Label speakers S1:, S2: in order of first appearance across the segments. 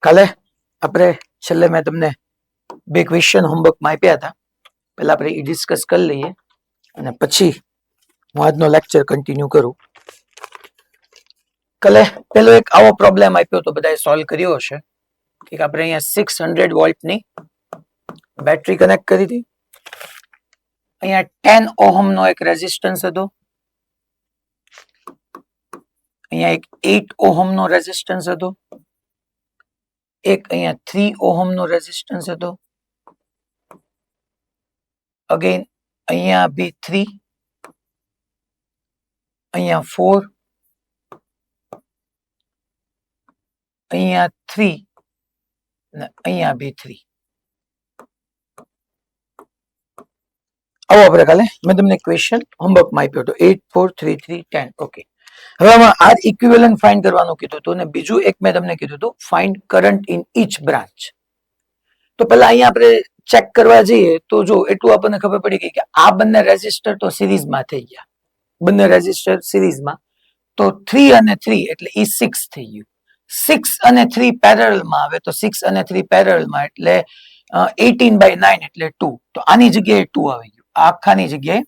S1: કાલે આપણે છેલ્લે મેં તમને બે ક્વેશ્ચન હોમવર્કમાં આપ્યા હતા. પહેલા આપણે એ ડિસ્કસ કરી લઈએ અને પછી હું આજનો લેક્ચર કન્ટિન્યુ કરું. કાલે પેલો એક આવો પ્રોબ્લેમ આપ્યો તો બધાએ સોલ્વ કર્યો હશે કે આપણે અહીંયા 600 વોલ્ટની બેટરી કનેક્ટ કરી હતી. અહીંયા 10 ઓહમ નો એક રેઝિસ્ટન્સ હતો, અહીંયા એક 8 ઓહમ નો રેઝિસ્ટન્સ હતો, એક અહીંયા 3 ઓહમ નો રેઝિસ્ટન્સ હતો, અગેન અહીંયા બી 3, અહીંયા 4, અહીંયા 3 અને અહીંયા બી 3. આવો આપણે કાલે મેં તમને ક્વેશ્ચન હોમવર્કમાં આપ્યો હતો 8 4 3 3 10. ઓકે, હવે આમાં આર ઇક્વિવેલન્ટ ફાઇન્ડ કરવાનું કીધું હતું અને બીજું એક મેં તમને કીધું હતું find current in each branch. તો પહેલા અહીંયા આપણે ચેક કરવા જઈએ તો જો એટલું આપણને ખબર પડી ગઈ કે આ બંને રેઝિસ્ટર તો સિરીઝમાં થઈ ગયા, બંને રેઝિસ્ટર સિરીઝમાં, તો 3 અને 3 એટલે એ 6 થઈ ગયું. 6 અને 3 પેરેલલમાં આવે તો 6 અને 3 પેરેલલમાં એટલે 18/9 એટલે 2. તો આની જગ્યાએ 2 આવી ગયું, આ આખાની જગ્યાએ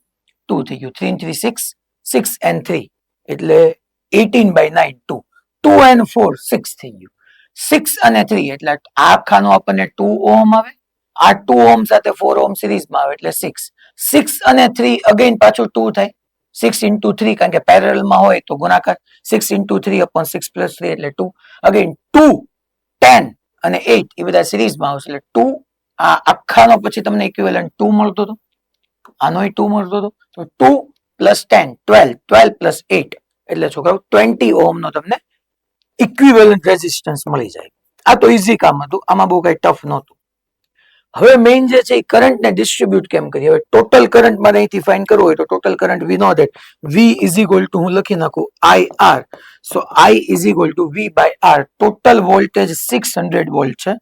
S1: 2 થઈ ગયું. 3 3 6, 6 and 3 એટલે 18/9 2. 2 and 4 6 થઈ ગયું. 6 અને 3 એટલે આ આખાનો આપણને 2 ઓહમ આવે, આ 2 ઓહમ સાથે 4 ઓહમ સિરીઝમાં આવે એટલે 6. 6 અને 3 અગેન પાછું 2 થાય, 6 into 3 કારણ કે પેરેલલમાં હોય તો ગુણાકાર, 6 into 3 upon 6 plus 3 એટલે 2. અગેન 2, 10 અને 8 એ બધા સિરીઝમાં આવશે એટલે 2. આ આખાનો પછી તમને ઇક્વિવેલન્ટ 2 મળતો હતો, આનોય 2 મળતો હતો, તો 2 plus 10 12, 12 plus 8 એટલે છોકરાઓ 20 ઓહમ નો તમને ઇક્વિવેલન્ટ રેઝિસ્ટન્સ મળી જાય. આ તો ઈઝી કામ હતું, આમાં બહુ કઈ ટફ નહોતું. હવે મેઇન જે છે એ કરંટ ને ડિસ્ટ્રીબ્યુટ કેમ કરીએ. હવે ટોટલ કરંટ મારે અહીંથી ફાઇન્ડ કરવો હોય તો total current we know that V is equal to હું લખી નાખું IR. So I is equal to V by R. Total voltage 600 volt છે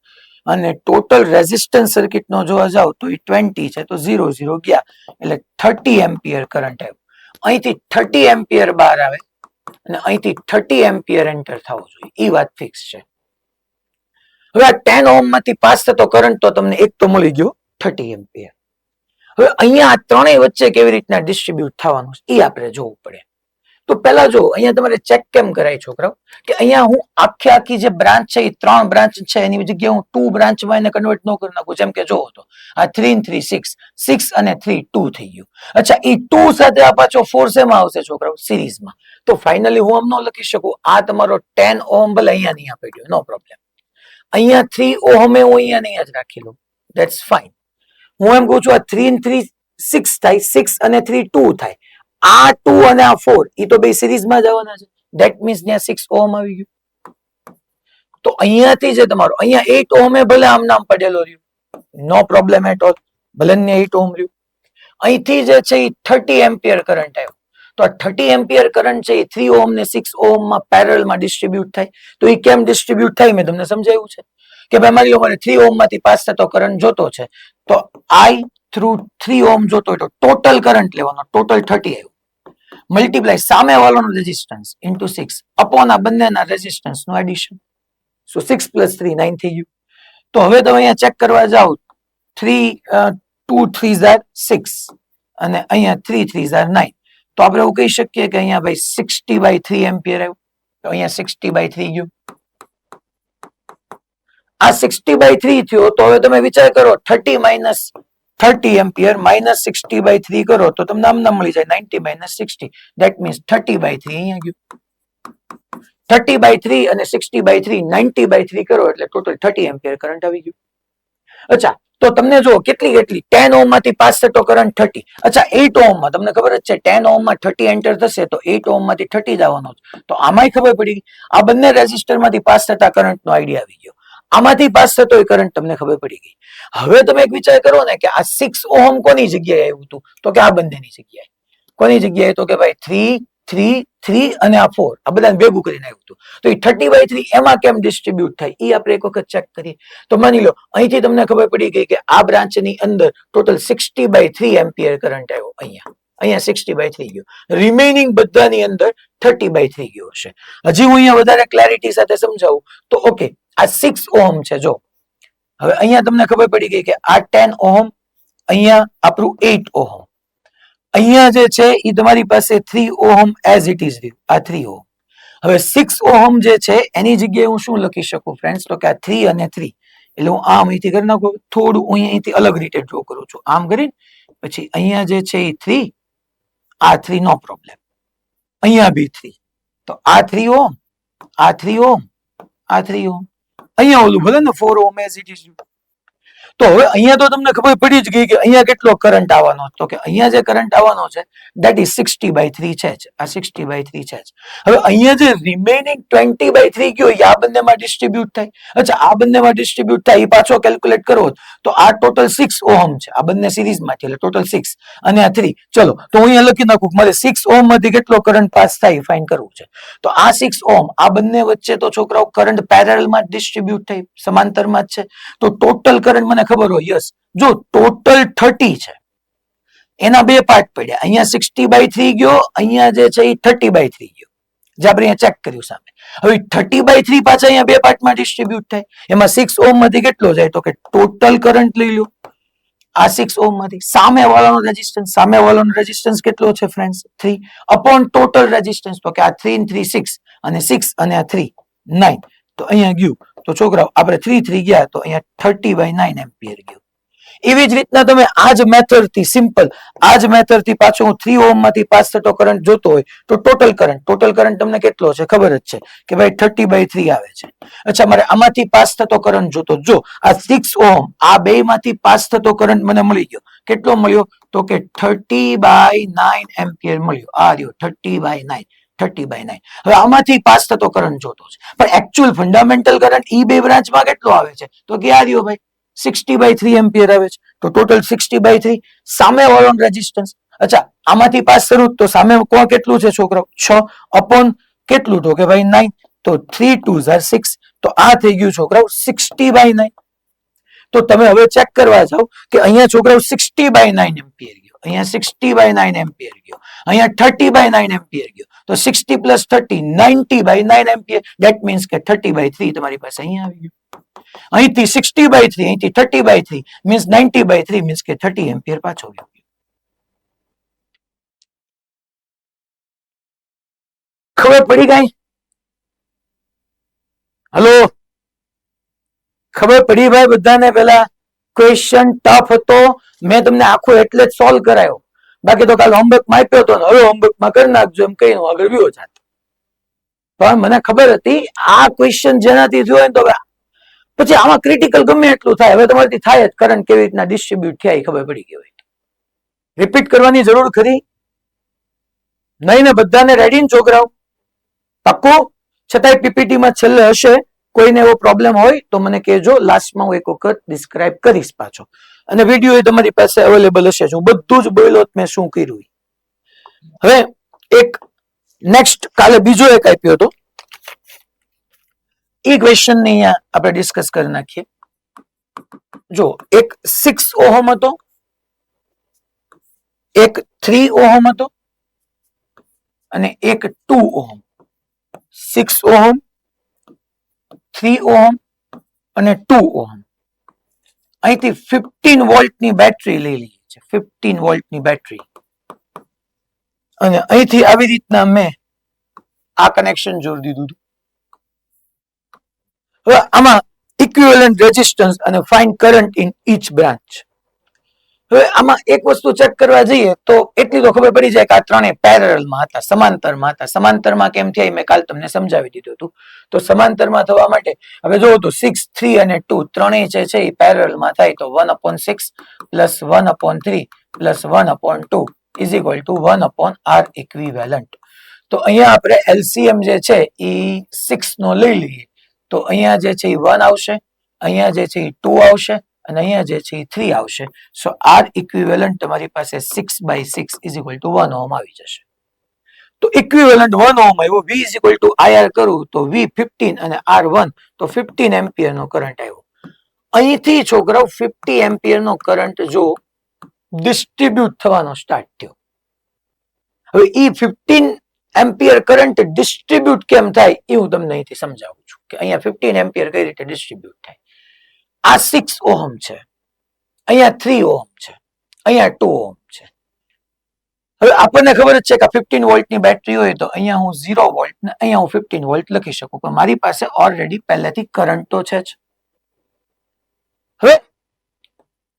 S1: અને ટોટલ રેઝિસ્ટન્સ સર્કિટનો જોવા જાવ તો એ 20 છે, તો 0 0 ગયા એટલે 30 એમ્પિયર કરંટ આવ્યો. અહીંથી 30 એમ્પિયર બહાર આવે અને અહીંથી 30 એમ્પિયર એન્ટર થવો જોઈએ, એ વાત ફિક્સ છે. હવે આ 10 ઓહમ માંથી પાસ થતો કરંટ તો તમને એક તો મળી ગયો 30 એમ્પિયર. હવે અહીંયા આ ત્રણેય વચ્ચે કેવી રીતના ડિસ્ટ્રીબ્યુટ થવાનું છે એ આપણે જોવું પડે. તો પહેલા જો અહીંયા તમારે ચેક કેમ કરાય છોકરાઓ કે અહીંયા હું આખી જે બ્રાન્ચ છે એ 3 બ્રાન્ચ છે એની જગ્યાએ હું 2 બ્રાન્ચમાં એને કન્વર્ટ ન કરી નાખું. જેમ કે જો તો આ 3 and 3 6, 6 અને 3 2 થઈ ગયું. અચ્છા, એ 2 સાથે આ પાછો 4 શેમાં આવશે છોકરાઓ? સિરીઝમાં. તો ફાઇનલી હું આમ ન લખી શકું આ તમારો 10 ઓહમ ભલે અહીંયા નહીં આપી દો, નો પ્રોબ્લેમ. અહીંયા 3 ઓહમે હું અહીંયા નહીં જ રાખી લઉં, ધેટ્સ ફાઇન. હું એમ કહું છું આ 3 and 3 6 થાય, 6 અને 3 2 થાય, આ 2 અને આ 4 એ તો બે સિરીઝમાં જ આવવાના છે, ધેટ મીન્સ ત્યાં 6 ઓહમ આવી ગયું. તો અહીંયાથી જે તમારો અહીંયા 8 ઓહમે ભલે આમ નામ પડેલો રહ્યું, નો પ્રોબ્લેમ એટ ઓલ, ભલે ને 8 ઓહમ રહ્યું. અહીંથી જે છે એ 30 એમ્પિયર કરંટ આવ્યો, તો આ 30 એમ્પિયર કરંટ છે એ 3 ઓહમ ને 6 ઓહમમાં પેરેલલમાં ડિસ્ટ્રીબ્યુટ થાય. તો એ કેમ ડિસ્ટ્રીબ્યુટ થાય મેં તમને સમજાવ્યું છે કે ભાઈ માની લો મારે 3 ઓહમમાંથી પાસ થતો કરંટ જોતો છે, તો I થ્રુ 3 ઓહમ જોતો હોય તો ટોટલ કરંટ લેવાનો, ટોટલ 30 આવ્યું, મલ્ટીપ્લાય સામે વાળાનો રેઝિસ્ટન્સ ઇન્ટુ 6 અપોન આ બંનેના રેઝિસ્ટન્સ નું એડિશન. સો 6 plus 3 9 થઈ ગયું. તો હવે તમે અહીંયા ચેક કરવા જાઓ 2 3s are 6 અને અહીંયા 3 3s are 9. તો આપણે એવું કહી શકીએ કે અહીંયા ભાઈ 60/3 એમ્પિયર આવ્યું. તો અહીંયા 60/3 ગયું. આ 60/3 થયો તો હવે તમે વિચાર કરો 30 minus 30 એમ્પિયર minus 60/3 કરો તો તમને આમ મળી જાય 90 minus 60. ધેટ મીન્સ 30/3 અહીંયા ગયું. 30/3 અને 60/3 90/3 કરો એટલે ટોટલ 30 એમ્પિયર કરંટ આવી ગયું. અચ્છા, તો તમને જો કેટલી 10 ઓહમ માંથી પાસ થતો કરંટ 30. અચ્છા, 8 ઓહમ માં તમને ખબર જ છે 10 ઓહમ માં 30 એન્ટર થશે તો 8 ઓહમ માંથી 30 જ આવવાનો છે. તો આમાંય ખબર પડી ગઈ, આ બંને રેઝિસ્ટર માંથી પાસ થતા કરંટ નો આઈડિયા આવી ગયો. આમાંથી પાસ થતો એ કરંટ તમને ખબર પડી ગઈ. હવે તમે એક વિચાર કરો ને કે આ 6 ઓહમ કોની જગ્યાએ આવ્યું હતું? તો કે આ બંનેની જગ્યાએ. કોની જગ્યાએ? તો કે ભાઈ 3 3 3 અને આ 4 આ બધાને ભેગું કરીને આવ્યું હતું. તો એ 30/3 એમાં કેમ ડિસ્ટ્રીબ્યુટ થાય એ આપણે એક વખત ચેક કરીએ. તો માની લો અહીંથી તમને ખબર પડી ગઈ કે આ બ્રાન્ચની અંદર ટોટલ 60/3 એમ્પિયર કરંટ આવ્યો. અહીંયા 60/3 ગયો, રિમેઇનિંગ બધાની અંદર 30/3 ગયો હશે. હજી હું અહીંયા વધારે ક્લેરિટી સાથે સમજાવું તો ઓકે, આ 6 ઓહમ છે. જો હવે અહીંયા તમને ખબર પડી ગઈ કે આ 10 ઓહમ, અહીંયા આપણું 8 ઓહમ, અહીંયા જે છે એ તમારી પાસે 3 ઓહમ એઝ ઇટ ઇઝ રહ્યું, આ 3 ઓહમ. હવે 6 ઓહમ જે છે એની જગ્યાએ હું શું લખી શકું ફ્રેન્ડ્સ, તો કે આ 3 અને 3, એટલે હું આમ અહીંથી કરી નાખું, થોડું હું અહીંથી અલગ રીતે ડ્રો કરું છું, આમ કરીને પછી અહીંયા જે છે એ 3, આ 3 નો પ્રોબ્લેમ, અહીંયા બી 3, તો આ 3 ઓહમ, આ 3 ઓહમ, આ 3 ઓહમ, અહીંયા ઓલું ભલે ને 4 ઓહમ એઝ ઇટ ઇઝ. તો હવે અહીંયા તો તમને ખબર પડી જ ગઈ કે અહીંયા કેટલો કરંટ આવવાનો, તો કે અહીંયા જે કરંટ આવવાનો છે that is 60/3 છે જ, આ 60/3 છે જ. હવે અહીંયા જે રિમેનિંગ 20/3 ગયો એ આ બંનેમાં ડિસ્ટ્રીબ્યુટ થાય. અચ્છા, આ બંનેમાં ડિસ્ટ્રીબ્યુટ થાય એ પાછો કેલ્ક્યુલેટ કરવો તો આ ટોટલ 6 ઓહમ છે, આ બંને સિરીઝમાં છે એટલે ટોટલ 6 અને આ 3. ચલો તો હું અહીંયા લખી નાખું મારે 6 ઓહમ માંથી કેટલો કરંટ પાસ થાય ફાઇન્ડ કરવું છે. તો આ 6 ઓહમ, આ બંને વચ્ચે તો છોકરાઓ કરંટ પેરેલલમાં ડિસ્ટ્રીબ્યુટ થાય, સમાંતરમાં જ છે. તો ટોટલ કરંટ મને ખબર હોય, યસ, જો ટોટલ 30 છે, એના બે પાર્ટ પડ્યા, અહીંયા 60/3 ગયો, અહીંયા જે છે એ 30/3 ગયો, જે આપણે અહીંયા ચેક કર્યું સામે. હવે 30/3 પાછા અહીંયા બે પાર્ટમાં ડિસ્ટ્રીબ્યુટ થાય, એમાં 6 ઓહમ માંથી કેટલો જાય, તો કે ટોટલ કરંટ લઈ લો આ 6 ઓહમ માંથી, સામે વાળાનો રેઝિસ્ટન્સ કેટલો છે ફ્રેન્ડ્સ, 3 અપોન ટોટલ રેઝિસ્ટન્સ, તો કે આ 3 3 6 અને 6 અને આ 3 9, તો અહીંયા ગયું. તો છોકરાઓ આપણે 3 3 ગયા તો અહીંયા 30/9 એમ્પિયર ગયું. એવી જ રીતના તમે આ જ મેથડ થી સિમ્પલ, આ જ મેથડ થી પાછો હું 3 ઓહમ માંથી પાસ થતો કરંટ જોતો હોય તો ટોટલ કરંટ તમને કેટલો છે ખબર જ છે કે ભાઈ 30/3 આવે છે. અચ્છા, મારે આમાંથી પાસ થતો કરંટ જોતો, જો આ 6 ઓહમ આ બે માંથી પાસ થતો કરંટ મને મળી ગયો, કેટલો મળ્યો, તો કે 30/9 એમ્પિયર મળ્યો, આ રહ્યો 30/9. હવે આમાંથી પાસ થતો કરંટ જોતો છે, પણ એકચ્યુઅલ ફંડામેન્ટલ કરંટ ઈ બે બ્રાન્ચમાં કેટલો આવે છે, તો કે આ રહ્યો ભાઈ 60/3 એમ્પિયર આવે છે. તો ટોટલ 60/3. સામે વાળો રેઝિસ્ટન્સ, અચ્છા આમાંથી પાસ કરું તો સામે કોણ કેટલું છે છોકરો, 6 અપોન કેટલું, તો કે ભાઈ 9, તો 3 2 are 6, તો આ થઈ ગયું છોકરાઓ 60/9. તો તમે હવે ચેક કરવા જાઓ કે અહીંયા છોકરાઓ 60/9 એમ્પિયર ગયો, અહીંયા 60/9 એમ્પિયર ગયો, અહીંયા 30/9 એમ્પિયર ગયો, તો 60 + 30 90/9 એમ્પિયર, ધેટ મીન્સ કે 30/3 તમારી પાસે અહીંયા આવી ગયું. અહીંથી 60/3, અહીંથી 30/3 મીન્સ 90/3 મીન્સ કે 30 એમ્પિયર પાછો ગયો. ખબર પડી ગઈ? હલો, ખબર પડી ભાઈ બધાને? પેલા ક્વેશ્ચન ટફ હતો, મેં તમને આખો એટલે જ સોલ્વ કરાયો, બાકી તો કાલે હોમવર્કમાં આપ્યો હતો ને હવે હોમવર્કમાં કરી નાખજો એમ કહીને આગળ ગયો જાત. પણ મને ખબર હતી આ ક્વેશ્ચન જેનાથી થયો હોય તો પછી આમાં ક્રિટિકલ ગમે એટલું થાય, હવે તમારાથી થાય જ, કરંટ કેવી રીતના ડિસ્ટ્રીબ્યુટ થયા એ ખબર પડી ગઈ હોય. રિપીટ કરવાની જરૂર ખરી નહીં ને? બધાને રેડી ને છોકરાઓ? પાક્કું? છતાંય પીપીટીમાં છેલ્લે હશે, કોઈને એવો પ્રોબ્લેમ હોય તો મને કહેજો, લાસ્ટમાં હું એક વખત ડિસ્ક્રાઇબ કરીશ પાછો, અને વિડીયો તમારી પાસે અવેલેબલ હશે, હું બધું જ બોલ્યો મેં શું કર્યું. હવે એક નેક્સ્ટ કાલે બીજો એક આપ્યો હતો, એ ક્વેશ્ચન ને અહીંયા આપણે ડિસ્કસ કરી નાખીએ. જો એક 6 ઓહમ હતો, એક 3 ઓહમ હતો અને એક 2 ઓહમ. 6 ઓહમ, 3 ઓહમ અને 2 ઓહમ. અહીંથી 15 વોલ્ટની બેટરી લઈ લઈએ છે, 15 વોલ્ટની બેટરી, અને અહીંથી આવી રીતના મેં આ કનેક્શન જોડી દીધું હતું. હવે આમાં ઇક્વિવેલન્ટ રેઝિસ્ટન્સ અને find current in each branch. હવે આમાં એક વસ્તુ ચેક કરવા જઈએ તો એટલી તો ખબર પડી જાય કે આ ત્રણેય પેરેલલમાં હતા, સમાંતરમાં હતા. સમાંતરમાં કેમ થયા મેં કાલ તમને સમજાવી દીધું હતું. તો સમાંતરમાં થવા માટે હવે જોવો તો 6, 3 અને 2 ત્રણેય જે છે એ પેરેલલમાં થાય, તો 1/6 + 1/3 + 1/2 is equal two 1/R equivalent. તો અહીંયા આપણે એલસીએમ જે છે એ 6 નો લઈ લઈએ, તો અહીંયા જે છે એ 1 આવશે, અહીંયા જે છે એ 2 આવશે અને અહીંયા જે છે એ 3 આવશે. સો R ઇક્વિવેલન્ટ તમારી પાસે 6/6 ઇઝ ઇક્વલ ટુ 1 ઓહમ આવી જશે. તો ઇક્વિવેલન્ટ 1 ઓહમ આવ્યો, V is equal two IR કરું તો V 15 અને R 1, તો 15 એમ્પિયર નો કરંટ આવ્યો. અહીંથી છોકરાઓ 50 એમ્પિયર નો કરંટ જો ડિસ્ટ્રીબ્યુટ થવાનો સ્ટાર્ટ થયો. હવે એ 15 એમ્પિયર કરંટ ડિસ્ટ્રીબ્યુટ કેમ થાય એ હું તમને અહીંથી સમજાવું છું. કે અહીંયા 15 એમ્પિયર કઈ રીતે ડિસ્ટ્રીબ્યુટ થાય. આ 6 ઓહમ છે, અહીંયા 3 ઓહમ છે, અહીંયા 2 ઓહમ છે. હવે આપણને ખબર જ છે કે 15 વોલ્ટની બેટરી હોય તો અહીંયા હું 0 વોલ્ટ ને અહીંયા હું 15 વોલ્ટ લખી શકું, પણ મારી પાસે ઓલરેડી પહેલેથી કરંટ તો છે જ. હવે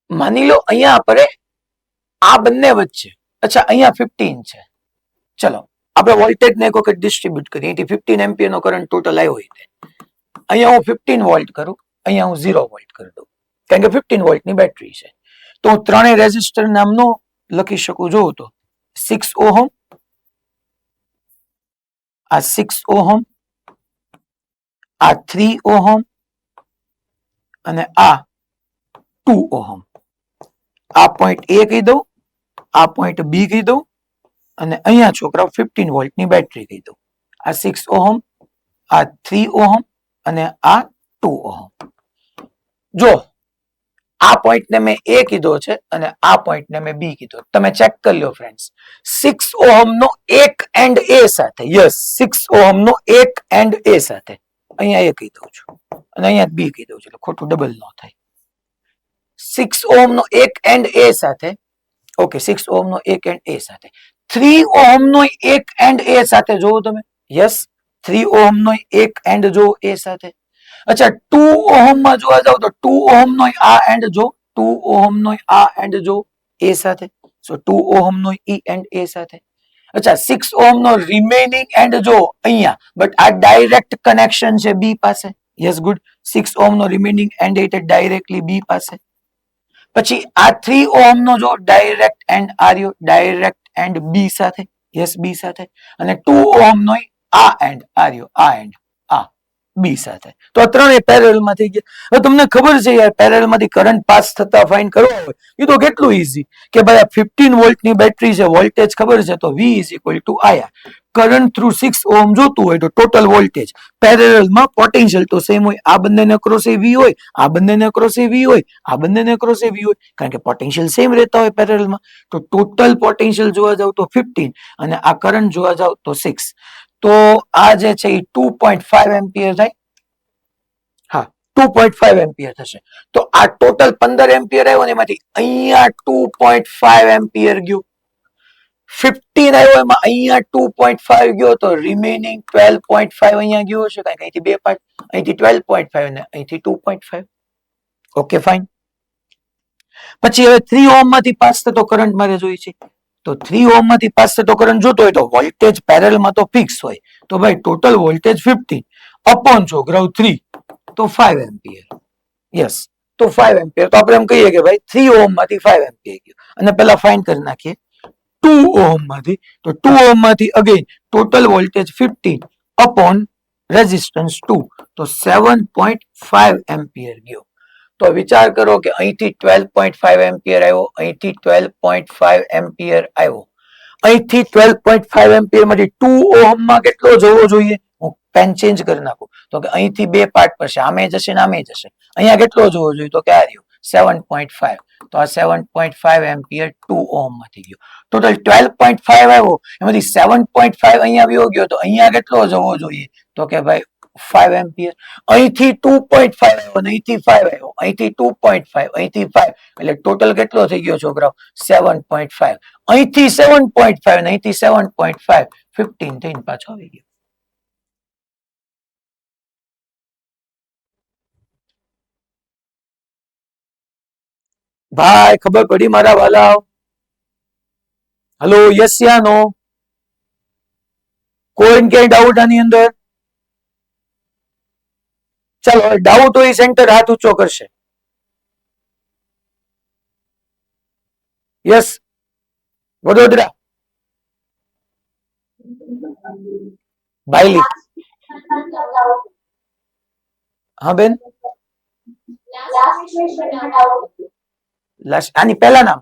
S1: માની લો અહીંયા આપણે આ બંને વચ્ચે, અચ્છા અહીંયા 15 છે, ચલો આપણે વોલ્ટેજ ને એક વખત ડિસ્ટ્રીબ્યુટ કરીએ. અહીંથી 15 એમ્પિયર નો કરંટ ટોટલ આવ્યો હોય અહીંયા હું 15 વોલ્ટ કરું, અહીંયા હું 0 વોલ્ટ કરી દઉં, કારણ કે 15 વોલ્ટની બેટરી છે. તો હું ત્રણેય રેઝિસ્ટર નામનો લખી શકું. જોઉં તો 6 ઓહમ, આ 6 ઓહમ, આ 3 ઓહમ અને આ 2 ઓહમ. આ પોઈન્ટ એ કહી દઉં, આ પોઈન્ટ બી કહી દઉં અને અહીંયા છોકરાઓ 15 વોલ્ટની બેટરી કહી દઉં. આ 6 ઓહમ, આ 3 ઓહમ અને આ 2 ઓહમ. જો આ પોઈન્ટ ને મેં એ કીધો છે અને આ પોઈન્ટ ને મેં બી કીધો. તમે ચેક કરી લો ફ્રેન્ડ્સ, 6 ઓહમ નો એક એન્ડ એ સાથે, યસ 6 ઓહમ નો એક એન્ડ એ સાથે અહીંયા એ કહી દઉં છું અને અહીંયા બી કહી દઉં છું, એટલે ખોટું ડબલ ન થાય. 6 ઓહમ નો એક એન્ડ એ સાથે, ઓકે 6 ઓહમ નો એક એન્ડ એ સાથે, 3 ઓહમ નો એક એન્ડ એ સાથે જોવો તમે, યસ 3 ઓહમ નો એક એન્ડ જો એ સાથે. અચ્છા 2 ઓહમ માં જોવા જાવ તો 2 ઓહમ નો આ એન્ડ જો, 2 ઓહમ નો આ એન્ડ જો એ સાથે, સો 2 ઓહમ નો ઈ એન્ડ એ સાથે. અચ્છા 6 ઓહમ નો રિમેનિંગ એન્ડ જો અહીંયા, બટ આ ડાયરેક્ટ કનેક્શન છે બી પાસે, યસ ગુડ, 6 ઓહમ નો રિમેનિંગ એન્ડ એટલે ડાયરેક્ટલી બી પાસે. પછી આ 3 ઓહમ નો જો ડાયરેક્ટ એન્ડ આર્યો, ડાયરેક્ટ એન્ડ બી સાથે, યસ બી સાથે. અને 2 ઓહમ નો આ એન્ડ આર્યો, આ એન્ડ આ બી સાથે. તો આ ત્રણેય પેરેલલ માં થઈ ગયા. હવે તમને ખબર છે યાર, પેરેલલ માંથી કરંટ પાસ થતા ફાઇન્ડ કરવો હોય એ તો કેટલું ઈઝી, કે ભાઈ આ 15 વોલ્ટની બેટરી છે, વોલ્ટેજ ખબર છે તો V ઇઝ ઇક્વલ ટુ આયા. કરંટ થ્રુ 6 ઓહમ જોતું હોય તો ટોટલ વોલ્ટેજ, પેરેલલમાં પોટેન્શિયલ તો સેમ હોય, આ બંનેને અક્રોસે V હોય, આ બંનેને અક્રોસે V હોય, આ બંનેને અક્રોસે V હોય, કારણ કે પોટેન્શિયલ સેમ રહેતા હોય પેરેલલમાં. તો ટોટલ પોટેન્શિયલ જોવા જાવ તો 15 અને આ કરંટ જોવા જાવ તો 6. તો આ જે છે એ 2.5 એમ્પિયર થાય. હા 2.5 એમ્પિયર થશે. તો આ ટોટલ 15 એમ્પિયર આવ્યો ને એમાંથી અહીંયા 2.5 એમ્પિયર ગયું, 15 આવ્યો એમાં અહીંયા 2.5 ગયો, તો રિમેનિંગ 12.5 અહીંયા ગયો હશે, કારણ કે અહીંથી બે પાર્ટ, અહીંથી 12.5 અને અહીંથી 2.5. Okay fine. પછી હવે 3 ઓહમ માંથી પાસ થતો કરંટ મારે જોઈએ છે. તો 3 ઓહમ માંથી પાસ થતો કરંટ જોતો હોય તો વોલ્ટેજ પેરેલલમાં તો ફિક્સ હોય, તો ભાઈ ટોટલ વોલ્ટેજ 15 અપોન છોકરાઓ 3 તો 5 એમ્પિયર. યસ, તો 5 એમ્પિયર. તો આપણે એમ કહીએ કે ભાઈ 3 ઓહમ માંથી 5 એમ્પિયર ગયો. અને પેલા ફાઇન્ડ કરી નાખીએ 2 ઓહમ માંથી. તો 2 ઓહમ માંથી again total voltage 15 upon resistance 2, તો 7.5 એમ્પિયર ગયો. તો વિચાર કરો કે અહીંથી 12.5 એમ્પિયર આવ્યો, અહીંથી 12.5 એમ્પિયર આવ્યો, અહીંથી 12.5 એમ્પિયર માંથી 2 ઓહમ માં કેટલો જવો જોઈએ? હું પેન ચેન્જ કરી નાખું તો કે અહીંથી બે પાર્ટ પડશે, આમે જશે ને આમે જશે. અહીંયા કેટલો જવો જોઈએ? તો કે આ રહ્યો 7.5. તો આ 7.5 એમ્પિયર 2 ઓહમ માંથી ગયો. ટોટલ 12.5 આવ્યો, એમાંથી 7.5 અહીંયા આવ્યો ગયો, તો અહીંયા કેટલો જવો જોઈએ? તો કે ભાઈ 5 એમ્પિયર. અહીંથી 2.5 આવ્યો અને અહીંથી 5 આવ્યો, અહીંથી 2.5, અહીંથી 5, એટલે ટોટલ કેટલો થઈ ગયો છોકરાઓ? 7.5. અહીંથી 7.5 અને અહીંથી 7.5, 15 થઈને પાછો આવી ગયો. ભાઈ ખબર પડી મારા વાલા? હલો, યસ યા નો? કોઈ ક્યાંય ડાઉટ આની અંદર? ચાલો ડાઉટ હોય સેન્ટર હાથ ઊંચો કરશે. યસ વડોદરા બાયલી. હા બેન, આની પહેલા નામ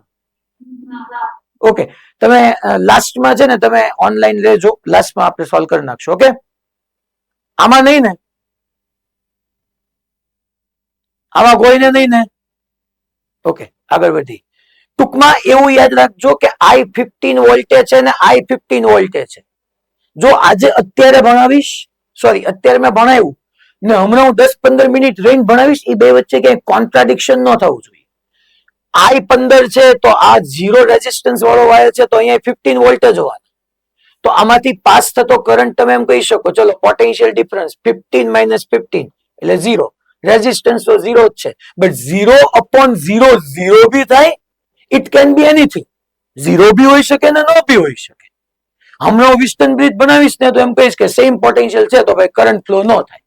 S1: ઓકે. તમે લાસ્ટમાં છે ને તમે ઓનલાઈન રહેજો, લાસ્ટમાં આપણે સોલ્વ કરી નાખશું. ઓકે, આમાં નહીં ને? આમાં કોઈને નહીં ને? ઓકે, આગળ વધી. ટૂંકમાં એવું યાદ રાખજો કે I15 વોલ્ટેજ છે ને I15 વોલ્ટેજ છે. જો આજે અત્યારે ભણાવીશ, સોરી અત્યારે મેં ભણાવ્યું ને હમણાં હું 10-15 મિનિટ રહીને ભણાવીશ, એ બે વચ્ચે ક્યાંય કોન્ટ્રાડિક્શન ન થવું જોઈએ. I15 છે તો આ 0 રેઝિસ્ટન્સ વાળો વાયર છે, તો અહીંયા 15 વોલ્ટ જ હોવાનો. તો આમાંથી પાસ થતો કરંટ તમે એમ કહી શકો, ચલો પોટેન્શિયલ ડિફરન્સ 15 માઇનસ 15 એટલે 0. રેઝિસ્ટન્સ તો 0 જ છે, બટ 0 upon 0 0 બી થાય. It can B anything. 0 બી હોઈ શકે ને નો બી હોઈ શકે. હમણાં હું વિસ્ટન બ્રિજ બનાવીશ ને તો એમ કહીશ કે સેમ પોટેન્શિયલ છે, તો ભાઈ કરંટ ફ્લો ન થાય.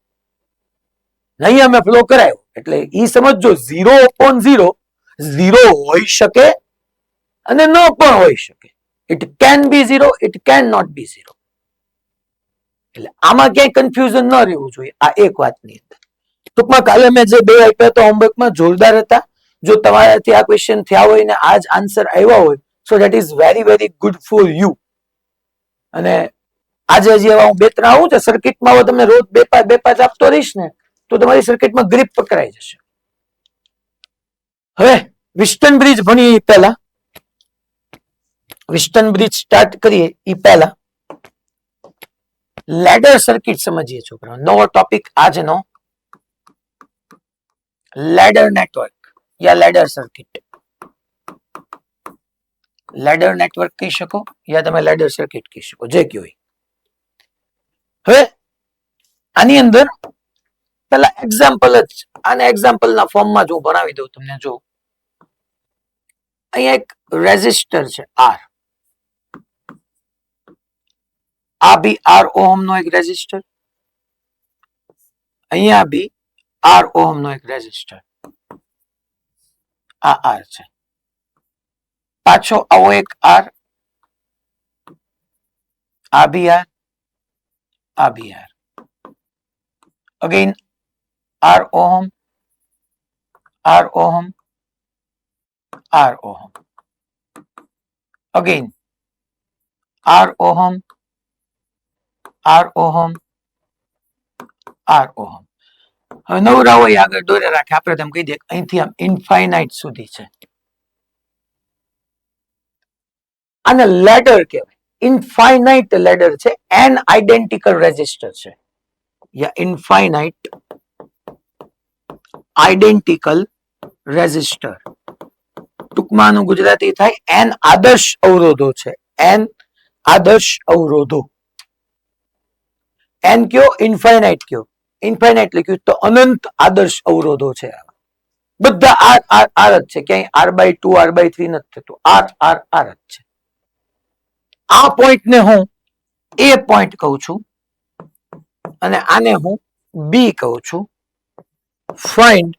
S1: નહીં, અમે ફ્લો કરાયો. એટલે ઈ સમજો 0 upon 0 0 હોઈ શકે અને ન પણ હોઈ શકે. It can be 0, it can not be 0. એટલે આમાં ક્યાંય કન્ફ્યુઝન ન રહેવું જોઈએ આ એક વાતની અંદર. ટૂંકમાં કાલે મેં જે બે આપ્યા તો હોમવર્કમાં જોરદાર હતા. જો તમારાથી આ ક્વેશ્ચન થયા હોય ને આજ આન્સર આવ્યા હોય, so that is very very good for you. અને આજે હજી હું 2-3 આવું છે સર્કિટમાં, હવે તમને રોજ 2-5 આપતો રહીશ ને તો તમારી સર્કિટમાં ગ્રીપ પકડાઈ જશે. હવે વિસ્ટન બ્રિજ ભણીએ પહેલા, વિસ્ટન બ્રિજ સ્ટાર્ટ કરીએ એ પહેલા લેડર સર્કિટ સમજીએ છોકરાઓ. નવો ટોપિક આજનો લેડર નેટવર્ક યા લેડર સર્કિટ. લેડર નેટવર્ક કહી શકો યા તમે લેડર સર્કિટ કહી શકો, જે કયો. હવે આની અંદર પેલા એક્ઝામ્પલ જ, આને એક્ઝામ્પલ ના ફોર્મમાં જો ભણાવી દઉં તમને. જો અહીંયા એક રેઝિસ્ટર છે R, આ બી R ઓહમ નો એક રેઝિસ્ટર, અહીંયા બી R ઓહમ નો એક રેઝિસ્ટર. આ R છે, પાછો આવો એક R, આ બી R, આ બી R, again R ohm, R ohm, R ohm, again R ohm, R ohm, R ohm. હવે નવરા હોય આગળ દોરે રાખે, આપણે તેમ કહી દે અહીંથી આમ ઇન્ફાઇનાઇટ સુધી છે. આને લેડર કહેવાય. ઇન્ફાઇનાઇટ લેડર છે, એન આઇડેન્ટિકલ રેઝિસ્ટર છે, યા ઇન્ફાઇનાઇટ આઇડેન્ટિકલ રેઝિસ્ટર. ટૂંકમાં આનું ગુજરાતી થાય એન આદર્શ અવરોધો છે. એન આદર્શ અવરોધો. એન કયો, ઇન્ફાઇનાઇટ કયો. ઇન્ફાઇનાઇટ લખ્યું તો અનંત આદર્શ અવરોધો છે. બધા આર આર આર જ છે, ક્યાંય R/2 R/3 નથી થતું. આર આર આર જ છે. આ પોઈન્ટ ને હું એ પોઈન્ટ કહું છું અને આને હું બી કહું છું. Find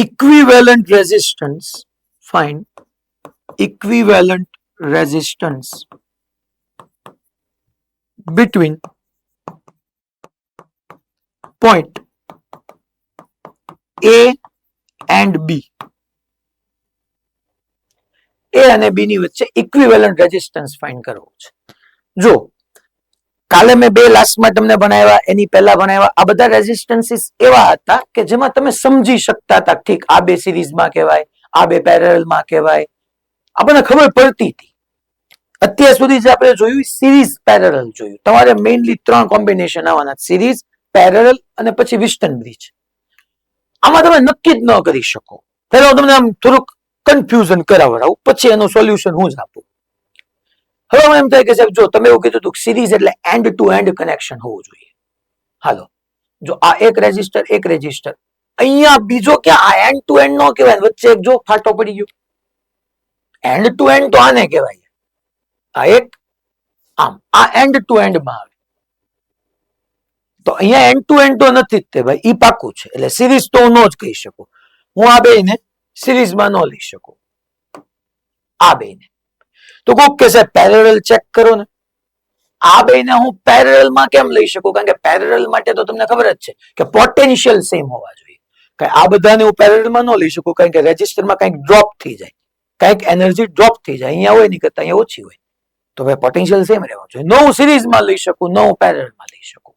S1: equivalent resistance, find equivalent resistance between point A and B. A અને B ની વચ્ચે equivalent resistance find કરવો છે. જો કાલે મેં બે લાસ્ટમાં તમને ભણાવ્યા, એની પહેલા ભણાવ્યા, આ બધા રેઝિસ્ટન્સીસ એવા હતા કે જેમાં તમે સમજી શકતા હતા, ઠીક આ બે સિરીઝમાં કહેવાય, આ બે પેરેલલમાં કહેવાય, આપણને ખબર પડતી હતી. અત્યાર સુધી જે આપણે જોયું સિરીઝ પેરેલલ જોયું. તમારે મેઇનલી 3 કોમ્બિનેશન આવવાના, સિરીઝ, પેરેલલ અને પછી વિસ્ટન બ્રિજ. આમાં તમે નક્કી જ ન કરી શકો. પહેલા તમને આમ થોડુંક કન્ફ્યુઝન કરાવડાવું, પછી એનું સોલ્યુશન હું જ આપું. હવે એમ થાય કે સાહેબ જો તમે એવું કીધું હતું સિરીઝ એટલે એન્ડ ટુ એન્ડ કનેક્શન હોવું જોઈએ. હાલો, જો આ એક રેઝિસ્ટર એક રેઝિસ્ટર, અહીંયા બીજો ક્યાં, આ એન્ડ ટુ એન્ડ નો કહેવાય. વચ્ચે એક જો ફાટો પડી ગયો. એન્ડ ટુ એન્ડ તો આને કહેવાય. આ એક આમ, આ એન્ડ ટુ એન્ડ માં આવે. તો અહીંયા એન્ડ ટુ એન્ડ તો નથી જ તે ભાઈ, ઈ પાકું છે. એટલે સિરીઝ તો હું નો જ કહી શકું. હું આ બેને સિરીઝમાં ન લઈ શકું. આ બેને તો કોક કે છે પેરેલલ ચેક કરો ને. આ બેને હું પેરેલલમાં કેમ લઈ શકું? કારણ કે પેરેલલ માટે તો તમને ખબર જ છે કે પોટેન્શિયલ સેમ હોવા જોઈએ. કે આ બધાને હું પેરેલલમાં ન લઈ શકું, કારણ કે રેઝિસ્ટરમાં કંઈક ડ્રોપ થઈ જાય, કંઈક એનર્જી ડ્રોપ થઈ જાય. અહીંયા હોય નહીં કરતા અહીંયા ઓછી હોય, તો ભાઈ પોટેન્શિયલ સેમ રહેવો જોઈએ. ન હું સિરીઝમાં લઈ શકું, ન હું પેરેલલમાં લઈ શકું.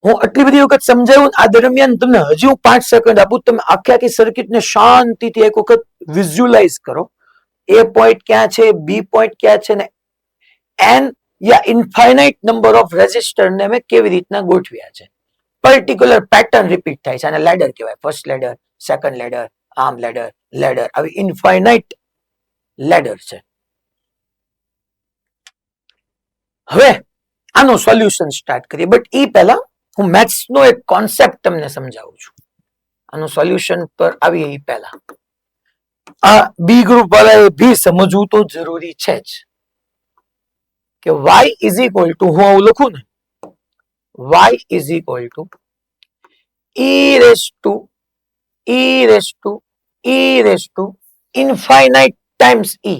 S1: હું આટલી બધી વખત સમજાવ્યું. આ દરમિયાન તમને હજી હું 5 સેકન્ડ આપું, તમે આખી આખી સર્કિટને શાંતિથી એક વખત વિઝ્યુલાઇઝ કરો. એ પોઈન્ટ ક્યાં છે, બી પોઈન્ટ ક્યાં છે, ને એન યા ઇન્ફાઇનાઇટ નંબર ઓફ રેઝિસ્ટરને મેં કેવી રીતના ગોઠવ્યા છે. પર્ટિક્યુલર પેટર્ન રિપીટ થાય છે અને લેડર કહેવાય. First ladder, second ladder, arm ladder, ladder, આવી ઇન્ફાઇનાઇટ લેડર છે. હવે આનું સોલ્યુશન સ્ટાર્ટ કરીએ, બટ એ પહેલા હું મેથ્સ નો એક કોન્સેપ્ટ તમને સમજાવું છું. આનું સોલ્યુશન પર આવીએ એ પહેલા આ બી ગ્રુપ વાળાએ બી સમજવું તો જરૂરી છે જ કે y ઇઝ ઇક્વલ ટુ, હું આવું લખું ને, y is equal two e raise to infinite times e.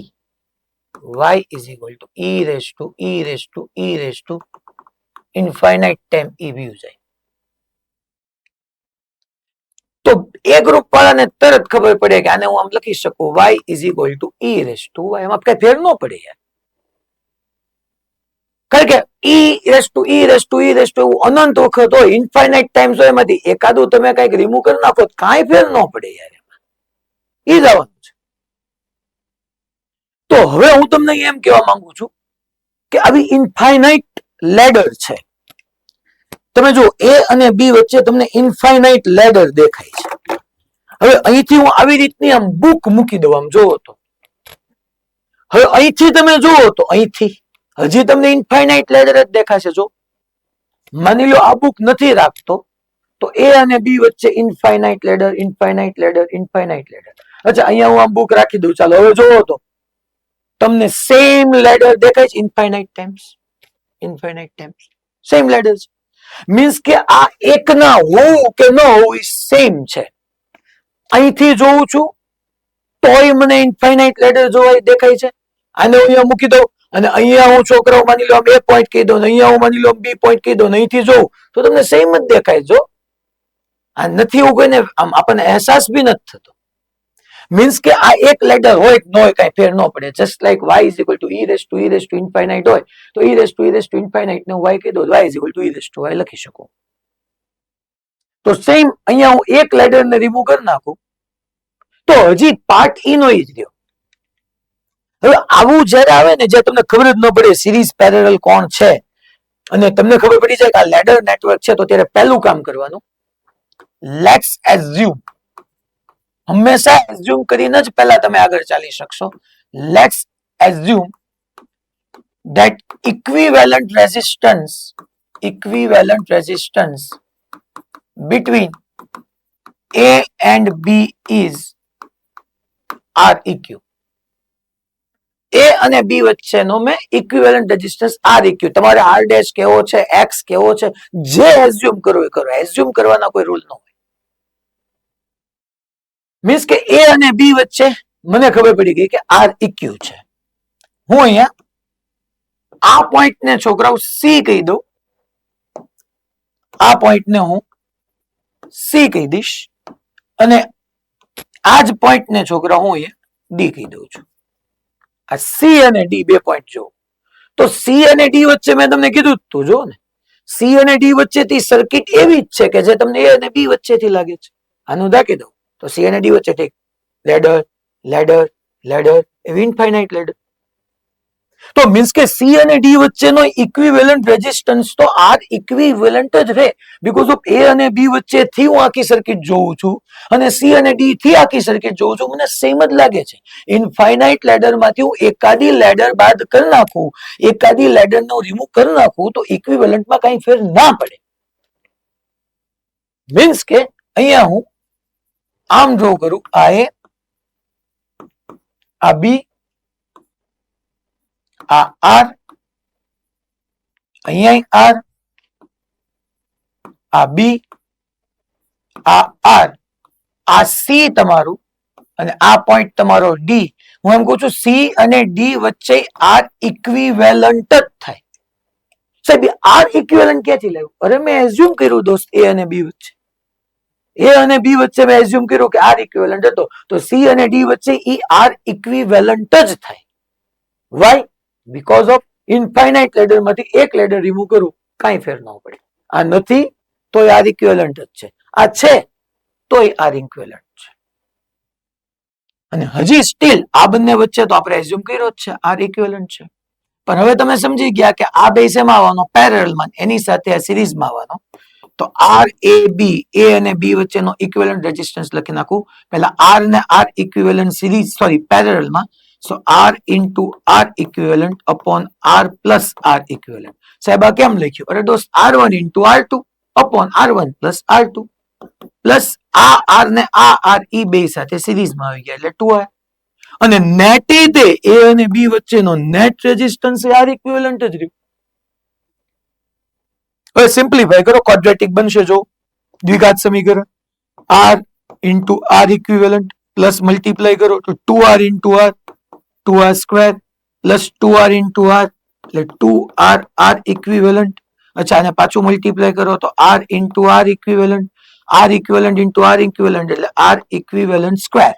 S1: y is equal to e raised to infinite time e view જાય. તો એ ગ્રુપ વાળાને તરત ખબર પડે કે આને હું આમ લખી શકું y is equal to e raised to y. એમાં કઈ ફેર ન પડે યાર, કારણ કે e raised to એવું અનંત વખત હોય, ઇન્ફાઇનાઇટ ટાઈમ્સ હોય, એમાંથી એકાદું તમે કઈક રિમૂવ કરી નાખો કાંઈ ફેર ન પડે યાર, એમાં ઈ જ આવવાનું છે. તો હવે હું તમને એમ કહેવા માંગુ છું કે આવી ઇન્ફાઇનાઇટ લેડર છે. તમે જો એ અને બી વચ્ચે તમને ઇન્ફાઇનાઇટ લેડર દેખાય છે. હવે અહીંથી હું આવી રીતની આમ બુક મૂકી દઉં, આમ જોવો તો, હવે અહીંથી તમે જોવો તો અહીંથી હજી તમને ઇન્ફાઇનાઇટ લેડર જ દેખાશે. જો માની લો આ બુક નથી રાખતો તો એ અને બી વચ્ચે infinite ladder, infinite ladder, infinite ladder. અચ્છા, અહીંયા હું આમ બુક રાખી દઉં, ચાલો હવે જોવો તો તમને સેમ લેડર દેખાય છે ઇન્ફાઇનાઇટ ટાઈમ્સ, સેમ લેડર છે. મીન્સ કે આ એક ના હોવું કે ન હોવું સેમ છે. અહીંથી જોઉં છું તોય મને ઇન્ફાઇનાઇટ લેડર જોવાય દેખાય છે. આને હું અહીંયા મૂકી દઉં અને અહીંયા હું છોકરાઓ માની લો એ પોઈન્ટ કહી દઉં, અહીંયા હું માની લો બી પોઈન્ટ કહી દઉં, અહીંથી જોઉં તો તમને સેમ જ દેખાય. જો આ નથી એવું કોઈને આપણને અહેસાસ બી નથી થતો. મીન્સ કે આ એક લેડર હોય ન હોય કઈ ફેર ન પડે. Just like y is equal two e raise to infinite હોય તો e રેસ ટુ ઇન્ફાઇનાઇટ ને y કહી દો, y is equal two e raise to y લખી શકું. તો સેમ અહીંયા હું એક લેડર ને રિમૂવ કરી નાખું તો હજી પાર્ટ ઈ નો ઈ જ રહ્યો. હવે આવું જયારે આવે ને, જે તમને ખબર જ ન પડે સિરીઝ પેરેલલ કોણ છે અને તમને ખબર પડી જાય કે આ લેડર નેટવર્ક છે, તો ત્યારે પહેલું કામ કરવાનું, લેટ્સ એઝ્યુમ, હંમેશા એઝ્યુમ કરીને જ પહેલા તમે આગળ ચાલી શકશો. Let's assume that equivalent resistance between A and B is Req. A અને B વચ્ચેનો મેં ઇક્વિવેલન્ટ રેઝિસ્ટન્સ Req, તમારે R ડેશ કેવો છે, X કેવો છે, જે એઝ્યુમ કરો એ કરો, એઝ્યુમ કરવાના કોઈ રૂલ ન હોય. મીન્સ કે A અને B વચ્ચે મને ખબર પડી ગઈ કે Req છે. હું અહીંયા આ પોઈન્ટ ને છોકરાઓ સી કહી દઉં, આ પોઈન્ટ ને હું સી કહી દઈશ અને આ જ પોઈન્ટ ને છોકરા હું અહીંયા ડી કહી દઉં છું. આ સી અને ડી બે પોઈન્ટ જો, તો સી અને ડી વચ્ચે મેં તમને કીધું તું, જો ને સી અને ડી વચ્ચેથી સર્કિટ એવી જ છે કે જે તમને એ અને બી વચ્ચેથી લાગે છે. આનું દાખી દઉં તો સી અને ડી વચ્ચે ઠીક લેડર લેડર લેડર એવી ઇન્ફાઇનાઇટ લેડર. તો મીન્સ કે સી અને ડી વચ્ચેનો ઇક્વિવેલન્ટ રેઝિસ્ટન્સ તો આર ઇક્વિવેલન્ટ જ રહે, બીકોઝ ઓફ એ અને બી વચ્ચેથી હું આખી સર્કિટ જોઉં છું અને સી અને ડી થી આખી સર્કિટ જોઉં છું, મને સેમ જ લાગે છે. ઇન્ફાઇનાઇટ લેડર માંથી હું એકાદી લેડર બાદ કરી નાખું, એકાદી લેડર નો રિમૂવ કરી નાખું તો ઇક્વિવેલન્ટમાં કઈ ફેર ના પડે. મીન્સ કે અહીંયા હું આમ ડ્રો કરું, આ એ, આ બી, આ આર, અહીંયા આર, આ બી, આ આર, આ સી તમારું અને આ પોઈન્ટ તમારો ડી. હું એમ કહું છું સી અને ડી વચ્ચે આર ઇક્વિવેલન્ટ જ થાય. સાહેબ આર ઇક્વિવેલન્ટ ક્યાંથી લાવ્યું? અરે મેં એઝ્યુમ કર્યું દોસ્ત, એ અને બી વચ્ચે, એ અને બી વચ્ચે મેં એઝ્યુમ કર્યું કે આર ઇક્વિવેલન્ટ હતો, તો સી અને ડી વચ્ચે ઈ આર ઇક્વિવેલન્ટ જ થાય. Why? Because of infinite ladder માંથી એક લેડર રિમૂવ કરું કઈ ફેર ન પડે. આ નથી તો આર ઇક્વિવેલન્ટ જ છે, આ છે તો આર ઇક્વિવેલન્ટ છે. અને હજી સ્ટીલ આ બંને વચ્ચે તો આપણે એઝ્યુમ કર્યો જ છે આર ઇક્વિવેલન્ટ છે. પણ હવે તમે સમજી ગયા કે આ બે શેમાં આવવાનો, પેરેલલમાં, એની સાથે આ સિરીઝમાં આવવાનો. તો આર એ બી, એ અને બી વચ્ચેનો ઇક્વિવેલન્ટ રેઝિસ્ટન્સ લખી નાખું. પહેલા આર ને આર ઇક્વિવેલન્ટ સિરીઝ સોરી પેરેલલમાં. So R into R equivalent upon R plus R equivalent. સાહેબ આ કેમ લખ્યું? અરે દોસ્ત R one into R two upon R one plus R two plus આ આર ને આ આર ઈ બે સાથે સિરીઝમાં આવી ગયા એટલે 2r. અને નેટ તે એ અને બી વચ્ચેનો નેટ રેઝિસ્ટન્સ આર ઇક્વિવેલન્ટ જ રહ્યું. હવે સિમ્પ્લિફાય કરો, ક્વોડ્રેટિક બનશે. જો દ્વિઘાત સમીકરણ R into R equivalent plus multiply કરો તો 2r into R, 2r square plus 2r into R એટલે 2r આર ઇક્વિવેલન્ટ. અચ્છા, અને પાછું મલ્ટીપ્લાય કરો તો R into R equivalent, R equivalent into R equivalent એટલે આર ઇક્વિવેલન્ટ સ્ક્વેર.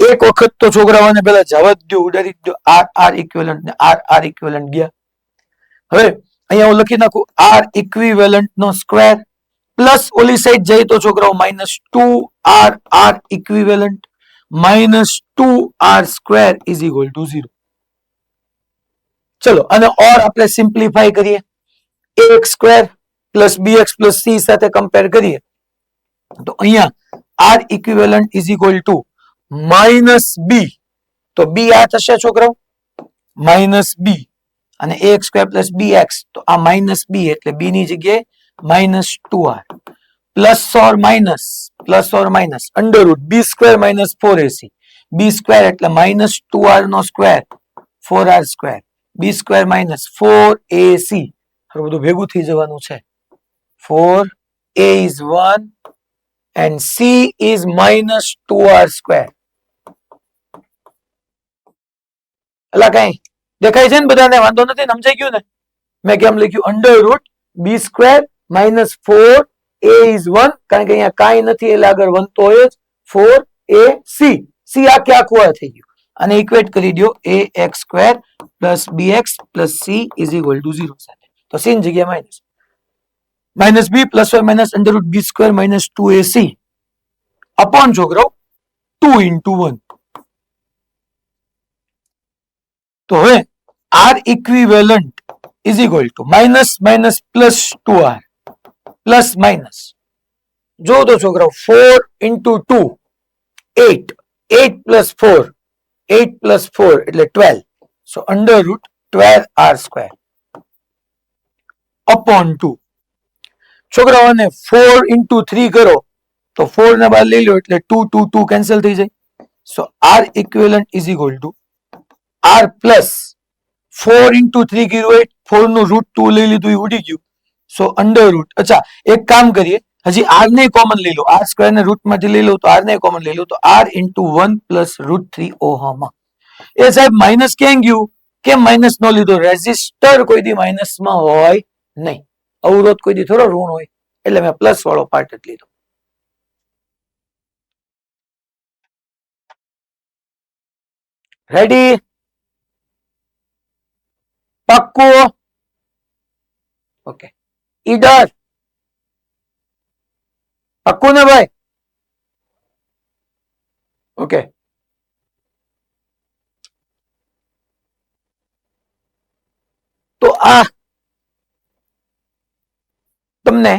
S1: એક વખત તો છોકરાઓને પેલા જવા જ દો, ઉડાડી દો. આર આર ઇક્વિવેલન્ટ ને આર આર ઇક્વિવેલન્ટ ગયા. હવે અહીંયા હું લખી નાખું આર ઇક્વિવેલન્ટ નો સ્ક્વેર પ્લસ ઓલી સાઈડ જાય તો છોકરાઓ minus 2r R equivalent minus 2r square is equal to 0. ચલો અને ઓર આપણે સિમ્પ્લિફાય કરીએ. ax square plus bx plus c સાથે કમ્પેર કરીએ તો અહીંયા R equivalent is equal to minus B. તો બી આ થશે છોકરાઓ માઇનસ બી, અને ax સ્ક્વેર પ્લસ bx તો આ માઇનસ બી એટલે બી ની જગ્યાએ minus 2r plus or minus under root B square minus 4ac. B square એટલે માઇનસ 2r નો square 4r square, B square minus 4ac. હવે બધું ભેગું થઈ જવાનું છે. 4a is 1 and c is minus 2r square. અલા કઈ દેખાય છે ને બધાને? વાંધો નથી ને? સમજાઈ ગયું ને? મેં કેમ લખ્યું under root B square minus 4a is 1, કારણ કે અહીંયા કાંઈ નથી એટલે આગળ 1 તો હોય જ. 4ac, c આખે આખું આ થઈ ગયું. અને ઇક્વેટ કરી દો ax square plus bx plus c is equal to 0 સાથે. તો c ની જગ્યાએ minus minus B plus or minus under root B square minus 2ac upon છોકરો 2 ઇન્ટુ 1. તો હવે R equivalent is equal to minus minus plus 2r plus minus જો તો છોકરાઓ 4 ઇન્ટુ 2 8, 8 પ્લસ 4, 8 પ્લસ 4 એટલે 12. So under root 12r square upon 2. છોકરાઓને 4 into 3 કરો તો 4 ને બાદ લઈ લો એટલે 2 2 2 કેન્સલ થઈ જાય. So R equivalent is equal to R plus 4 into 3 કર્યું 8, 4 નું રૂટ 2 લઈ લીધું એ ઉડી ગયું. સો અંડર રૂટ, અચ્છા એક કામ કરીએ, હજી આર ને કોમન લઈ લો. આર સ્ક્વેર ને રૂટ માંથી લઈ લો તો આર ને કોમન લઈ લો તો R into 1 plus root 3 ohm. એ સાહેબ માઇનસ ક્યાં ગયું? કેમ માઇનસ નો લીધો? રેઝિસ્ટર કોઈ દી માઇનસ માં હોય નહીં, અવરોધ કોઈ દી થોડો ઋણ હોય, એટલે મેં પ્લસ વાળો પાર્ટ જ લીધો. રેડી? પક્કું? ઓકે. ઈડર પક્કું ને ભાઈ? ઓકે. તો આ તમને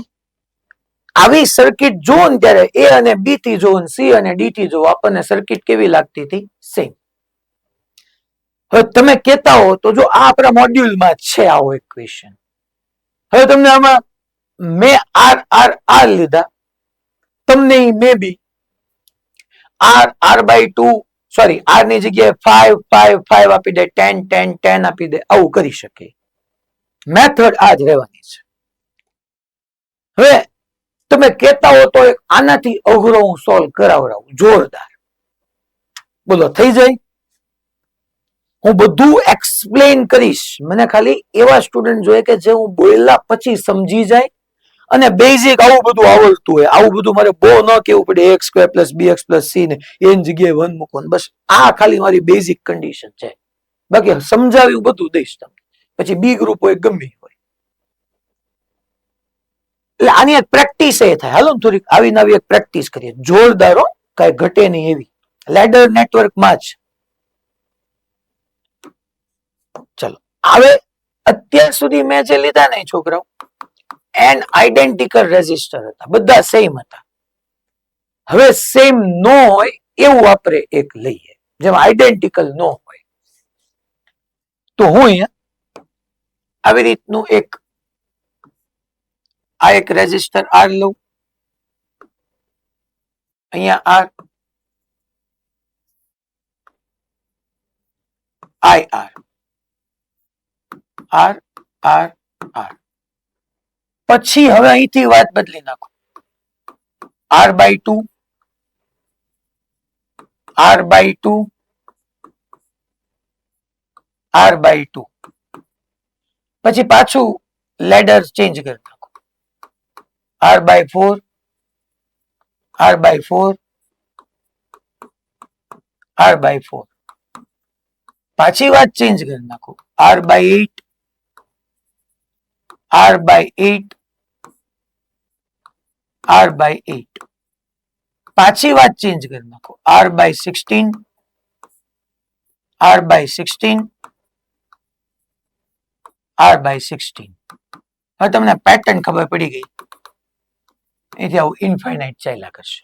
S1: આવી સર્કિટ જોવો ને ત્યારે એ અને બી થી જોવો ને સી અને ડી થી જોવો, આપણને સર્કિટ કેવી લાગતી હતી? સેમ. હવે તમે કહેતા હો તો જો આ આપણા મોડ્યુલમાં છે આવો એક ક્વેશ્ચન. હવે તમને આમાં મેં આર આર આર લીધા, તમને maybe R R by 2 sorry R ની જગ્યાએ 5 5 5 આપી દે, 10 10 10 આપી દે, આવું કરી શકે. મેથડ આ જ રહેવાની છે. હવે તમે કહેતા હો તો આનાથી અઘરો હું સોલ્વ કરાવડાવું જોરદાર. બોલો થઈ જાય? હું બધું એક્સપ્લેન કરીશ. મને ખાલી એવા સ્ટુડન્ટ જોઈએ કે જે હું બોલ્યા પછી સમજી જાય અને બેઝિક આવું બધું આવડતું હોય. આવું બધું મારે બહુ ન કેવું પડે x square plus bx plus C ને એની જગ્યાએ 1 મૂકવાનું. બસ આ ખાલી મારી બેઝિક કન્ડિશન છે. બાકી સમજાવ્યું બધું દઈશ તમને. પછી બી ગ્રુપ હોય ગમે હોય, એટલે આની એક પ્રેક્ટિસ એ થાય. હાલો થોડીક આવી નવી એક પ્રેક્ટિસ કરીએ જોરદારો, કઈ ઘટે નહીં એવી. લેડર નેટવર્કમાં જ ચલો હવે અત્યાર સુધી મેં જે લીધા ને છોકરાઓ એન આઈડેન્ટિકલ રેઝિસ્ટર હતા, બધા સેમ હતા. હવે સેમ નો હોય એવું આપણે એક લઈએ, જેમ આઈડેન્ટિકલ નો હોય. તો હું અહીંયા આવી રીતનું એક આ એક રેઝિસ્ટર આર લઉં, અહીંયા R, I R, R R R. પછી હવે અહીંથી વાત બદલી નાખો, R by 2, R by 2, R by 2. પછી પાછું લેડર ચેન્જ કરી નાખો, R by 4, R by 4, R by 4. પાછી વાત ચેન્જ કરી નાખો, R by 8, R by 8, R by 8. પાછી વાત ચેન્જ કરી નાખો, R by 16, R by 16, R by 16. હવે તમને પેટર્ન ખબર પડી ગઈ, એથી આવું ઇન્ફાઇનાઇટ ચાલ્યા કરશે.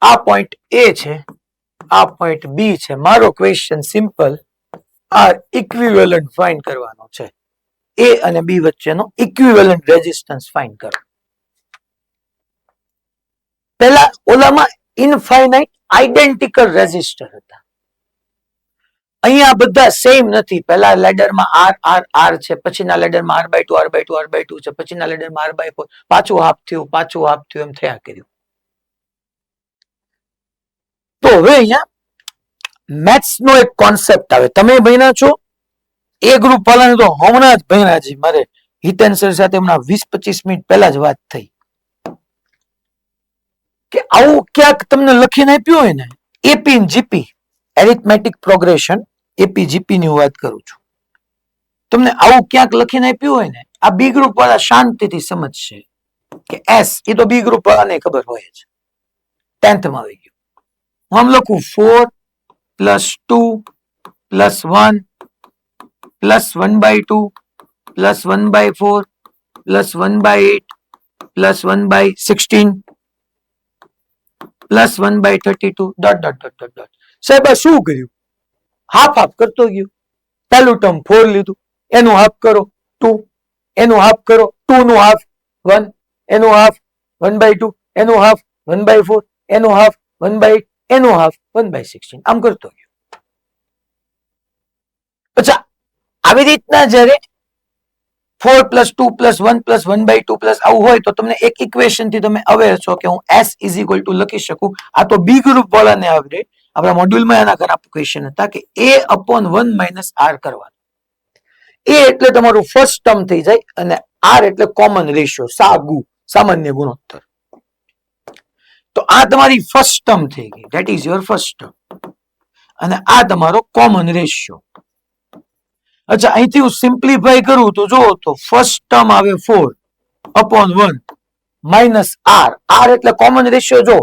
S1: આ પોઈન્ટ એ છે, આ પોઈન્ટ બી છે. મારો question simple, R equivalent find કરવાનો છે. એ અને બી વચ્ચેનો ઇક્વિવેલન્ટ રેઝિસ્ટન્સ ફાઇન્ડ કરો. પહેલા ઓલામાં ઇનફાઇનાઇટ આઈડેન્ટિકલ રેઝિસ્ટર હતા, અહીંયા બધા સેમ નથી. પહેલા લેડરમાં આર આર આર છે, પછીના લેડરમાં R by 2, R by 2, R by 2 છે, પછીના લેડરમાં આર બાય 4, પાછું હાફ થયું, પાછું હાફ થયું, એમ થયા કર્યું. તો હવે અહીંયા મેથ્સ નો એક કોન્સેપ્ટ આવે. તમે ભણ્યા છો એ ગ્રુપ વાળાને તો હમણાં જ ભણ્યા છે. મારે હિતેન સર સાથે હમણાં 20-25 મિનિટ પહેલા જ વાત થઈ કે આવું ક્યાંક તમને લખીને આપ્યું હોય ને, AP GP arithmetic progression, AP GP ની વાત કરું છું, તમને આવું ક્યાંક લખીને આપ્યું હોય ને, આ બી ગ્રુપ વાળા શાંતિથી સમજશે કે એસ એ તો બી ગ્રુપ વાળાને ખબર હોય જ, 10th માં આવી ગયું. હું આમ લખું 4 + 2 + 1 + 1/2 + 1/4 + 1/8 + 1/16 + 1/32 ... સાહેબ આ શું કર્યું? હાફ હાફ કરતો ગયો. પહેલું ટર્મ 4 લીધું, એનું હાફ કરો 2, એનું હાફ કરો 2 નું હાફ 1, એનું હાફ 1/2, એનું હાફ 1/4, એનું હાફ 1/8, એનું હાફ 1/16, આમ કરતો ગયો. અચ્છા, આવી રીતના જ્યારે 4 + 2 + 1 + 1/2 આવું હોય તો તમને એક ઇક્વેશન થી તમે અવેર છો કે હું S = લખી શકું. આ તો બી ગ્રુપ વાળાને આવડે. આપણા મોડ્યુલમાં એના ઘણા ક્વેશ્ચન હતા કે A/1 - R કરવાનું. એ એટલે તમારું ફર્સ્ટ ટર્મ થઈ જાય અને આર એટલે કોમન રેશિયો, સાગુ સામાન્ય ગુણોત્તર. તો આ તમારી ફર્સ્ટ ટર્મ થઈ ગઈ, that is your first term, અને આ તમારો કોમન રેશિયો. અચ્છા, અહીંથી હું સિમ્પ્લિફાય કરું તો જો તો ફર્સ્ટ ટર્મ આવે 4/1 - R. R એટલે કોમન રેશિયો. જો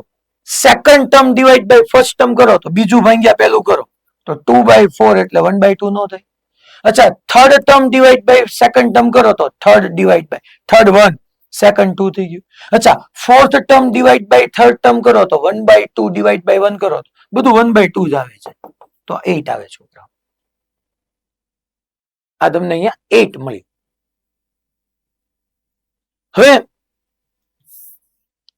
S1: second term divide by first term કરો તો બીજું ભાગ્યા પહેલું કરો તો 2/4 એટલે 1/2 નો થાય. અચ્છા, third term divide by second term કરો તો third divide by third 1, second 2 થઈ ગયું. અચ્છા, fourth term divide by third term કરો તો 1/2 ડિવાઈડ બાય 1 કરો તો બધું 1/2 જ આવે છે, તો 8 આવે છોકરા. આ તમને અહીંયા 8 મળી. હવે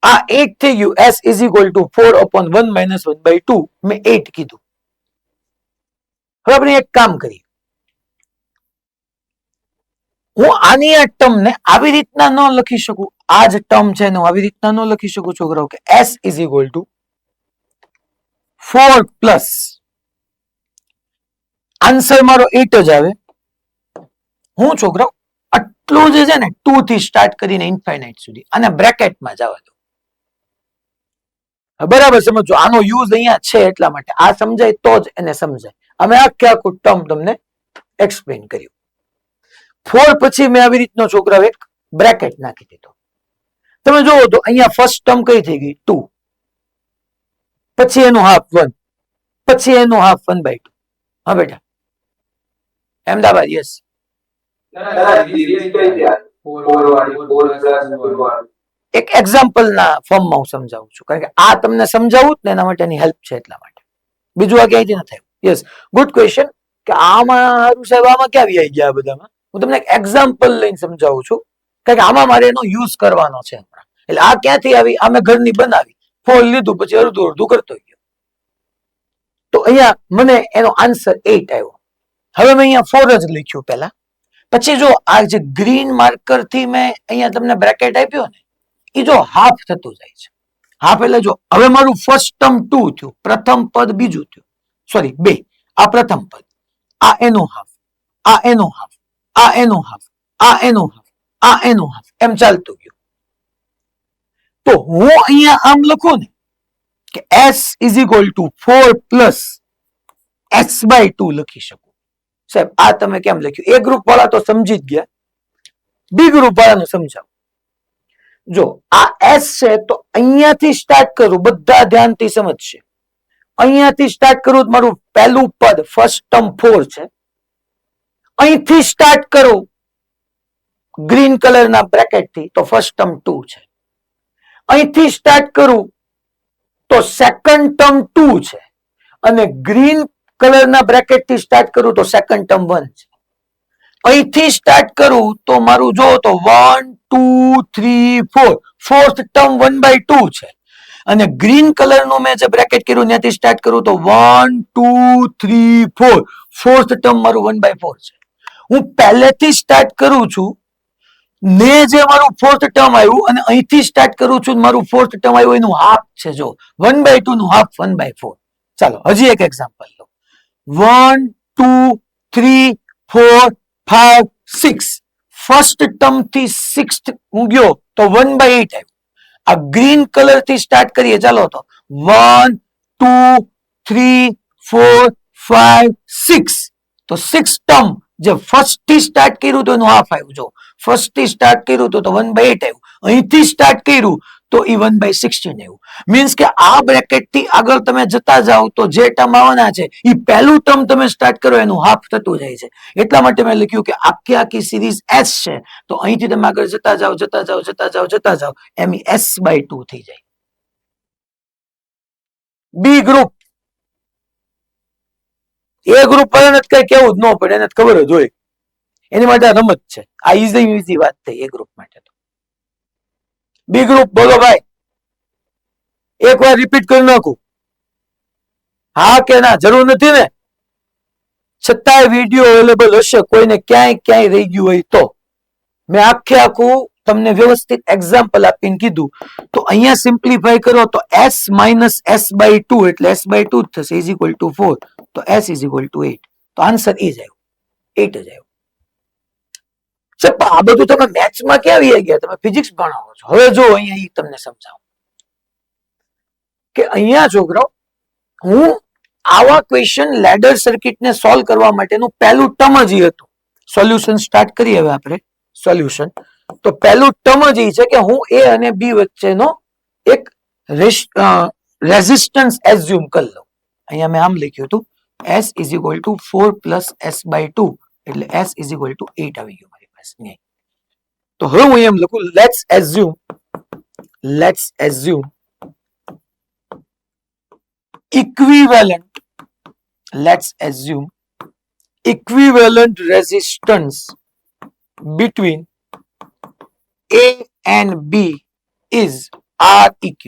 S1: આ 8 થઈ ગયું. S = 4/1 - 1/2 મેં 8 કીધું. હવે આપણે એક કામ કરીએ, હું આની આ ટર્મ ને આવી રીતના ન લખી શકું. આ જ ટર્મ છે ને આવી રીતના ન લખી શકું છોકરાઓ કે S = 4 પ્લસ આન્સર મારો 8 જ આવે. હું છોકરાઓ આટલું જે છે ને 2 થી સ્ટાર્ટ કરીને ઇન્ફાઇનાઇટ સુધી અને બ્રેકેટમાં જવા દો. બરાબર સમજો, આનો યુઝ અહીંયા છે એટલા માટે. આ સમજાય તો જ એને સમજાય. અમે આખે આખું ટર્મ તમને એક્સપ્લેન કર્યું. 4 પછી મેં આવી રીતનો છોકરાઓ એક બ્રેકેટ નાખી દીધો. તમે જોવો તો અહીંયા ફર્સ્ટ ટર્મ કઈ થઈ ગઈ 2, પછી એનું હાફ 1, પછી એનું હાફ 1/2. હા બેટા, અમદાવાદ. યસ. એક એક્ઝામ્પલ ના ફોર્મમાં હું સમજાવું છું, કારણ કે આ તમને સમજાવું ને એના માટેની હેલ્પ છે, એટલા માટે. બીજું આ ક્યાંયથી ન થાય. Yes, good question. કે આમાં સાહેબ આમાં ક્યાં આવી ગયા બધામાં? હું તમને એક એક્ઝામ્પલ લઈને સમજાવું છું, કારણ કે આમાં મારે એનો યુઝ કરવાનો છે. એટલે આ ક્યાંથી આવી? આ મેં ઘરની બનાવી, ફોન લીધું, પછી અડધું અડધું કરતો ગયો. તો અહીંયા મને એનો આન્સર 8 આવ્યો. હવે મેં અહીંયા 4 જ લખ્યું પેલા. પછી જો આ જે ગ્રીન માર્કર થી મેં અહીંયા તમને બ્રેકેટ આપ્યો ને, એ જો હાફ થતું જાય છે. હાફ એટલે જો હવે મારું ફર્સ્ટ ટર્મ 2 થયું, પ્રથમ પદ બીજું થયું, સોરી 2. આ પ્રથમ પદ, આ એનો હાફ, આ એનો હાફ, આ એનો હાફ, આ એનો હાફ, આ એનો હાફ, એમ ચાલતું ગયું. તો હું અહીંયા આમ લખું ને કે s is equal two 4 plus s/2 લખી શકું. સાહેબ આ તમે કેમ લખ્યું? એ ગ્રુપ વાળા તો સમજી જ ગયા, બી ગ્રુપ વાળાનું સમજાવો. જો આ s છે તો અહીંયાથી સ્ટાર્ટ કરું, બધા ધ્યાનથી સમજશે. અહીંયાથી સ્ટાર્ટ કરું તો મારું પહેલું પદ ફર્સ્ટ ટર્મ 4 છે. અહીંથી સ્ટાર્ટ કરું ગ્રીન કલરના બ્રેકેટ થી તો ફર્સ્ટ ટર્મ 2 છે. અહીંથી સ્ટાર્ટ કરું તો સેકન્ડ ટર્મ 2 છે, અને ગ્રીન કલરના બ્રેકેટ થી સ્ટાર્ટ કરું તો સેકન્ડ ટર્મ 1 છે. અહીંથી સ્ટાર્ટ કરું તો મારું જો તો 1 2 3 4, ફોર્થ ટર્મ 1/2 છે. અને ગ્રીન કલરનું મેં જે બ્રેકેટ કર્યું ત્યાંથી સ્ટાર્ટ કરું તો 1 2 3 4, ફોર્થ ટર્મ મારું 1/4 છે. હું પહેલેથી સ્ટાર્ટ કરું છું ને જે મારું ફોર્થ ટર્મ આવ્યું, અને અહીંથી સ્ટાર્ટ કરું છું મારું ફોર્થ ટર્મ આવ્યું, એનું હાફ છે. જો 1/2 નું હાફ 1/4. ચાલો હજી એક એક્ઝામ્પલ લો. 1 2 3 4 5 6, ફર્સ્ટ ટર્મ થી સિક્સ્થ હું ગયો તો 1/8 આવ્યું. આ ગ્રીન કલર થી સ્ટાર્ટ કરીએ, ચાલો તો 1 2 3 4 5 6, તો સિક્સ ટર્મ જે ફર્સ્ટ થી સ્ટાર્ટ કર્યું તો એનું હાફ આવ્યું. જો ફર્સ્ટ થી સ્ટાર્ટ કર્યું તો 1/8 આવ્યું, અહીંથી સ્ટાર્ટ કર્યું તો એ 1/16 આવ્યું. મીન્સ કે આ બ્રેકેટ થી આગળ તમે જતા જાઓ તો જે ટર્મ આવવાના છે એ પહેલું ટર્મ તમે સ્ટાર્ટ કરો એનું હાફ થતું જાય છે. એટલા માટે મેં લખ્યું કે આખી આખી સિરીઝ s છે, તો અહીંથી તમે આગળ જતા જાઓ જતા જાઓ જતા જાઓ જતા જાઓ, એમ s/2 થઈ જાય. બી ગ્રુપ, એ ગ્રુપ વાળાને કઈ કેવું જ ન પડે, એને ખબર જ હોય. એની માટે આ રમત છે. આ ઈઝી વાત થઈ એ ગ્રુપ માટે. બી ગ્રુપ બોલો ભાઈ, એક વાર રિપીટ કરી નાખું, હા કે ના? જરૂર નથી ને? છતાંય વિડીયો અવેલેબલ હશે, કોઈને ક્યાંય રહી ગયું હોય તો. મેં આખે આખું તમને વ્યવસ્થિત એક્ઝામ્પલ આપીને કીધું. તો અહીંયા સિમ્પ્લિફાય કરો તો s - s/2 એટલે s/2 જ થશે, ઇઝ ઇક્વલ ટુ 4. તો s ઇઝ ઇક્વલ ટુ 8. તો આન્સર એ જ આવ્યો, 8 જ આવ્યો. આ બધું તમે મેથ્સમાં ક્યાં આવી ગયા? તમે ફિઝિક્સ ભણાવો છો. હવે જો અહીંયા તમને સમજાવું કે અહીંયા છોકરાઓ, હું આવા ક્વેશ્ચન લેડર સર્કિટને સોલ્વ કરવા માટેનું પહેલું ટર્મ જ હતું. સોલ્યુશન સ્ટાર્ટ કરીએ હવે આપણે. સોલ્યુશન તો પહેલું ટર્મ જ છે કે હું એ અને બી વચ્ચેનો એક રેઝિસ્ટન્સ એઝ્યુમ કરી લઉં. અહીંયા મેં આમ લખ્યું હતું, s is equal two 4 plus s/2, એટલે s ઇઝ ઇક્વલ ટુ 8 આવી ગયું મારી પાસે. તો હવે હું એમ લખું, let's assume equivalent resistance between A and B is Req.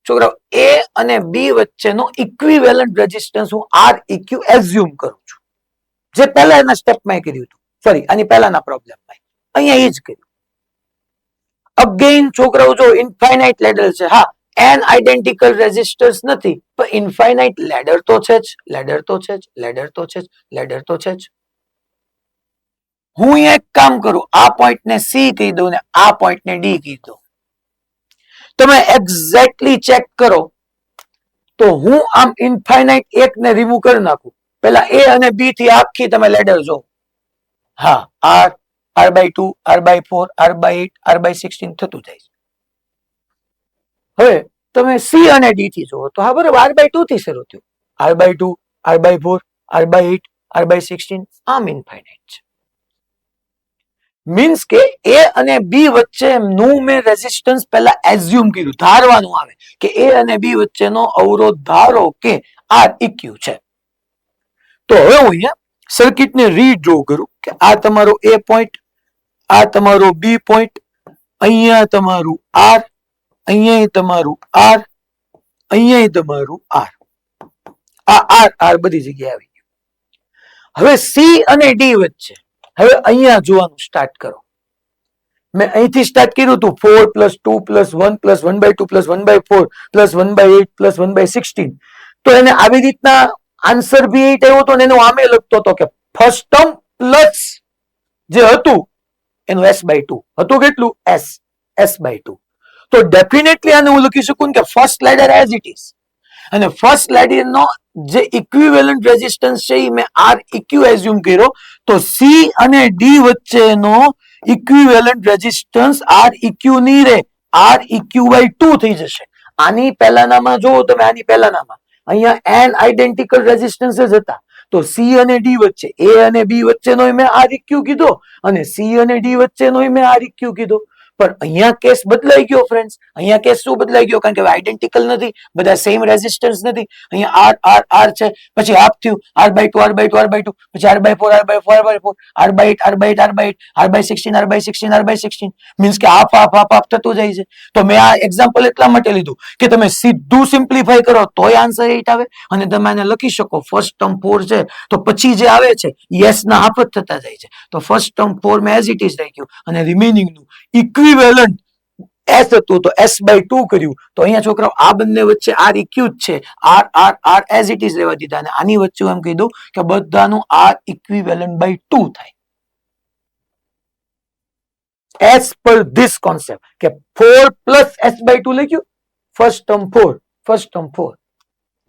S1: છોકરાઓ, A અને B વચ્ચેનો ઇક્વિવેલન્ટ રેઝિસ્ટન્સ હું Req એઝ્યુમ કરું છું. જે પહેલાના સ્ટેપમાં કર્યું હતું, સોરી આની પહેલાના પ્રોબ્લેમમાં અહીંયા એ જ કર્યું. અગેન છોકરાઓ જો ઇન્ફાઇનાઇટ લેડર છે, હા n આઇડેન્ટિકલ રેઝિસ્ટર્સ નથી, પણ ઇન્ફાઇનાઇટ લેડર તો છે જ, લેડર તો છે જ, લેડર તો છે જ, લેડર તો છે જ. હું એક કામ કરું, આ પોઈન્ટ ને C કહી દઉં ને આ પોઈન્ટ ને D કહી દઉં. તમે એક્ઝેક્ટલી ચેક કરો તો હું આમ ઇન્ફાઇનાઇટ એક ને રિમૂવ કરી નાખું. પેલા A અને B થી આખી તમે લેડર જો, હા r/2, r/4, r/8, r/16 થતું જાય. હવે તમે C અને D થી જુઓ તો હા બરાબર, r/2 થી શરૂ થયું, r/2, r/4, r/8 r/16 આમ ઇન્ફાઇનાઇટ છે. મીન્સ કે એ અને બી વચ્ચેનું મેં રેઝિસ્ટન્સ પહેલા એઝ્યુમ કર્યું, ધારવાનું આવે કે એ અને બી વચ્ચેનો અવરોધ ધારો કે આર ઇક્યુ છે. તો હવે હું અહીંયા સર્કિટને રીડ્રો કરું કે આ તમારો એ પોઈન્ટ, આ તમારો બી પોઈન્ટ, અહીંયા તમારું આર, અહીંયા તમારું આર, અહીંયા તમારું આર, આ આર આર બધી જગ્યાએ આવી ગયું. હવે સી અને ડી વચ્ચે હવે અહીંયા જોવાનું સ્ટાર્ટ કરો. મેં અહીંથી સ્ટાર્ટ કર્યું હતું 4 + 2 + 1 + 1/2 + 1/4 + 1/8 + 1/16. તો એને આવી રીતના આન્સર બી 8 આવ્યો હતો ને એનો આમે લખતો હતો કે ફર્સ્ટ ટર્મ પ્લસ જે હતું એનું s/2 હતું. કેટલું? s/2. તો ડેફિનેટલી આને હું લખી શકું કે first ladder as it is, અને ફર્સ્ટ લેડર નો જે ઇક્વિવેલન્ટ રેઝિસ્ટન્સ છે એ મેં આર ઇક્યુ એઝ્યુમ કર્યો. તો સી અને ડી વચ્ચેનો ઇક્વિવેલન્ટ રેઝિસ્ટન્સ આર ઇક્યુ ની રે, આર ઇક્યુ/2 થઈ જશે. આની પહેલાનામાં જો તમે, આની પહેલાનામાં અહીંયા n આઇડેન્ટિકલ રેઝિસ્ટન્સ જ હતા. તો સી અને ડી વચ્ચે, એ અને બી વચ્ચેનો મેં આર ઇક્યુ કીધો અને સી અને ડી વચ્ચેનો મેં આર ઇક્યુ કીધો. પણ અહીંયા કેસ બદલાઈ ગયો ફ્રેન્ડ્સ. અહીંયા કેસ શું બદલાઈ ગયો? કારણ કે આઇડેન્ટિકલ નથી, બધા સેમ રેઝિસ્ટન્સ નથી. અહીંયા આર આર આર છે, પછી હાફ થયું r/2 r/2 r/2, પછી r/4 r/4 r/4, r/8 r/8 r/8, r/16 r/16 r/16. Means કે હાફ હાફ હાફ હાફ થતું જાય છે. તો મેં આ એક્ઝામ્પલ એટલા માટે લીધું કે તમે સીધું સિમ્પ્લિફાય કરો તોય આન્સર 8 આવે, અને તમે આને લખી શકો ફર્સ્ટ ટર્મ 4 છે તો પછી જે આવે છે યસ ના હાફ જ થતા જાય છે. તો ફર્સ્ટ ટર્મ 4 મેં એઝ ઇટ ઇઝ રાખ્યું અને રિમેનિંગ નું ઇક્વિવેલન્ટ s હતું તો s/2 કર્યું. તો અહીંયા છોકરાઓ આ બંને વચ્ચે આર ઇક્યુ જ છે, R R R as it is રહેવા દીધા, અને આની વચ્ચે એમ કહી દઉં કે બધાનું આર ઇક્વિવેલન્ટ/2 થાય. એઝ પર ધીસ કોન્સેપ્ટ કે 4 + s/2 લખ્યું, ફર્સ્ટ ટર્મ 4, ફર્સ્ટ ટર્મ 4,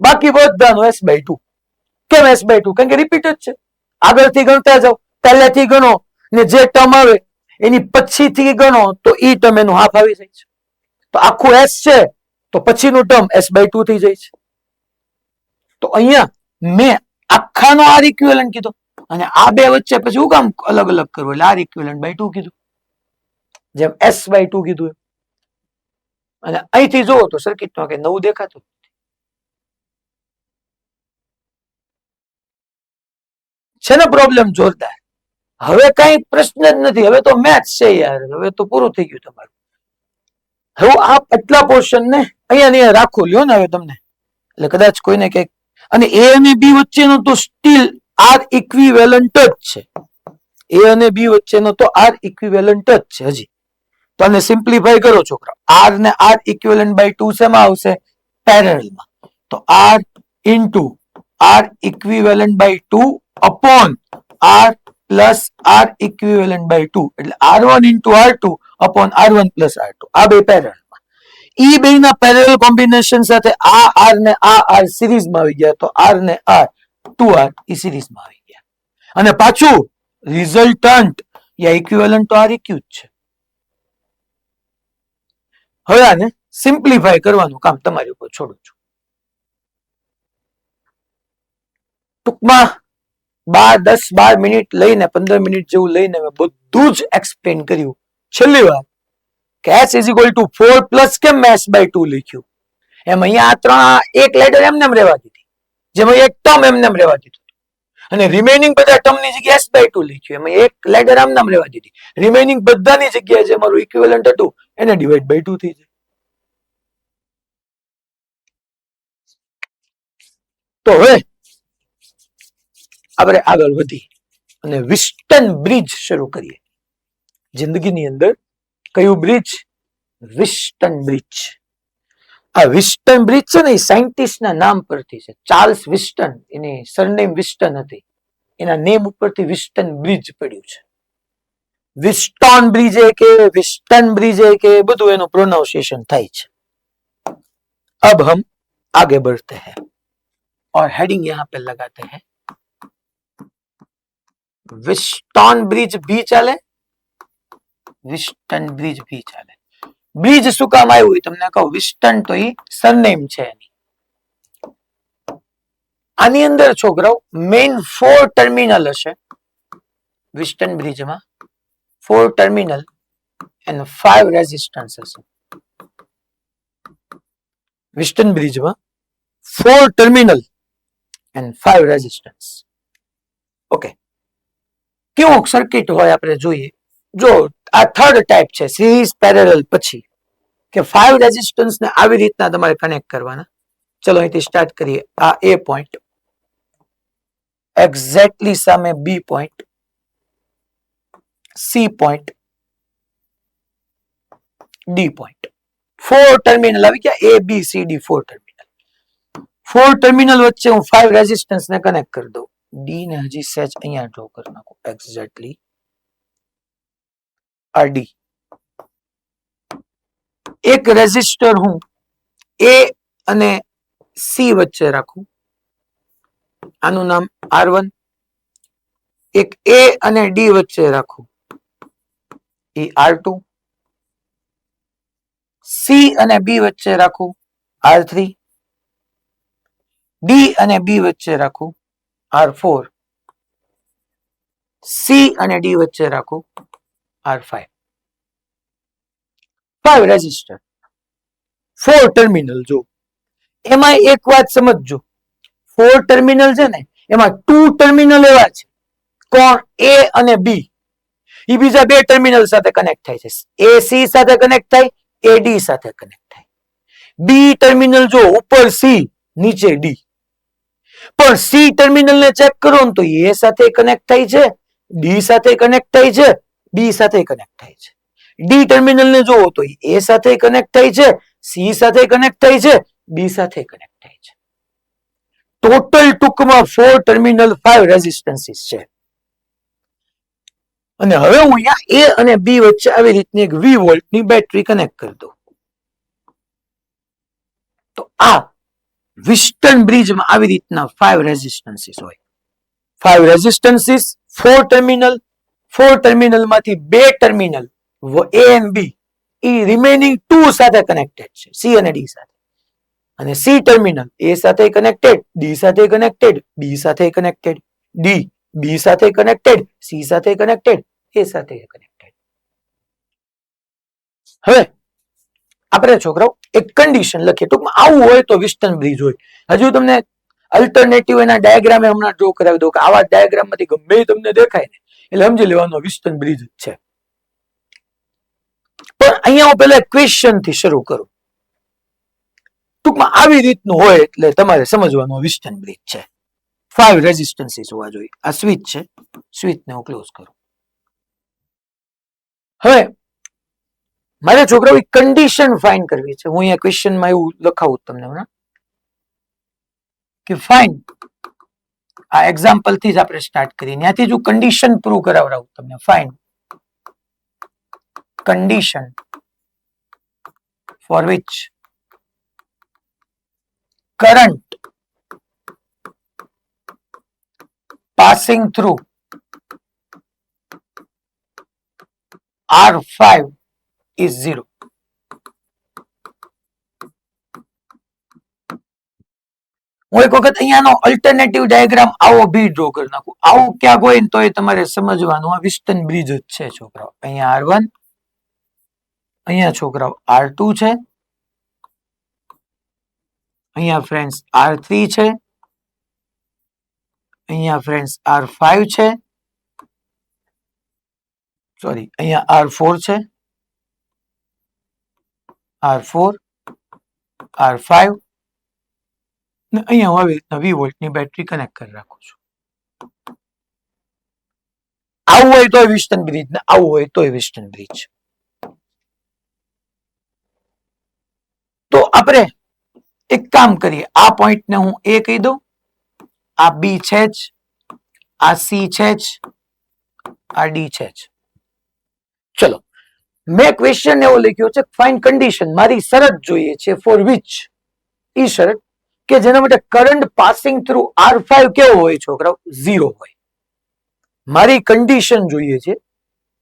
S1: બાકી બધાનું s/2. કેમ s/2? કારણ કે રિપીટ જ છે. આગળથી ગણતા જાઓ, પહેલેથી ગણો ને જે ટર્મ આવે એની પછીથી ગણો તો ઈ ટર્મ એનું હાફ આવી જાય છે. તો આખું s છે તો પછીનું ટર્મ s/2 થઈ જાય છે. તો અહીંયા મેં આખાનો આર ઇક્વિવેલન્ટ કીધો અને આ બે વચ્ચે પછી હું કામ અલગ અલગ કરવું, એટલે આર ઇક્વિવેલન્ટ/2 કીધું, જેમ s/2 કીધું એમ. અને અહીંથી જોવો તો સર્કિટમાં કે નવું દેખાતું છે ને. પ્રોબ્લેમ જોરદાર. હવે કઈ પ્રશ્ન જ નથી, હવે તો મેથ્સ છે યાર, હવે તો પૂરું થઈ ગયું તમારું. હવે આપ એટલા પોર્શન ને અહીંયા રાખો લ્યો ને હવે તમને, એટલે કદાચ કોઈને કઈક. અને એ અને બી વચ્ચેનો તો સ્ટીલ આર ઇક્વિવેલન્ટ જ છે. એ અને બી વચ્ચેનો તો આર ઇક્વિવેલન્ટ જ છે હજી. તો આને સિમ્પ્લિફાય કરો છોકરા. આર ને આર ઇક્વિવેલન્ટ/2 શેમાં આવશે? પેરેલલમાં. તો R into R equivalent upon R plus R equivalent, એટલે r1 into r2 upon r1 plus r2. આ બે પેરેલલમાં. ઈ બે ના પેરેલલ કોમ્બિનેશન સાથે આ આર ને આ આર સિરીઝમાં આવી ગયા, તો આર ને આર 2r ઈ સિરીઝમાં આવી ગયા. અને પાછું રિઝલ્ટન્ટ યા ઇક્વિવેલન્ટ તો આર ઇક્યુ જ છે. હવે આને સિમ્પ્લિફાય કરવાનું કામ તમારી ઉપર છોડું છું. ટૂંકમાં 10-12 મિનિટ લઈને 15 મિનિટ જેવું લઈને મેં બધું જ એક્સપ્લેન કર્યું. છેલ્લી વાર કે s = 4 પ્લસ કેમ મેં s/2 લખ્યું, એમ અહીંયા એક લેટર એમને એમ રહેવા દીધી, જેમાં એક ટર્મ એમને એમ રહેવા દીધું, અને રિમેનિંગ બધા ટર્મની જગ્યાએ s/2 લખ્યું, એમાં એક લેટર એમને એમ રહેવા દીધી. રિમેનિંગ બધાની જગ્યાએ જે મારું ઇક્વિવેલન્ટ હતું એને ડિવાઈડ/2 થઈ જાય. તો હવે આપણે આગળ વધી અને વિસ્ટન બ્રિજ શરૂ કરીએ. જિંદગીની અંદર કયું બ્રિજ? વિસ્ટન બ્રિજ. આ વિસ્ટન બ્રિજ છે ને એ સાયન્ટિસ્ટના નામ પરથી છે. ચાર્લ્સ વિસ્ટન, એની સરનેમ વિસ્ટન હતી, એના નેમ ઉપરથી વિસ્ટન બ્રિજ પડ્યું છે. વિસ્ટોન બ્રિજ કે વિસ્ટન બ્રિજ કે બધું એનું પ્રોનાઉન્સિએશન થાય છે. अब हम आगे बढ़ते हैं और हेडिंग यहां पे लगाते हैं. विस्टन ब्रिज भी ચાલે, વિસ્ટન બ્રિજ भी ચાલે. બ્રિજ શું કામ આવ્યું તમને કહું. વિસ્ટન તો એ સરનેમ છે એની. આની અંદર છોકરાઓ મેઇન 4 ટર્મિનલ હશે વિસ્ટન બ્રિજમાં, 4 ટર્મિનલ and 5 રેઝિસ્ટન્સ હશે. વિસ્ટન બ્રિજમાં 4 ટર્મિનલ and 5 રેઝિસ્ટન્સ. ઓકે, કેવું સર્કિટ હોય આપણે જોઈએ. જો આ થર્ડ ટાઈપ છે સિરીઝ પેરેલલ પછી કે 5 રેઝિસ્ટન્સ ને આવી રીતના તમારે કનેક્ટ કરવાના. ચલો અહીંથી સ્ટાર્ટ કરીએ. આ એ પોઈન્ટ, એક્ઝેક્ટલી સામે B point, C point, D point. 4 terminal આવી ગયા, A B C D 4 terminal. 4 terminal વચ્ચે હું 5 રેઝિસ્ટન્સ ને કનેક્ટ કરી દઉં. ડી ને હજી સેચ અહીંયા ડ્રો કરી નાખું. એક્ઝેક્ટલી આ ડી. એક રેઝિસ્ટર હું એ અને સી વચ્ચે રાખું, આનું નામ R1. એક એ અને ડી વચ્ચે રાખું, એ R2. સી અને બી વચ્ચે રાખું, R3. ડી અને બી વચ્ચે રાખું, R4. સી અને ડી વચ્ચે રાખું, R5. 5 resistor, 4 terminal. જો એમાં એક વાત સમજજો, 4 ટર્મિનલ છે ને એમાં 2 ટર્મિનલ એવા છે. કોણ? એ અને બી. એ બીજા 2 ટર્મિનલ સાથે કનેક્ટ થાય છે. એ સી સાથે કનેક્ટ થાય, એ ડી સાથે કનેક્ટ થાય. બી ટર્મિનલ જો ઉપર સી નીચે ડી. પણ સી ટર્મિનલ ને ચેક કરો ને તો એ સાથે કનેક્ટ થાય છે, ડી સાથે કનેક્ટ થાય છે, બી સાથે કનેક્ટ થાય છે. ડી ટર્મિનલ ને જોવો તો એ સાથે કનેક્ટ થાય છે, સી સાથે કનેક્ટ થાય છે, બી સાથે કનેક્ટ થાય છે. ટોટલ ટૂંકમાં 4 ટર્મિનલ 5 રેઝિસ્ટન્સીસ છે. અને હવે હું અહીંયા એ અને બી વચ્ચે આવી રીતની એક 20 વોલ્ટની બેટરી કનેક્ટ કરી દઉં. તો આ વિસ્ટન બ્રિજમાં આવી રીતના 5 રેઝિસ્ટન્સીસ હોય. 5 રેઝિસ્ટન્સીસ, 4 ટર્મિનલ. 4 ટર્મિનલ માંથી 2 ટર્મિનલ એ એન્ડ બી એ રિમેનિંગ 2 સાથે કનેક્ટેડ છે, સી અને ડી સાથે. અને સી ટર્મિનલ એ સાથે કનેક્ટેડ, ડી સાથે કનેક્ટેડ, બી સાથે કનેક્ટેડ, ડી બી સાથે કનેક્ટેડ, સી સાથે કનેક્ટેડ, એ સાથે કનેક્ટેડ. હવે આપણે છોકરાઓ એક કન્ડિશન લખીએ. ટૂંકમાં આવું હોય તો વિસ્ટન બ્રિજ હોય. હજુ તમને અલ્ટરનેટિવ એના ડાયાગ્રામ હમણાં ડ્રો કરાવી દઉં કે આવા ડાયાગ્રામ માંથી ગમે તમને દેખાય ને એટલે સમજી લેવાનો વિસ્ટન બ્રિજ જ છે. પણ અહીંયા હું પહેલા ક્વેશ્ચન થી શરૂ કરું. ટૂંકમાં આવી રીતનું હોય એટલે તમારે સમજવાનું વિસ્ટન બ્રિજ છે. 5 રેઝિસ્ટન્સીસ હોવા જોઈએ. આ સ્વિચ છે, સ્વિચને હું ક્લોઝ કરું. હવે મારે છોકરાઓ કન્ડિશન ફાઇન્ડ કરવી છે. હું અહીંયા ક્વેશ્ચનમાં એવું લખાવું તમને હમણાં કે ફાઇન્ડ, આ એક્ઝામ્પલ થી જ આપણે સ્ટાર્ટ કરીએ, ત્યાંથી જ હું કન્ડિશન પ્રૂવ કરાવડાવું તમને. Find condition for which current passing through R5 is 0. હું એક વખત અહીંયાનો અલ્ટરનેટિવ ડાયાગ્રામ આવો બી ડ્રો કરી નાખું. આવું ક્યાંક હોય તો એ તમારે સમજવાનું આ વિસ્ટન બ્રિજ જ છે છોકરાઓ. અહીંયા R1, અહીંયા છોકરાઓ R2 છે, અહીંયા ફ્રેન્ડ્સ R3 છે, અહીંયા ફ્રેન્ડ્સ R5 છે, સોરી અહીંયા R4 છે, R4, R5 ને અહીંયા હું આવી રીતના 20 વોલ્ટની બેટરી કનેક્ટ કરી રાખું છું. આવું હોય તો વિસ્ટન બ્રિજ ને આવું હોય તો વિસ્ટન બ્રિજ. તો આપણે એક કામ કરીએ, આ પોઈન્ટ ને હું એ કહી દઉં, આ બી છે જ, આ સી છે જ, આ ડી છે જ. ચલો, મેં ક્વેશ્ચન એવો લખ્યો છે ફાઇન્ડ કન્ડિશન. મારી શરત જોઈએ છે ફોર વિચ, ઈ શરત કે જેના માટે કરંટ પાસિંગ થ્રુ R5 કેવો હોય છોકરાઓ? 0 હોય. મારી કન્ડિશન જોઈએ છે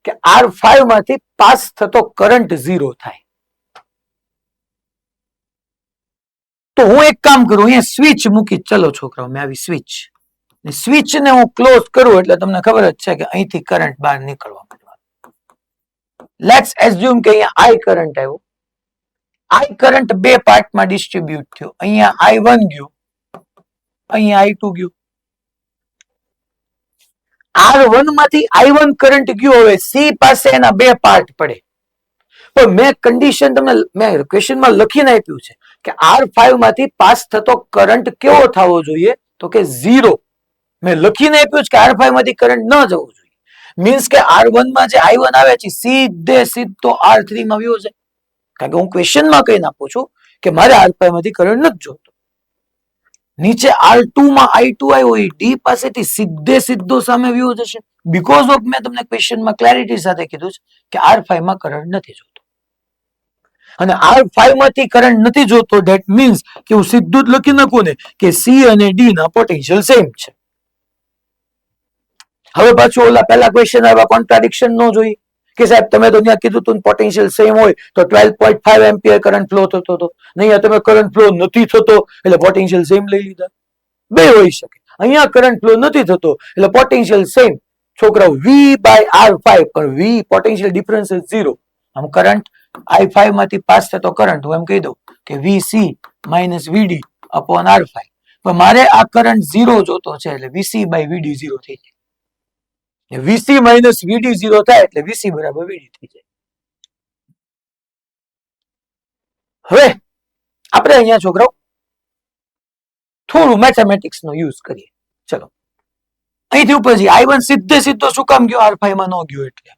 S1: કે R5 માંથી પાસ થતો કરંટ 0 થાય. તો હું એક કામ કરું, અહીંયા સ્વિચ મૂકી, ચલો છોકરાઓ મેં આવી સ્વિચ ને હું ક્લોઝ કરું એટલે તમને ખબર જ છે કે અહીંથી કરંટ બહાર નીકળવા માંડવાનો. લેટ્સ એઝ્યુમ કે અહીંયા આઈ કરંટ આવ્યો. આઈ કરંટ બે પાર્ટમાં ડિસ્ટ્રીબ્યુટ થયો. અહીંયા I1 ગયું, અહીંયા I2 ગયું. R1 માંથી I1 કરંટ ગયો. હવે C પાસે એના બે પાર્ટ પડે. પણ મેં કન્ડિશન તમને મેં ક્વેશ્ચનમાં લખીને આપ્યું છે કે R5 માંથી પાસ થતો કરંટ કેવો થવો જોઈએ, તો કે 0. મેં લખીને આપ્યું છે કે R5 માંથી કરંટ ન જવો જોઈએ. મીન્સ કે R1 માં જે I1 આવે છે સીધો R3 માં વયો જાય. કારણ કે હું ક્વેશ્ચનમાં કહીને આપું છું કે મારે R5 માંથી કરંટ નથી જોતો. નીચે R2 માં I2 આવ્યો એ D પાસેથી સીધો સામે વયો જશે. બીકોઝ ઓફ મેં તમને ક્વેશ્ચનમાં ક્લેરિટી સાથે કીધું છે કે R5 માં કરંટ નથી જોતો. અને R5 માંથી કરંટ નથી જોતો, ધેટ મીન્સ કે હું સીધું જ લખી નાખું ને કે C અને D ના પોટેન્શિયલ સેમ છે. હવે પાછું ઓલા પહેલા ક્વેશ્ચન આવ્યા કોન્ટ્રાડિક્શન ન જોઈએ કે સાહેબ તમે તો ત્યાં કીધું તું પોટેન્શિયલ સેમ હોય તો 12.5 એમ્પિયર કરંટ ફ્લો થતો હતો, નહીં તમે કરંટ ફ્લો નથી થતો એટલે પોટેન્શિયલ સેમ લઈ લીધા. બે હોઈ શકે. અહીંયા કરંટ ફ્લો નથી થતો એટલે પોટેન્શિયલ સેમ. છોકરાઓ V/R5 પણ V પોટેન્શિયલ ડિફરન્સ 0. આમ કરંટ I5 માંથી પાસ થતો કરંટ હું એમ કહી દઉં કે VC - VD upon R5. પણ મારે આ કરંટ 0 જોતો છે એટલે VC/VD 0 થઈ જાય. VC - VD 0 થાય એટલે VC બરાબર VD થઈ જાય. હવે આપણે અહીંયા છોકરાઓ થોડું મેથેમેટિક્સ નો યુઝ કરીએ. ચલો અહીંથી ઉપરથી I1 સીધો શું કામ ગયો R5 માં ન ગયો એટલે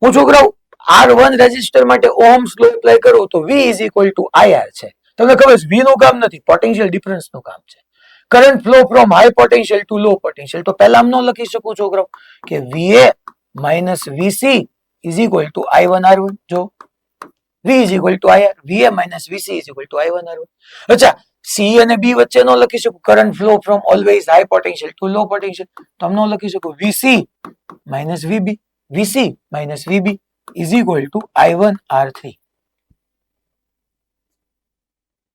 S1: હું છોકરાઓ R1 રેઝિસ્ટર માટે ઓહ્મ્સ લો એપ્લાય કરો તો V = IR છે. તમને ખબર છે V નું કામ નથી, પોટેન્શિયલ ડિફરન્સ નું કામ છે. Current flow from high potential two law potential. તો પહેલા આમ ન લખી શકું છોકરાઓ કે VA - VC = I1R1. જો V = IR, VA - VC = I1R1. અચ્છા C અને B વચ્ચે નો લખી શકું current flow from always high potential two law potential. તો આમ ન લખી શકું VC - VB, VC - VB = I1R3.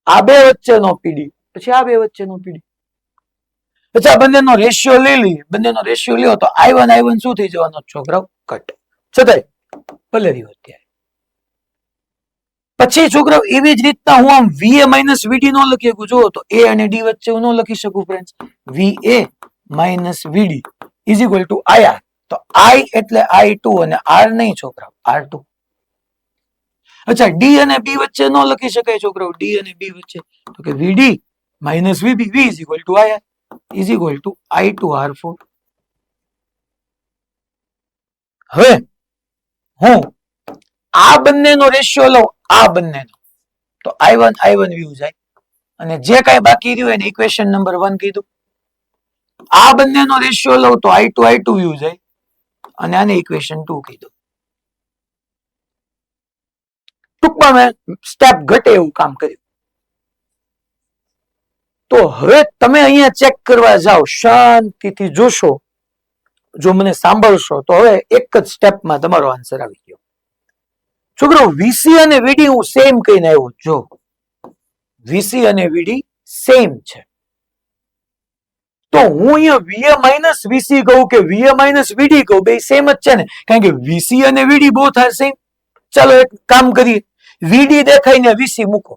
S1: આ બે વચ્ચેનો PD, પછી આ બે વચ્ચેનો PD. અચ્છા બંનેનો રેશિયો લઈ લઈએ. બંનેનો રેશિયો લ્યો તો I1 શું થઈ જવાનો છોકરાઓ? કટ. છતાંય ભલે રહ્યો અત્યારે. પછી છોકરાઓ એવી જ રીતના હું આમ VA - VD નો લખી શકું. જો તો A અને D વચ્ચે હું ન લખી શકું ફ્રેન્ડ્સ. VA - VD = IR. તો I એટલે I2 અને R નહીં છોકરાઓ, R2. અચ્છા D અને B વચ્ચે ન લખી શકાય છોકરાઓ. D અને B વચ્ચે તો કે VD - VB, V = IR = I2R4. હવે હું આ બંનેનો રેશિયો લઉં, આ બંનેનો, તો I1 વ્યુ જાય અને જે કાંઈ બાકી રહ્યું એને ઇક્વેશન નંબર 1 કીધું. આ બંનેનો રેશિયો લઉં તો I2 વ્યુ જાય અને આને ઇક્વેશન 2 કીધું. ટૂંકમાં મેં સ્ટેપ ઘટે એવું કામ કર્યું. તો હવે તમે અહીંયા ચેક કરવા જાઓ, શાંતિથી જોશો, જો મને સાંભળશો તો હવે એક જ સ્ટેપમાં તમારો આન્સર આવી ગયો. છોકરો VC અને VD હું સેમ કહીને આવ્યો. જો VC અને VD સેમ છે તો હું અહીંયા VA - VC કહું કે VA - VD કહું, બે સેમ જ છે ને, કારણ કે VC અને VD બોથ આર સેમ. ચાલો એક કામ કરીએ, VD દેખાઈને VC મૂકો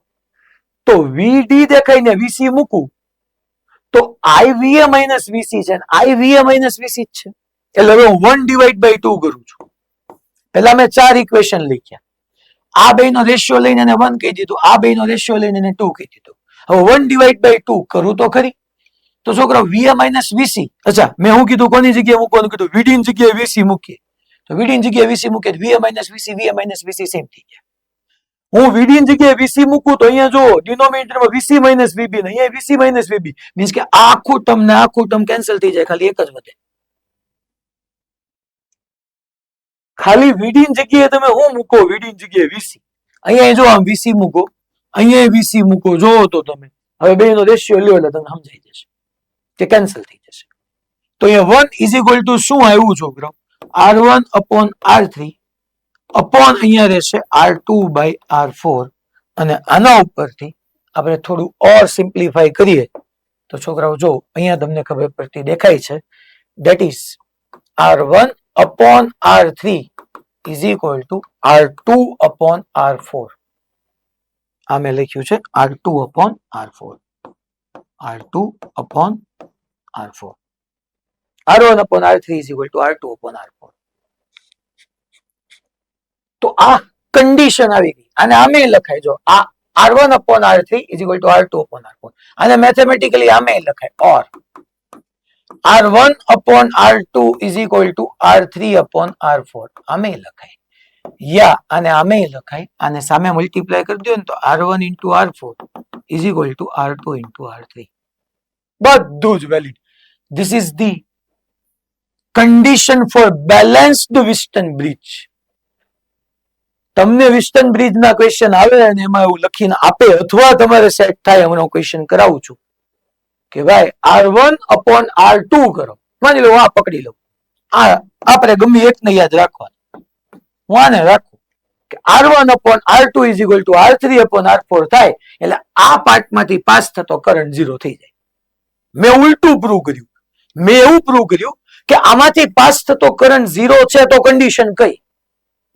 S1: તો VD દેખાઈને VC મૂકું તો IVA - VC છે ને IVA - VC જ છે. એટલે હવે હું 1/2 કરું છું. પહેલા મેં 4 ઇક્વેશન લખ્યા, આ બેનો રેશિયો લઈને એને 1 કહી દીધું, આ બેનો રેશિયો લઈને એને 2 કહી દીધું. હવે 1/2 કરું તો ખરી. તો છોકરો VA - VC, અચ્છા મેં શું કીધું, કોની જગ્યાએ મૂકવાનું કીધું? VD ની જગ્યાએ VC મૂકીએ તો VD ની જગ્યાએ VC મૂકીએ તો VA - VC, VA - VC same થઈ ગયા. હું VD ની જગ્યાએ VC મૂકું તો અહીંયા જો ડિનોમિનેટરમાં VC - VB ને અહીંયા VC - VB, મીન્સ કે આખું ટર્મ કેન્સલ થઈ જાય, ખાલી એક જ વધે. ખાલી VD ની જગ્યાએ તમે શું મૂકો? VD ની જગ્યાએ VC. અહીંયા જો આમ VC મૂકો, અહીંયા VC મૂકો, જોવો તો તમે હવે બેનો રેશિયો લ્યો એટલે તમને સમજાઈ જશે કે કેન્સલ થઈ જશે. તો અહીંયા 1 = શું આવ્યું છોકરો? R1 upon R3 upon અહીંયા રહેશે R2/R4 અને આના ઉપરથી આપણે થોડું ઓર સિમ્પ્લિફાય કરીએ તો છોકરાઓ જો અહીંયા તમને ખબર પડતી દેખાય છે, that is R1 upon R3 is equal to R2 upon R4. આ મેં લખ્યું છે R2 upon R4. R2 upon R4. R1 upon R3 is equal to R2 upon R4. તો આ કન્ડિશન આવી ગઈ અને આમે લખાય જો આ R1 upon R3 is equal to R2 upon R4. અને મેથેમેટિકલી આમે લખાય or R1 upon R2 is equal to R3 upon R4. આમે લખાય યા અને આમે લખાય અને સામે મલ્ટીપ્લાય કરી દો ને તો R1 into R4 is equal to R2 into R3. બધું જ valid. This is the condition for balanced Wheatstone bridge. તમને વિસ્ટન બ્રિજ ના ક્વેશ્ચન આવે અને એમાં એવું લખીને આપે અથવા તમારે સેટ થાય એમનો ક્વેશ્ચન કરાવું છું કે ભાઈ R1 upon R2 કરો, માની લો આ પકડી લો, આ આપણે ગમે એકને યાદ રાખવાનું, હું આને રાખું કે R1 upon R2 is equal to R3 upon R4 થાય એટલે આ પાર્ટમાંથી પાસ થતો કરંટ 0 થઈ જાય. મેં ઉલટું પ્રૂવ કર્યું, મેં એવું પ્રૂવ કર્યું કે આમાંથી પાસ થતો કરંટ 0 છે તો કન્ડિશન કઈ?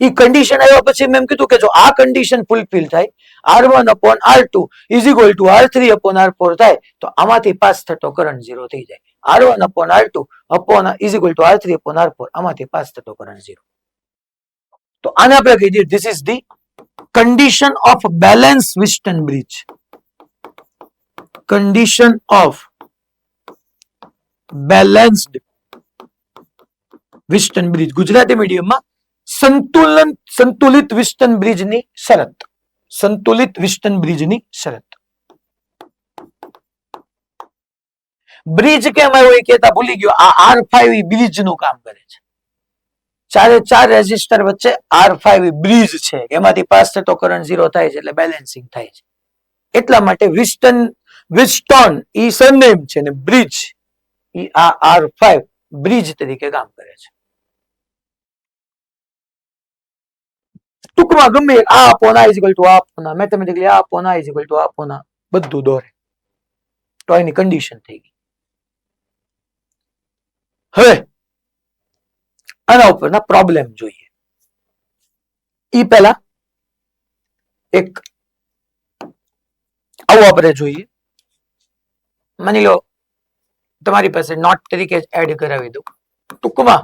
S1: એ કન્ડિશન આવ્યા પછી મેં કીધું કે જો આ કન્ડિશન ફૂલફિલ થાય R1 upon R2 is equal to R3 upon R4 થાય તો આમાંથી પાસ થતો કરંટ 0 થઈ જાય. R1 upon R2 upon is equal to R3 upon R4 આમાંથી પાસ થતો કરંટ 0. તો આને આપણે કહી દઈએ this is the condition of balanced Wheatstone bridge. Condition of balanced Wheatstone bridge. Gujarati મીડિયમમાં સંતુલિત Wheatstone bridge ની શરત. સંતુલિત Wheatstone bridge ની શરત. બ્રિજ કેમ આવ્યો એ કહેતા ભૂલી ગયો. આ R5 બ્રિજ નું કામ કરે છે. ચારે ચાર રેઝિસ્ટર વચ્ચે R5 બ્રિજ છે, એમાંથી પાસ થતો કરંટ 0 થાય છે એટલે બેલેન્સિંગ થાય છે. એટલા માટે Wheatstone ઈ સરનેમ છે ને બ્રિજ ઈ આ R5 બ્રિજ તરીકે કામ કરે છે. ટૂંકમાં ગમે આ upon I is equal to આ upon આ, મેથેમેટિકલી આ upon I is equal to આ upon આ બધું દોરે તો એની કન્ડિશન થઈ ગઈ. હવે આના ઉપરના પ્રોબ્લેમ જોઈએ. ઈ પહેલા એક આવું આપણે જોઈએ. માની લો તમારી પાસે નોટ તરીકે એડ કરાવી દઉં. ટૂંકમાં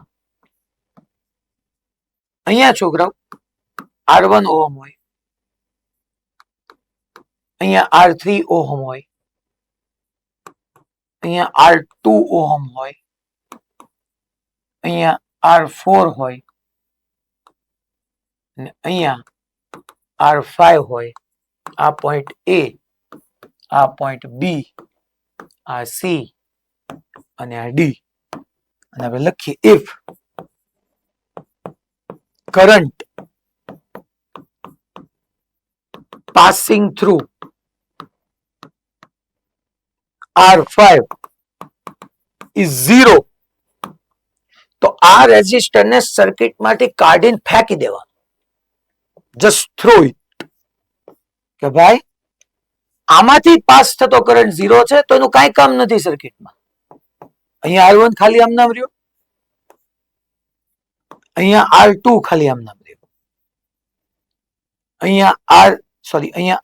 S1: અહીંયા છોકરાઓ R1 ઓહમ હોય, અહીંયા R3 ઓહમ હોય, અહીંયા R2 ઓહમ હોય, અહીંયા R4 હોય અને અહીંયા R5 હોય. આ પોઈન્ટ A, આ પોઈન્ટ B, આ C અને આ D. અને આપણે લખીએ if current passing through R5 is 0 તો આ રેઝિસ્ટર ને સર્કિટ માંથી કાઢીને ફેંકી દેવાનું. જસ્ટ થ્રો ઇટ કે ભાઈ આમાંથી પાસ થતો કરંટ 0 છે તો એનું કાંઈ કામ નથી સર્કિટમાં. અહીંયા R1 ખાલી આમ નામ રહ્યો, અહીંયા R2 ખાલી આમ નામ રહ્યો, અહીંયા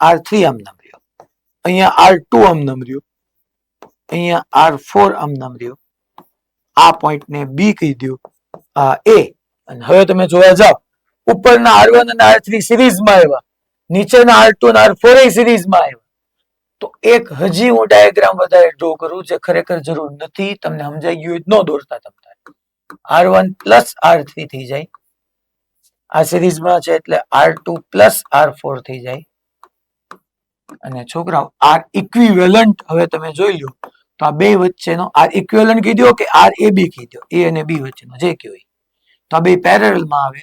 S1: R3 આમ નામ રહ્યો, અહીંયા R2 આમ નામ રહ્યો, અહીંયા R4 આમ નામ રહ્યો. આ પોઈન્ટ ને B કહી દો, આ A. અને હવે તમે જોવા જાઓ ઉપરના R1 અને R3 સિરીઝમાં આવ્યા, નીચેના R2 અને R4 સિરીઝમાં આવ્યા. તો એક હજી હું ડાયાગ્રામ વધારે ડ્રો કરું જે ખરેખર જરૂર નથી, તમને સમજાઈ ગયું ન દોરતા તમારે. R1 પ્લસ R3 થઈ જાય, આ સિરીઝમાં છે એટલે R2 પ્લસ R4 થઈ જાય. અને છોકરાઓ R ઇક્વિવેલન્ટ હવે તમે જોઈ લો તો આ બે વચ્ચેનો R ઇક્વિવેલન્ટ કહી દો કે RAB કહી દો, A અને B વચ્ચેનો જે કહેવાય. તો આ બે પેરેલલમાં આવે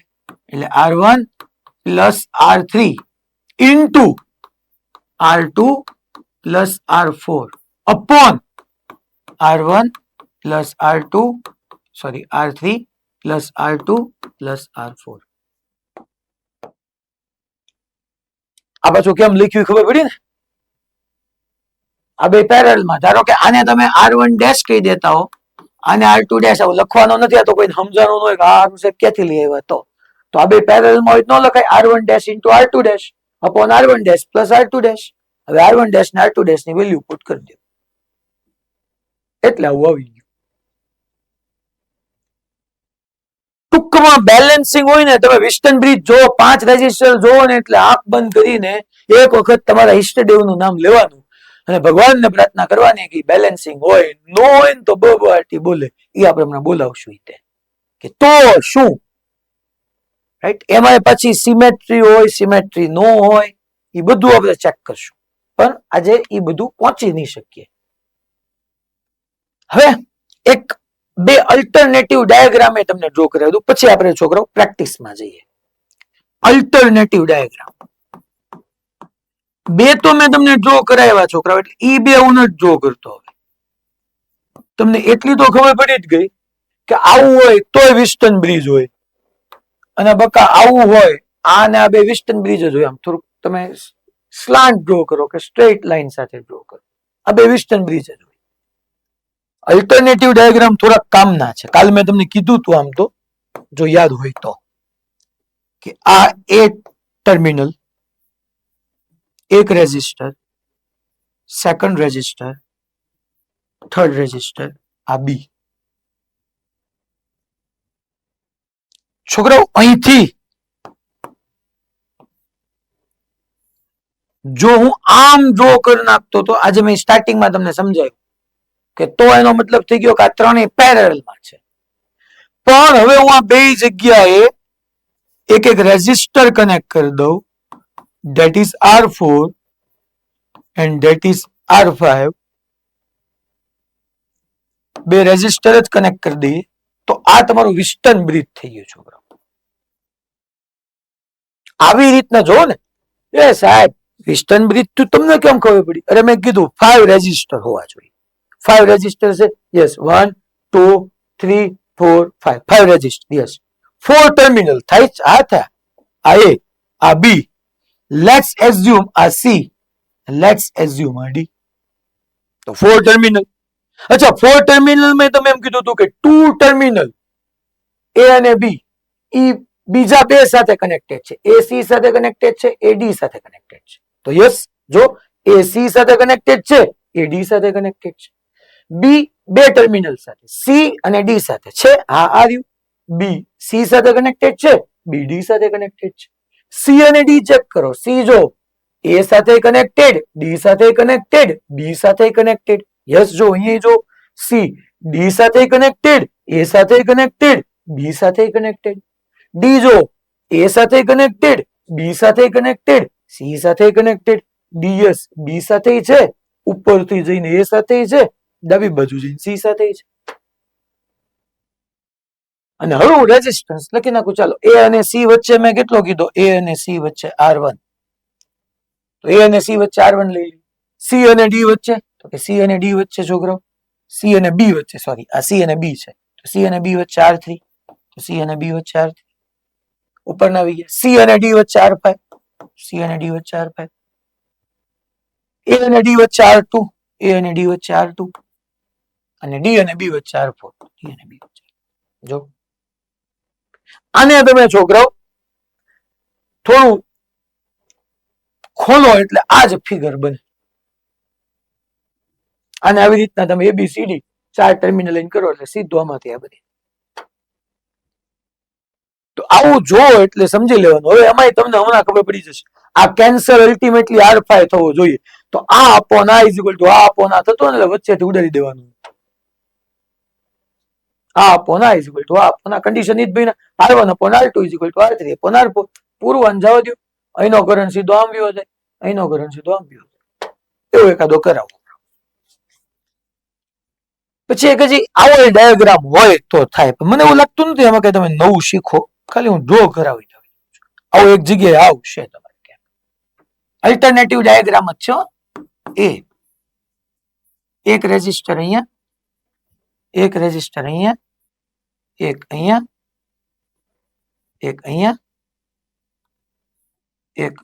S1: એટલે R1 plus R3 into R2 plus R4 upon R1 plus R3 plus R2 plus R4. આ પાછું કેમ લખ્યું ખબર પડી ને? આ બે પેરેલલમાં. ધારો કે આને તમે R1 ડેશ કહી દેતા હો, આને R2 ડેશ, આવું લખવાનો નથી, આ તો કોઈ સમજાણું ન હોય કે આ શેપ ક્યાંથી લઈ આવ્યા. તો આ બે પેરેલલમાં હોય ન લખાય R1 dash into R2 dash upon R1 dash plus R2 dash. હવે R1 ડેશ ને R2 ડેશ ની વેલ્યુ પુટ કરી દો એટલે આવું આવી ગયું. ટૂંકમાં બેલેન્સિંગ હોય ને, તમે વિસ્ટન બ્રિજ જો 5 રેઝિસ્ટર જોવો ને એટલે આંખ બંધ કરીને એક વખત તમારા ઈષ્ટદેવ નું નામ લેવાનું અને ભગવાનને પ્રાર્થના કરવાની કે બેલેન્સિંગ હોય. નો હોય ને તો બબાટી બોલે, એ આપણે હમણાં બોલાવશું કે તો શું, રાઈટ. એમાં પછી સિમેટ્રી હોય, સિમેટ્રી નો હોય, એ બધું આપણે ચેક કરશું, પણ આજે એ બધું પહોંચી નહીં શકીએ. હવે એક બે અલ્ટરનેટિવ ડાયાગ્રામ એ તમને ડ્રો કરાવી દઉં, પછી આપણે છોકરાઓ પ્રેક્ટિસમાં જઈએ. અલ્ટરનેટિવ ડાયાગ્રામ બે તો મેં તમને ડ્રો કરાવ્યા છોકરાઓ, એટલે ઈ બે હું નથી ડ્રો કરતો. તમને એટલી તો ખબર પડી જ ગઈ કે આવું હોય તોય વિસ્ટન બ્રિજ હોય, અને બકા આવું હોય આ ને આ બે વિસ્ટન બ્રિજ જ હોય. આમ થોડુંક તમે સ્લાન્ટ ડ્રો કરો કે સ્ટ્રેટ લાઈન સાથે ડ્રો કરો, આ બે વિસ્ટન બ્રિજ જ હોય. અલ્ટરનેટિવ ડાયાગ્રામ થોડાક કામના છે. કાલ મેં તમને કીધું તું, આમ તો જો યાદ હોય તો, કે આ એ ટર્મિનલ, એક resistor, second resistor, third resistor, આ બી. છોકરાઓ અહીંથી જો હું આમ ડ્રો કરી નાખતો તો, આજે મેં સ્ટાર્ટિંગમાં તમને સમજાયું કે તો એનો મતલબ થઈ ગયો કે આ ત્રણેય પેરેલલમાં છે. પણ હવે હું આ બે જગ્યાએ એક એક રેઝિસ્ટર કનેક્ટ કરી દઉં, that is R4 and that is R5. બે રેઝિસ્ટર જ કનેક્ટ કરી દઈએ તો આ તમારું વિસ્ટન બ્રિજ થઈ ગયું છોકરા. આવી રીતના જો ને, એ સાહેબ વિસ્ટન બ્રિજ તો તમને કેમ ખબર પડી? અરે મેં કીધું 5 રેઝિસ્ટર હોવા જોઈએ. 5 રેઝિસ્ટર છે, યસ, 1 2 3 4 5, 5 રેઝિસ્ટર, યસ. 4 ટર્મિનલ થાય, આ થયા, આ એ, આ બી, લેટ્સ એઝ્યુમ આ સી, લેટ્સ એઝ્યુમ આ ડી. તો 4 ટર્મિનલ. અચ્છા, 4 ટર્મિનલ મેં તમે એમ કીધું હતું કે 2 ટર્મિનલ એ અને બી ઈ બીજા બે સાથે કનેક્ટેડ છે. એ સી સાથે કનેક્ટેડ છે, એ ડી સાથે કનેક્ટેડ છે. તો યસ, જો એ સી સાથે કનેક્ટેડ છે, એ ડી સાથે કનેક્ટેડ છે. બી બે ટર્મિનલ સાથે, સી અને ડી સાથે છે, હા આ રહ્યું. બી સી સાથે કનેક્ટેડ છે, બી ડી સાથે કનેક્ટેડ છે. સી અને ડી ચેક કરો. સી જો એ સાથે કનેક્ટેડ, ડી સાથે કનેક્ટેડ, બી સાથે કનેક્ટેડ. યસ, જો અહીંયા જો સી ડી સાથે કનેક્ટેડ, એ સાથે કનેક્ટેડ, બી સાથે કનેક્ટેડ. ડી જો એ સાથે કનેક્ટેડ, બી સાથે કનેક્ટેડ, સી સાથે કનેક્ટેડ. ડી યસ બી સાથે છે, ઉપરથી જઈને એ સાથે છે, ડાબી બાજુ જઈને સી સાથે છે. અને હવે હું રેઝિસ્ટન્સ લખી નાખું. ચાલો, એ અને સી વચ્ચે મેં કેટલો કીધો? એ અને સી વચ્ચે R1. તો એ અને સી વચ્ચે R1 લઈ લી. સી અને ડી વચ્ચે, તો કે સી અને ડી વચ્ચે છોકરો, સી અને બી વચ્ચે, સોરી આ સી અને બી છે, તો સી અને બી વચ્ચે R3, તો સી અને બી વચ્ચે R3. ઉપર ના આવી ગયા. સી અને ડી વચ્ચે R5, સી અને ડી વચ્ચે R5. એ અને ડી વચ્ચે R2, એ અને ડી વચ્ચે R2, અને ડી અને બી વચ્ચે R4, ડી અને બી વચ્ચે. જો આને તમે છોકરાઓ થોડું ખોલો એટલે આ જ ફિગર બને. અને આવી રીતના તમે એબીસીડી 4 ટર્મિનલ લઈને કરો એટલે સીધું આમાંથી આ બધી. તો આવું જો એટલે સમજી લેવાનું. હવે એમાંય તમને હમણાં ખબર પડી જશે. આ કેન્સર અલ્ટિમેટલી R5 થવો જોઈએ. તો આ અપોન આ ઇઝ ઇક્વલ ટુ આ અપોન આ થતો ને એટલે વચ્ચેથી ઉડાડી દેવાનું. આ અપોન આ ઇઝ ઇક્વલ ટુ આ અપોન આ. કન્ડિશન ઈ જ ભાઈ, R1 upon R2 is equal two R3 upon R4. પૂરું આને જવા દો. અહીંનો કરંટ સીધો આમ વ્યો જાય, અહીંનો કરંટ સીધો આમ વ્યો જાય. એવો એકાદો કરાવો. પછી એક હજી આવો ડાયાગ્રામ હોય તો થાય. મને એવું લાગતું નથી એમાં કઈ તમે નવું શીખો, ખાલી હું ડ્રો કરાવી દઉં. આવો એક જગ્યાએ આવશે તમારે ક્યાંક. અલ્ટરનેટિવ ડાયાગ્રામ જ છે. એ એક રેઝિસ્ટર અહીંયા, એક રેઝિસ્ટર અહીંયા, એક અહીંયા, એક અહીંયા, એક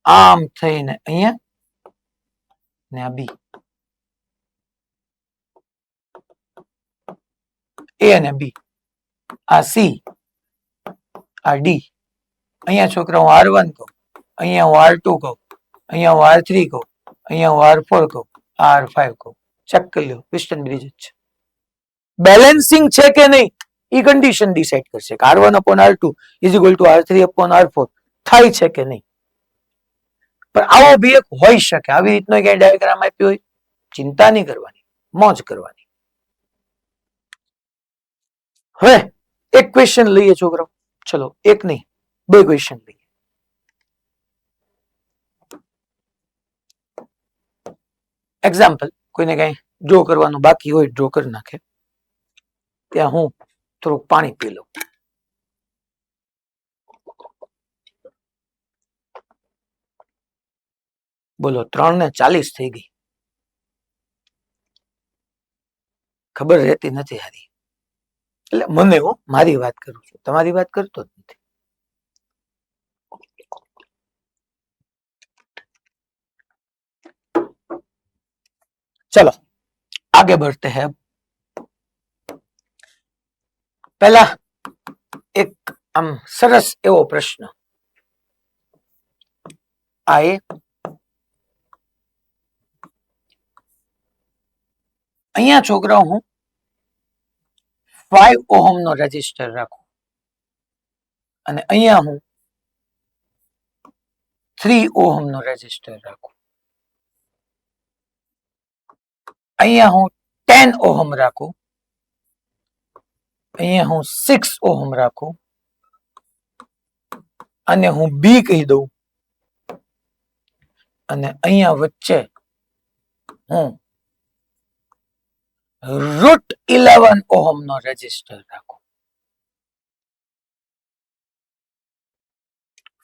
S1: આમ થઈને અહીંયા, ને આ બી, એ અને બી, આ સી, આ ડી. અહીંયા છોકરા હું R1 કહું, અહીંયા હું R2 કહું, અહીંયા હું R3 કહું, અહીંયા હું R4 કહું, R5 કહું. ચેક કરી લો, પિસ્ટન બ્રિજ જ છે. બેલેન્સિંગ છે કે નહીં એ કન્ડિશન ડિસાઇડ કરશે કે R1 upon R2 is equal to R3 upon R4 થાય છે કે નહીં. પણ આવો બી એક હોઈ શકે. આવી રીતનો ક્યાંય ડાયાગ્રામ આપ્યો હોય, ચિંતા નહીં કરવાની, મોજ કરવાની. હવે એક ક્વેશ્ચન લઈએ છોકરાઓ, ચલો એક નહીં 2 ક્વેશ્ચન લઈએ. એક્ઝામ્પલ, કોઈને કઈ ડ્રો કરવાનું બાકી હોય ડ્રો કરી નાખે. ત્યાં હું થોડુંક પાણી પી લઉં. બોલો 3:40 થઈ ગઈ. ખબર રહેતી નથી હારી. એટલે મને હું મારી વાત કરું છું, તમારી વાત કરતો જ નથી. चलो आगे बढ़ते हैं. पहला एक आम सरस एवो प्रश्न आए. अहिया छोकरा हूं 5 ओहम नो रेजिस्टर राखू અને અહીંયા હું 3 ઓહમ નો રેઝિસ્ટર રાખું. અહીંયા હું 10 ઓહમ રાખું, અહીંયા હું 6 ઓહમ રાખું અને હું બી કહી દઉં અને અહીંયા વચ્ચે હું √11 ઓહમ નો રેઝિસ્ટર રાખું.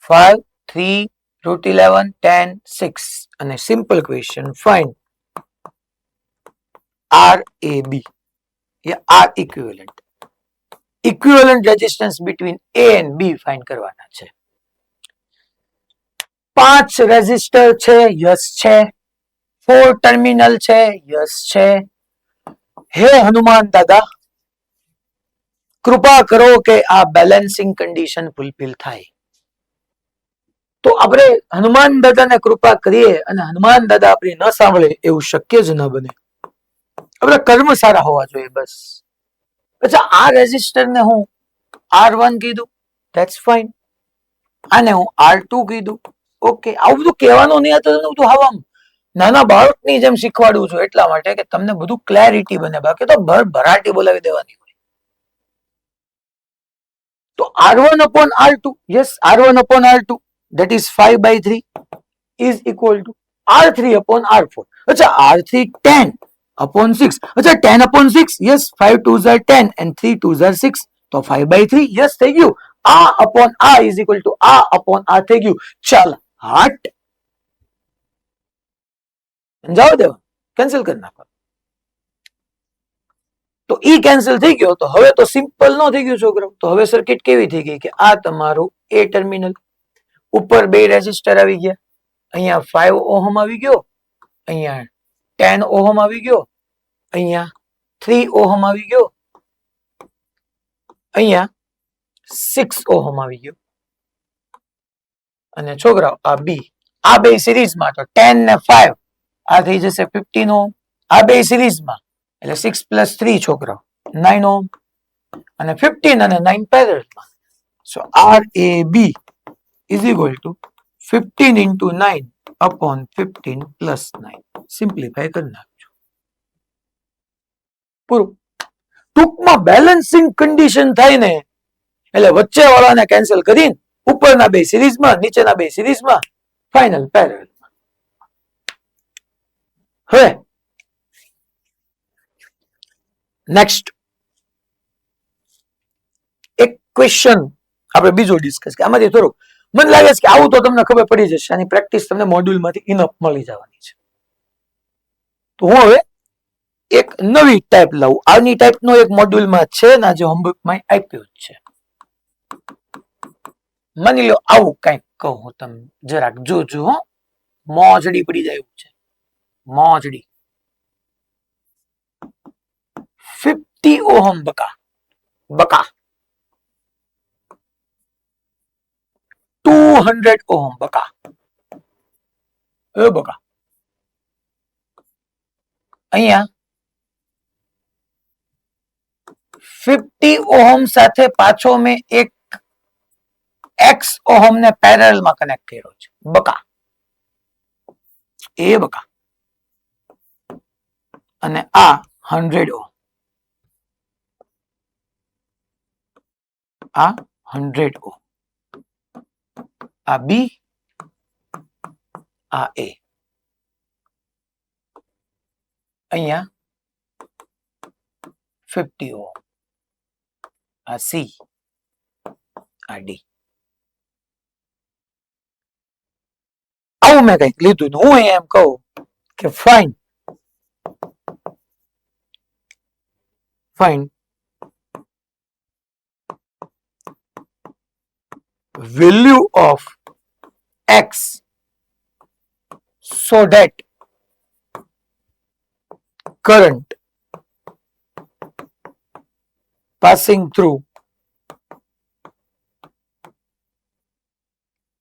S1: 5, 3, √11, 10, 6 અને સિમ્પલ ક્વેશ્ચન ફાઇન્ડ RAB या R equivalent. Equivalent resistance between A and B find કરવાના છે. 5 રેઝિસ્ટર છે, યસ છે. 4 ટર્મિનલ છે, યસ છે. હે હનુમાન દાદા, કૃપા કરો કે આ બેલેન્સિંગ કન્ડિશન ફૂલફિલ થાય. તો આપણે હનુમાન દાદાને કૃપા કરીએ અને હનુમાન દાદા આપણી ન સાંભળે એવું શક્ય જ ન બને. આપણે કર્મ સારા હોવા જોઈએ બસ. અચ્છા, આ રેઝિસ્ટર ને હું R1 કીધું, ધેટ્સ ફાઇન. આને હું R2 કીધું, ઓકે. આવું બધું કહેવાનું નહીં હતું, બધું હવામ નાના બાળકની જેમ શીખવાડું છું એટલા માટે કે તમને બધું ક્લેરિટી બને. બાકી તો ભરાટી બોલાવી દેવાની હોય. તો R1 upon R2, yes, R1 upon R2 that is 5/3 is equal to R3 upon R4. અચ્છા, R3 10 upon 6. अच्छा 10 upon 6, yes, 5 2s are 10 and 3 2s are 6. तो 5/3, yes, થઈ ગયું. આ upon આ is equal to આ upon આ થઈ ગયું. ચાલ હટ, જાઓ દેવા, કેન્સલ કરી નાખો. તો ઈ કેન્સલ થઈ ગયો. તો હવે તો સિમ્પલ નો થઈ ગયું છોકરો. તો હવે સર્કિટ કેવી થઈ ગઈ કે આ તમારું એ ટર્મિનલ, ઉપર 2 રેઝિસ્ટર આવી ગયા, અહીંયા 5 ઓહમ આવી ગયો, અહીંયા 10 ઓહમ આવી ગયો, અહીંયા 3 ઓહમ આવી ગયો, અહીંયા 6 ઓહમ આવી ગયો. અને છોકરાઓ આ બી, આ બે સિરીઝમાં તો 10 ને 5 આ થઈ જશે 15 ઓહમ. આ બે સિરીઝમાં એટલે 6 + 3 છોકરાઓ 9 ઓહમ અને 15 અને 9 પેરેલલમાં. સો RAB is equal to 15 into 9 upon 15 plus 9. Simplify કરી નાખજો. પૂરું. ટૂંકમાં બેલેન્સિંગ કન્ડિશન થાય ને એટલે વચ્ચે વાળાને કેન્સલ કરીને ઉપરના બે સિરીઝમાં, નીચેના બે સિરીઝમાં, ફાઇનલ પેરેલલમાં. હવે નેક્સ્ટ એક ક્વેશ્ચન આપણે બીજો ડિસ્કસ કે આમાંથી થોડુંક મને લાગે છે કે આવું તો તમને ખબર પડી જશે. આની પ્રેક્ટિસ તમને મોડ્યુલમાંથી ઇનફ મળી જવાની છે. તો હું હવે એક નવી ટાઈપ લઉં. આની ટાઈપનો એક મોડ્યુલમાં છે ને, જે હોમવર્કમાં આપ્યું જ છે. માની લો આવું કંઈક કહું, તમે જરાક જોજો હો, મોજડી પડી જાય એવું છે. મોજડી 50 ઓહમ બકા બકા 200 ઓહમ બકા એ બકા અહીંયા 50 ઓહમ સાથે પાછો મેં એક x ઓહમ ને પેરેલલ માં કનેક્ટ કર્યો છે બકા એ બકા અને આ 100 ઓહમ આ 100 ઓહમ આ બી આ એ અહીંયા 50 ઓહમ આ સી આ ડી આવું મેં કંઈક લીધું ને હું એમ કહું કે fine value of x so that current passing through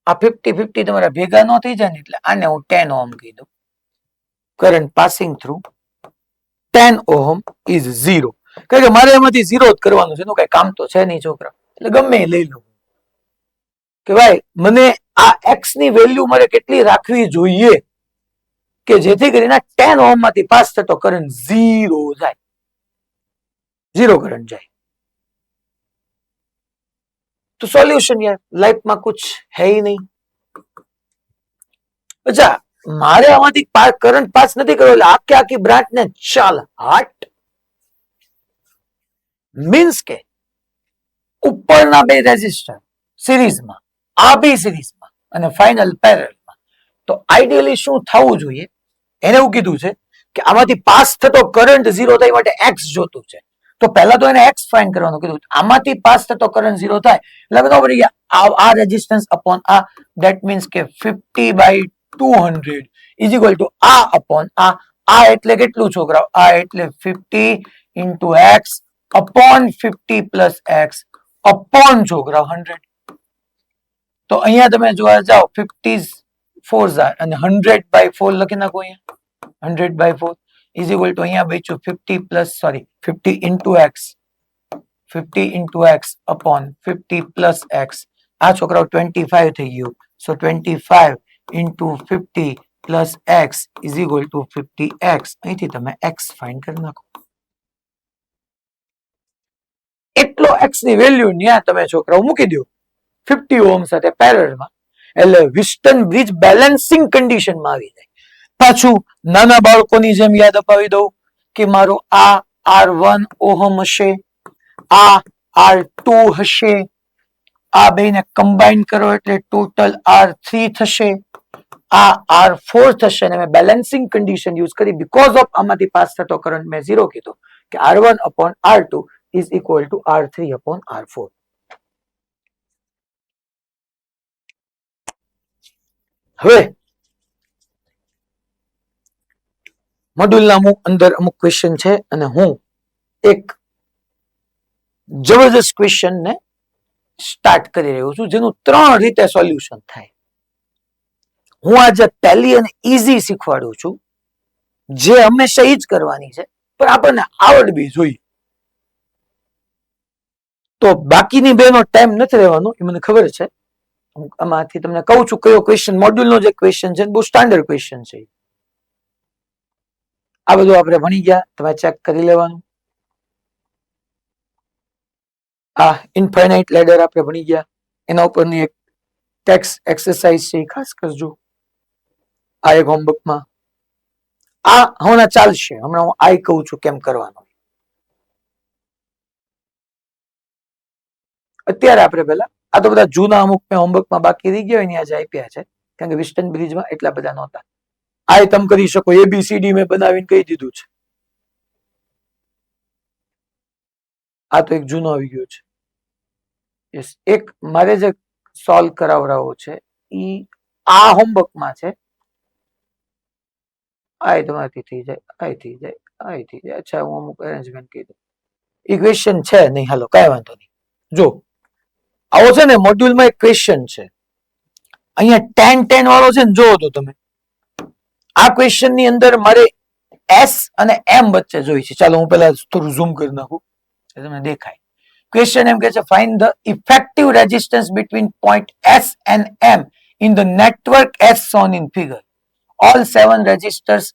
S1: આ 50-50 તમારા ભેગા ન થઈ જાય ને એટલે આને હું 10 ઓહમ કીધું current passing through 10 ohm is 0 કારણ કે મારે એમાંથી 0 જ કરવાનું છે એનું કઈ કામ તો છે નહીં છોકરા એટલે ગમે એ લઈ લઉં કે ભાઈ મને આ x ની વેલ્યુ મારે કેટલી રાખવી જોઈએ કે જેથી કરીને 10 ઓહમ માંથી પાસ થતો કરંટ 0 જાય 0 કરંટ જાય तो सॉल्यूशन यार लाइफ में कुछ है ही नहीं अच्छा मारे आमाथी करंट पास नहीं करो એટલે આખે આખી બ્રાન્ચ ને ચાલ હાટ મીન્સ કે ઉપરના બે રેઝિસ્ટર સિરીઝમાં આ બી સિરીઝમાં અને ફાઇનલ પેરેલલમાં તો આઈડિયલી શું થવું જોઈએ એને એવું કીધું છે કે આમાંથી પાસ થતો કરંટ 0 થાય માટે x જોતું છે તો પહેલા તો એને x ફાઇન્ડ કરવાનું કીધું આમાંથી પાસ થતો કરંટ 0 થાય એટલે બધા પડી ગયા આ રેઝિસ્ટન્સ અપોન આ ધેટ મીન્સ કે 50/200 ઇઝ ઇક્વલ ટુ આ અપોન આ એટલે કેટલું છોકરાઓ આ એટલે 50 into x upon 50 plus x upon છોકરાઓ 100 તો અહીંયા તમે જોવા જાઓ 50 4 અને 100/4 લખી નાખો અહીંયા 100/4 is equal to અહીંયા બચ્યું 50 plus sorry 50 into x upon 50 plus x આ છોકરાઓ 25 થઈ ગયું so 25 into 50 plus x is equal to 50x અહીંથી તમે x ફાઇન્ડ કરી નાખો એટલો x ની વેલ્યુ ન્યા તમે છોકરાઓ મૂકી દો 50 ઓહમ સાથે પેરેલલમાં એટલે વિસ્ટન બ્રિજ બેલેન્સિંગ કન્ડિશનમાં આવી જાય પાછું નાના બાળકોની જેમ યાદ અપાવી દઉં કે મારો આ R1 ઓહમ હશે આ R2 હશે આ બેને કમ્બાઈન કરો એટલે ટોટલ R3 થશે આ R4 થશે અને મેં બેલેન્સિંગ કન્ડિશન યુઝ કરી બીકોઝ ઓફ આમાંથી પાસ થતો કરંટ મેં 0 કીધો કે R1 upon R2 is equal to R3 upon R4 હવે મોડ્યુલના અંદર અમુક ક્વેશ્ચન છે અને હું એક જબરદસ્ત ક્વેશ્ચન ને સ્ટાર્ટ કરી રહ્યો છું જેનું 3 રીતે સોલ્યુશન થાય હું આજે ટેલી અને ઈઝી શીખવાડું છું જે હંમેશા ઈ જ કરવાની છે પણ આપણને આવડવી જોઈએ તો બાકીની બેનો ટાઈમ નથી રહેવાનો એ મને ખબર છે આમાંથી તમને કહું છું કયો ક્વેશ્ચન મોડ્યુલનો જે ક્વેશ્ચન છે બહુ સ્ટાન્ડર્ડ ક્વેશ્ચન છે આ બધું આપણે ભણી ગયા તમે ચેક કરી લેવાનું આ ઇન્ફાઇનાઇટ લેડર આપણે ભણી ગયા એના ઉપરની એક ટેક્સ એક્સરસાઇઝ છે ખાસ કરજો આ એક હોમવર્કમાં આ હમણાં ચાલશે હમણાં હું આઈ કહું છું કેમ કરવાનું અત્યારે આપણે પેલા આ તો બધા જૂના અમુક મેં હોમવર્કમાં બાકી રહી ગયા એની આજે આપ્યા છે કારણ કે વિસ્ટન બ્રિજમાં એટલા બધા નહોતા આ તમે કરી શકો ABCD મેં બનાવીને કહી દીધું છે આ તો એક જૂનો આવી ગયો છે યસ એક મારે જે સોલ્વ કરાવડાવો છે ઈ આ હોમવર્કમાં છે આ તમારાથી થઈ જાય, આ થઈ જાય, આ થઈ જાય. અચ્છા, હું અમુક અરેન્જમેન્ટ કીધું. ઇક્વેશન છે નહીં, હાલો કઈ વાંધો નહીં. જો આવો છે ને મોડ્યુલમાં એક ક્વેશ્ચન છે, અહીંયા 10 વાળો છે ને, જોવો તો તમે આ ક્વેશ્ચન ની અંદર મારે એસ અને એમ વચ્ચે જોઈ છે. ચાલો હું પેલા થોડું ઝૂમ કરી નાખું, તમને દેખાય. ક્વેશ્ચન એમ કે છે, find the effective resistance between point S and M in the network S shown in figure. All 7 resistors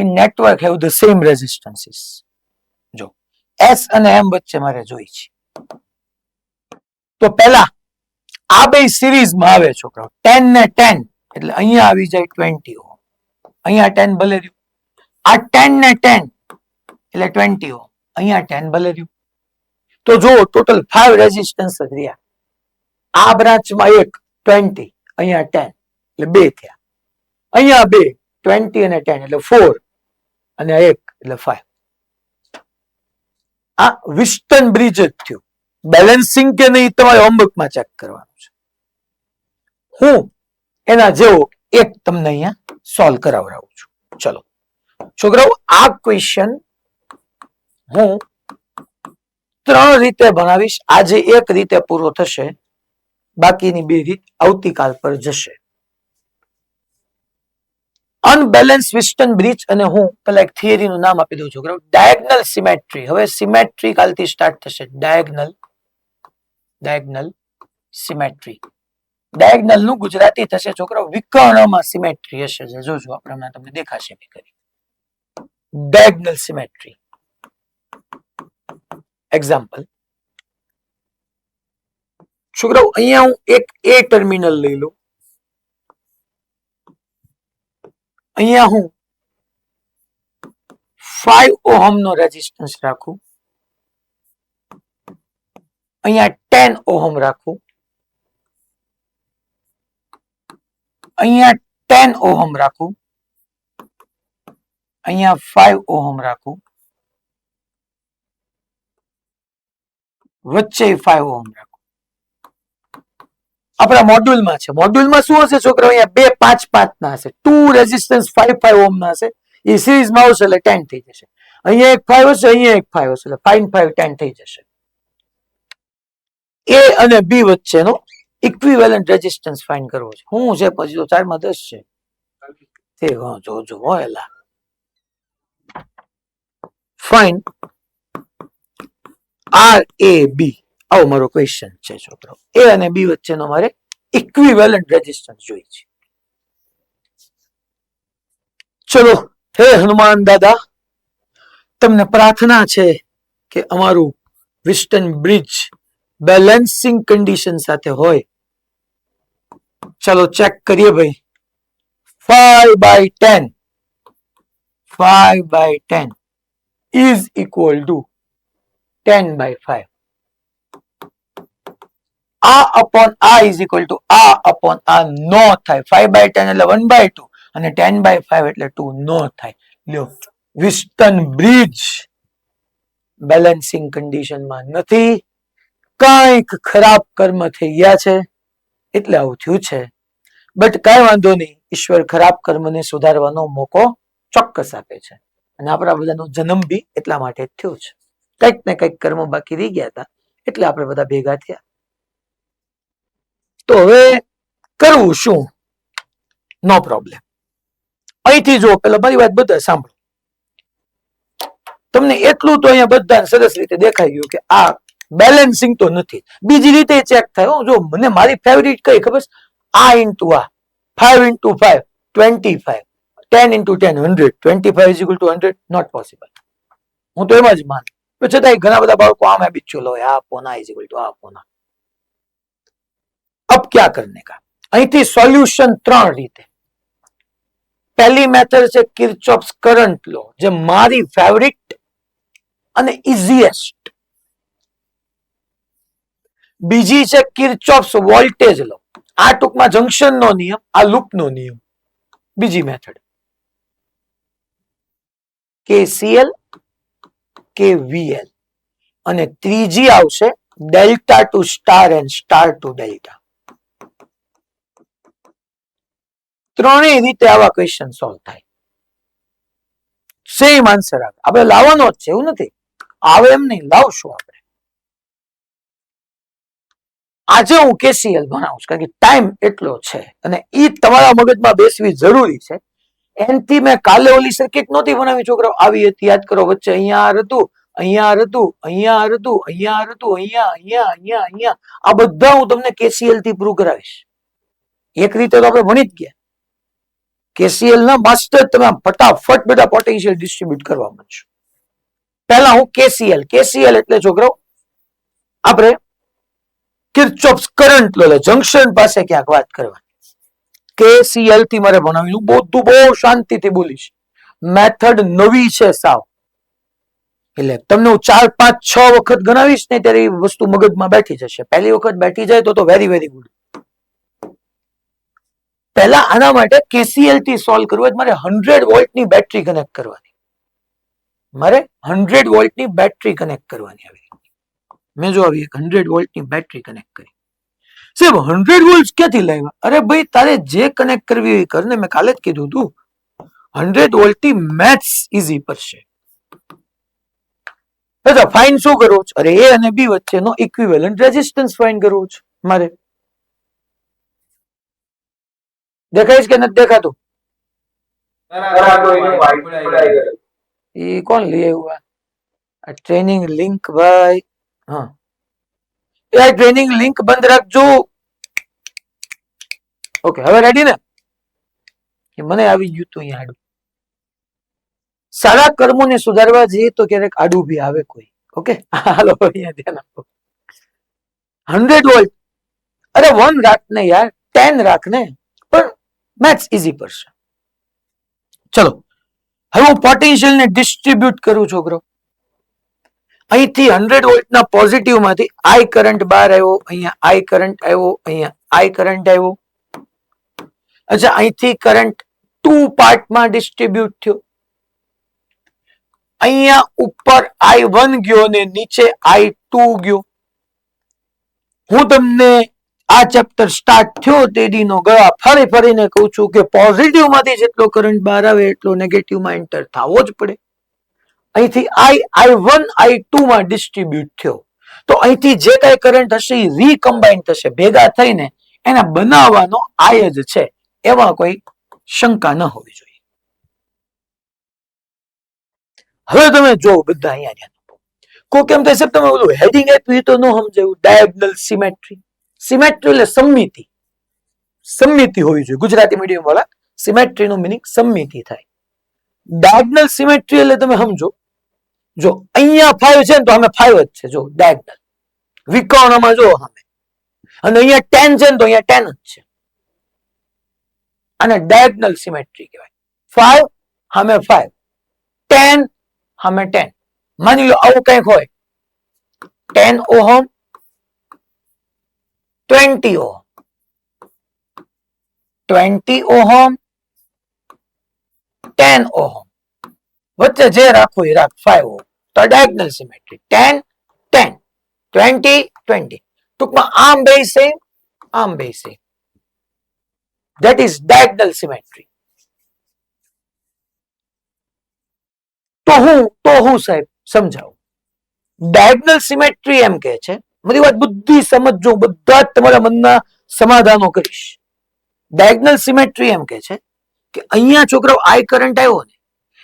S1: in network have the same resistances. જો એસ અને એમ વચ્ચે મારે જોઈ છે. તો પહેલા આ બે સિરીઝમાં આવે છોકરાઓ, 10 ને 10 એટલે અહીંયા આવી જાય 20 ઓહમ. અહીંયા 10 ભલે રહ્યું, આ 10 ને 10 એટલે 20 ઓહમ, અહીંયા 10 ભલે રહ્યું. તો જો ટોટલ 5 રેઝિસ્ટન્સ જ રહ્યા. આ બ્રાન્ચમાં એક 20, અહીંયા 10 એટલે 2 થયા. અહીંયા 2 20 અને 10 એટલે 4 અને 1 એટલે 5. આ વિસ્ટન બ્રિજ જ થયું. બેલેન્સિંગ કે નહીં તમારે હોમવર્કમાં ચેક કરવાનું છે. હું એના જેવો એક તમને અહીંયા સોલ્વ કરાવડાવું છું. ચલો છોકરાઓ, આ ક્વેશ્ચન હું 3 રીતે બનાવીશ. આજે એક રીતે પૂરો થશે, બાકીની 2 રીત આવતીકાલ પર જશે. અનબેલેન્સ વિસ્ટન બ્રિજ અને હું પેલા એક થિયરી નું નામ આપી દઉં છોકરાઓ, ડાયગનલ સિમેટ્રી. હવે સિમેટ્રી કાલથી સ્ટાર્ટ થશે. ડાયગનલ સિમેટ્રી. ડાયગનલ નું ગુજરાતી થશે છોકરાઓ વિકર્ણમાં સિમેટ્રી હશે. જોજો આપણે તમને દેખાશે. ડાયગનલ સિમેટ્રી. એક્ઝામ્પલ છોકરાઓ, અહીંયા હું એક એ ટર્મિનલ લઈ લઉં, અહીંયા હું 5 ઓહમ નો રેઝિસ્ટન્સ રાખું, અહીંયા 10 ઓહમ રાખું, અહીંયા 10 ઓહમ રાખું, અહીંયા 5 ઓહમ રાખું, વચ્ચે 5 ઓહમ રાખું. આપણા મોડ્યુલમાં છે. મોડ્યુલમાં શું હશે છોકરાઓ? અહીંયા 2 5 5 ના હશે, 2 રેઝિસ્ટન્સ 5 5 ઓહમ ના હશે. એ સિરીઝમાં આવશે એટલે 10 થઈ જશે. અહીંયા એક 5 હશે, અહીંયા એક 5 હશે, એટલે 5 5 10 થઈ જશે. એ અને બી વચ્ચેનો ઇક્વિવેલન્ટ રેઝિસ્ટન્સ ફાઇન્ડ કરવો છે. શું છે પછી તો 4 માં 10 છે. તે જોજો એલા ફાઇન્ડ આર એ બી. આવો મારો ક્વેશ્ચન છે છોકરો. એ અને બી વચ્ચેનો મારે ઇક્વિવેલન્ટ રેઝિસ્ટન્સ જોઈએ છે. ચલો, હે હનુમાન દાદા, તમને પ્રાર્થના છે કે અમારું વિસ્ટન બ્રિજ બેલેન્સિંગ કન્ડિશન સાથે હોય. ચલો ચેક કરીએ ભાઈ. 5/10 is equal to 10/5. આ upon આ is equal to આ upon આ નો થાય. 5/10 એટલે 1/2 અને 10/5 એટલે 2 નો થાય. લ્યો, વિસ્ટન બ્રિજ બેલેન્સિંગ કન્ડિશનમાં નથી. કંઈક ખરાબ કર્મ થઈ ગયા છે એટલે આવું થયું છે. બટ કઈ વાંધો નહીં, ઈશ્વર ખરાબ કર્મને સુધારવાનો મોકો ચોક્કસ આપે છે. અને આપણા બધાનો જન્મ બી એટલા માટે જ થયો છે. કંઈક ને કંઈક કર્મો બાકી રહી ગયા હતા એટલે આપણે બધા ભેગા થયા. તો હવે કરવું શું? નો પ્રોબ્લેમ. અહીંથી જો પેલા મારી વાત બધા સાંભળો. તમને એટલું તો અહીંયા બધા સરસ રીતે દેખાઈ ગયું કે આ બેલેન્સિંગ તો નથી. બીજી રીતે ચેક થાય. જો મને મારી ફેવરિટ કઈ ખબર? આ ઇન્ટુ આ 5 into 5 25, 10 into 10 100, 25 is equal to 100. Not possible. હું તો એમ જ માનું. છતાંય ઘણા બધા બાળકો આમ હેબિચ્યુઅલ હોય, આ પોના ઇઝ ઇક્વલ ટુ આ પોના. अब क्या करने का? અહીંથી સોલ્યુશન 3 રીતે. પહેલી મેથડ છે કિર્ચોફ્સ કરંટ લો, જે મારી ફેવરિટ અને ઇઝીએસ્ટ. બીજી છે કિર્ચોફ્સ વોલ્ટેજ લો. આ ટૂંકમાં જંક્શન નો નિયમ, આ લૂપ નો નિયમ. બીજી મેથડ KCL KVL. અને ત્રીજી આવશે delta to star and star to delta. ત્રણેય રીતે આવા ક્વેશ્ચન સોલ્વ થાય. સેમ આન્સર આવે, આપણે લાવવાનો જ છે એવું નથી, આવે એમ નહીં, લાવશું આપણે. આજે હું કેસીએલ ભણાવું કારણ કે ટાઈમ એટલો છે અને ઈ તમારા મગજમાં બેસવી જરૂરી છે. એનથી મેં કાલે ઓલી સર્કિટ નહોતી બનાવી છોકરાઓ, આવી હતી યાદ કરો, વચ્ચે અહીંયા આર હતું, અહીંયા આર હતું, અહીંયા આર હતું, અહીંયા આર હતું, અહીંયા અહીંયા અહીંયા અહીંયા, આ બધા હું તમને કેસીએલ થી પ્રૂવ કરાવીશ. એક રીતે તો આપણે ભણી જ ગયા. કેસીએલ ના માસ્ટર તમે ફટાફટ બધા પોટેન્શિયલ ડિસ્ટ્રીબ્યુટ કરવા માંડશો. પહેલા હું કેસીએલ, કેસીએલ એટલે છોકરાઓ આપણે કિર્ચોફ્સ કરંટ લો, જંક્શન પાસે ક્યાંક વાત કરવાની. કેસીએલ થી મારે ભણાવ્યું, બધું બહુ શાંતિથી બોલીશ. મેથડ નવી છે સાવ, એટલે તમને હું 4, 5, 6 વખત ગણાવીશ ને ત્યારે એ વસ્તુ મગજમાં બેઠી જશે. પહેલી વખત બેઠી જાય તો વેરી વેરી ગુડ. પહેલા આના માટે કેસીએલ થી સોલ્વ કરવું, મારે 100 વોલ્ટની બેટરી કનેક્ટ કરવાની, મારે 100 વોલ્ટની બેટરી કનેક્ટ કરવાની આવી. મેં જો આવી 100 વોલ્ટની બેટરી કનેક્ટ કરી. સાહેબ 100 વોલ્ટ ક્યાંથી લાવ્યા? અરે ભાઈ તારે જે કનેક્ટ કરવી હોય કર ને, મેં કાલે જ કીધું તું 100 વોલ્ટની મેથ્સ ઈઝી પડશે. ફાઇન શું કરવું છે? અરે એ અને બી વચ્ચેનો ઇક્વિવેલન્ટ રેઝિસ્ટન્સ ફાઇન કરવું છે મારે. દેખાય કે નથી દેખાતું? એ કોણ લઈ આવ્યું આ ટ્રેનિંગ લિંક? ભાઈ હા, એ ટ્રેનિંગ લિંક બંધ રાખજો. ઓકે, હવે રેડી ને? મને આવી ગયું તું અહીંયા આડું. સારા કર્મોને સુધારવા જઈએ તો ક્યારેક આડું બી આવે કોઈ. ઓકે, હાલો અહીંયા ધ્યાન આપો. 100 વોલ્ટ, અરે 1 રાખ ને યાર, 10 રાખ ને, પણ મેથ્સ ઈઝી પડશે. ચલો હવે હું પોટેન્શિયલ ને ડિસ્ટ્રીબ્યુટ કરું છોકરો. અહીંથી 100 વોલ્ટના પોઝિટિવ માંથી આઈ કરંટ બહાર આવ્યો, અહીંયા આઈ કરંટ આવ્યો, અહીંયા આઈ કરંટ આવ્યો. અચ્છા, અહીંથી કરંટ 2 પાર્ટમાં ડિસ્ટ્રીબ્યુટ થયો. અહીંયા ઉપર I1 ગયો ને નીચે I2 ગયો. હું તમને આ ચેપ્ટર સ્ટાર્ટ થયો તેડીનો ગળા ફરી ફરીને કહું છું કે પોઝિટિવ માંથી જેટલો કરંટ બહાર આવે એટલો નેગેટિવ માં એન્ટર થવો જ પડે. અહીંથી I1 I2 માં ડિસ્ટ્રીબ્યુટ થયો તો અહીંથી જે કઈ કરંટ હશે એ રીકમ્બાઇન થશે, ભેગા થઈને એને બનાવવાનો આય જ છે, એમાં કોઈ શંકા ન હોવી જોઈએ. હવે તમે જો બધા અહીંયા ધ્યાન આપો. કોઈ કેમ થાય સાહેબ તમે ઓલું હેડિંગ આપ્યું તો ન સમજાયું? Diagonal symmetry. સિમેટ્રી એટલે સમમિતિ, સમમિતિ હોવી જોઈએ. ગુજરાતી મીડિયમ વાળા સિમેટ્રી નું મિનિંગ સમમિતિ થાય. ડાયગોનલ સિમેટ્રી એટલે તમે સમજો, જો અહીંયા 5 છે ને તો અમે 5 જ છે, જો ડાયગોનલ વિકર્ણમાં જો અમે, અને અહીંયા 10 છે ને તો અહીંયા 10 જ છે. આને ડાયગોનલ સિમેટ્રી કહેવાય. 5 સામે 5, 10 સામે 10. માની લો આવું કંઈક હોય, 10 ઓહમ 20 ઓહમ, 20 ઓહમ 10 ઓહમ, વચ્ચે જે રાખવું એ રાખ, 5 ઓહમ. તો ડાયગોનલ સિમેટ્રી 10 10 20 20. ટૂંકમાં આમ બે સેમ, આમ બે same. That is diagonal symmetry. તો હું સાહેબ સમજાવું. ડાયગોનલ સિમેટ્રી એમ કે છે, મારી વાત બુદ્ધિ સમજો, બધા જ તમારા મનના સમાધાનો કરીશ. ડાયગોનલ સિમેટ્રી એમ કે છે કે અહીંયા છોકરાઓ આઈ કરંટ આવ્યો ને,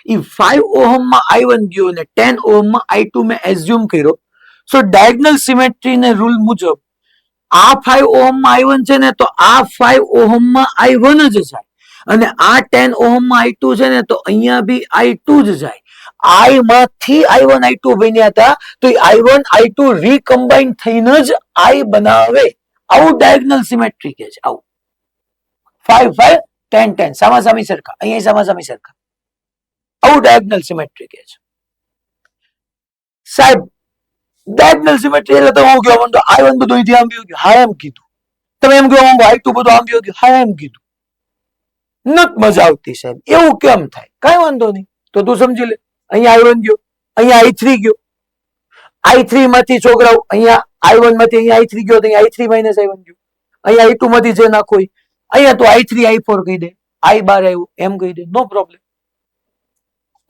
S1: એ 5 ઓહમ માં I1 ગયો ને 10 ઓહમ માં I2 મેં એઝ્યુમ કર્યો. સો ડાયગોનલ સિમેટ્રી ને રૂલ મુજબ આ 5 ઓહમ માં I1 છે ને તો આ 5 ઓહમ માં I1 જ જાય, અને આ 10 ઓહમ માં I2 છે ને તો અહીંયા બી I2 જ જાય. I માંથી I1 I2 બન્યા હતા તો I1 I2 રીકમ્બાઇન થઈને જ I બનાવે. આવું ડાયગોનલ સિમેટ્રી કે છે. આવું 5 5 10 10 સામાસામી સરખા, અહીંયા સામાસામી સરખા, આવું ડાયગોનલ સિમેટ્રી કે છે. સાહેબ ડાયગોનલ સિમેટ્રી એટલે તો હું કહેવા માંગતો I1 બધું અહીંથી આમ ગયું, હા એમ કીધું. તમે એમ કહેવા માંગો I2 બધું આમ ગયું, હા એમ કીધું. નત મજા આવતી સાહેબ, એવું કેમ થાય? કઈ વાંધો નહીં, તો તું સમજી લે. અહીંયા I1 ગયો, અહીંયા I3 ગયો, I3 માંથી છોકરાઓ અહીંયા I1 માંથી અહીંયા I3 ગયો તો અહીંયા I3 માઇનસ I1 ગયો, અહીંયા I2 માંથી જે નાખો અહીંયા તો I3 I4 કહી દે. I બાર આવ્યું એમ કહી દે, નો પ્રોબ્લેમ,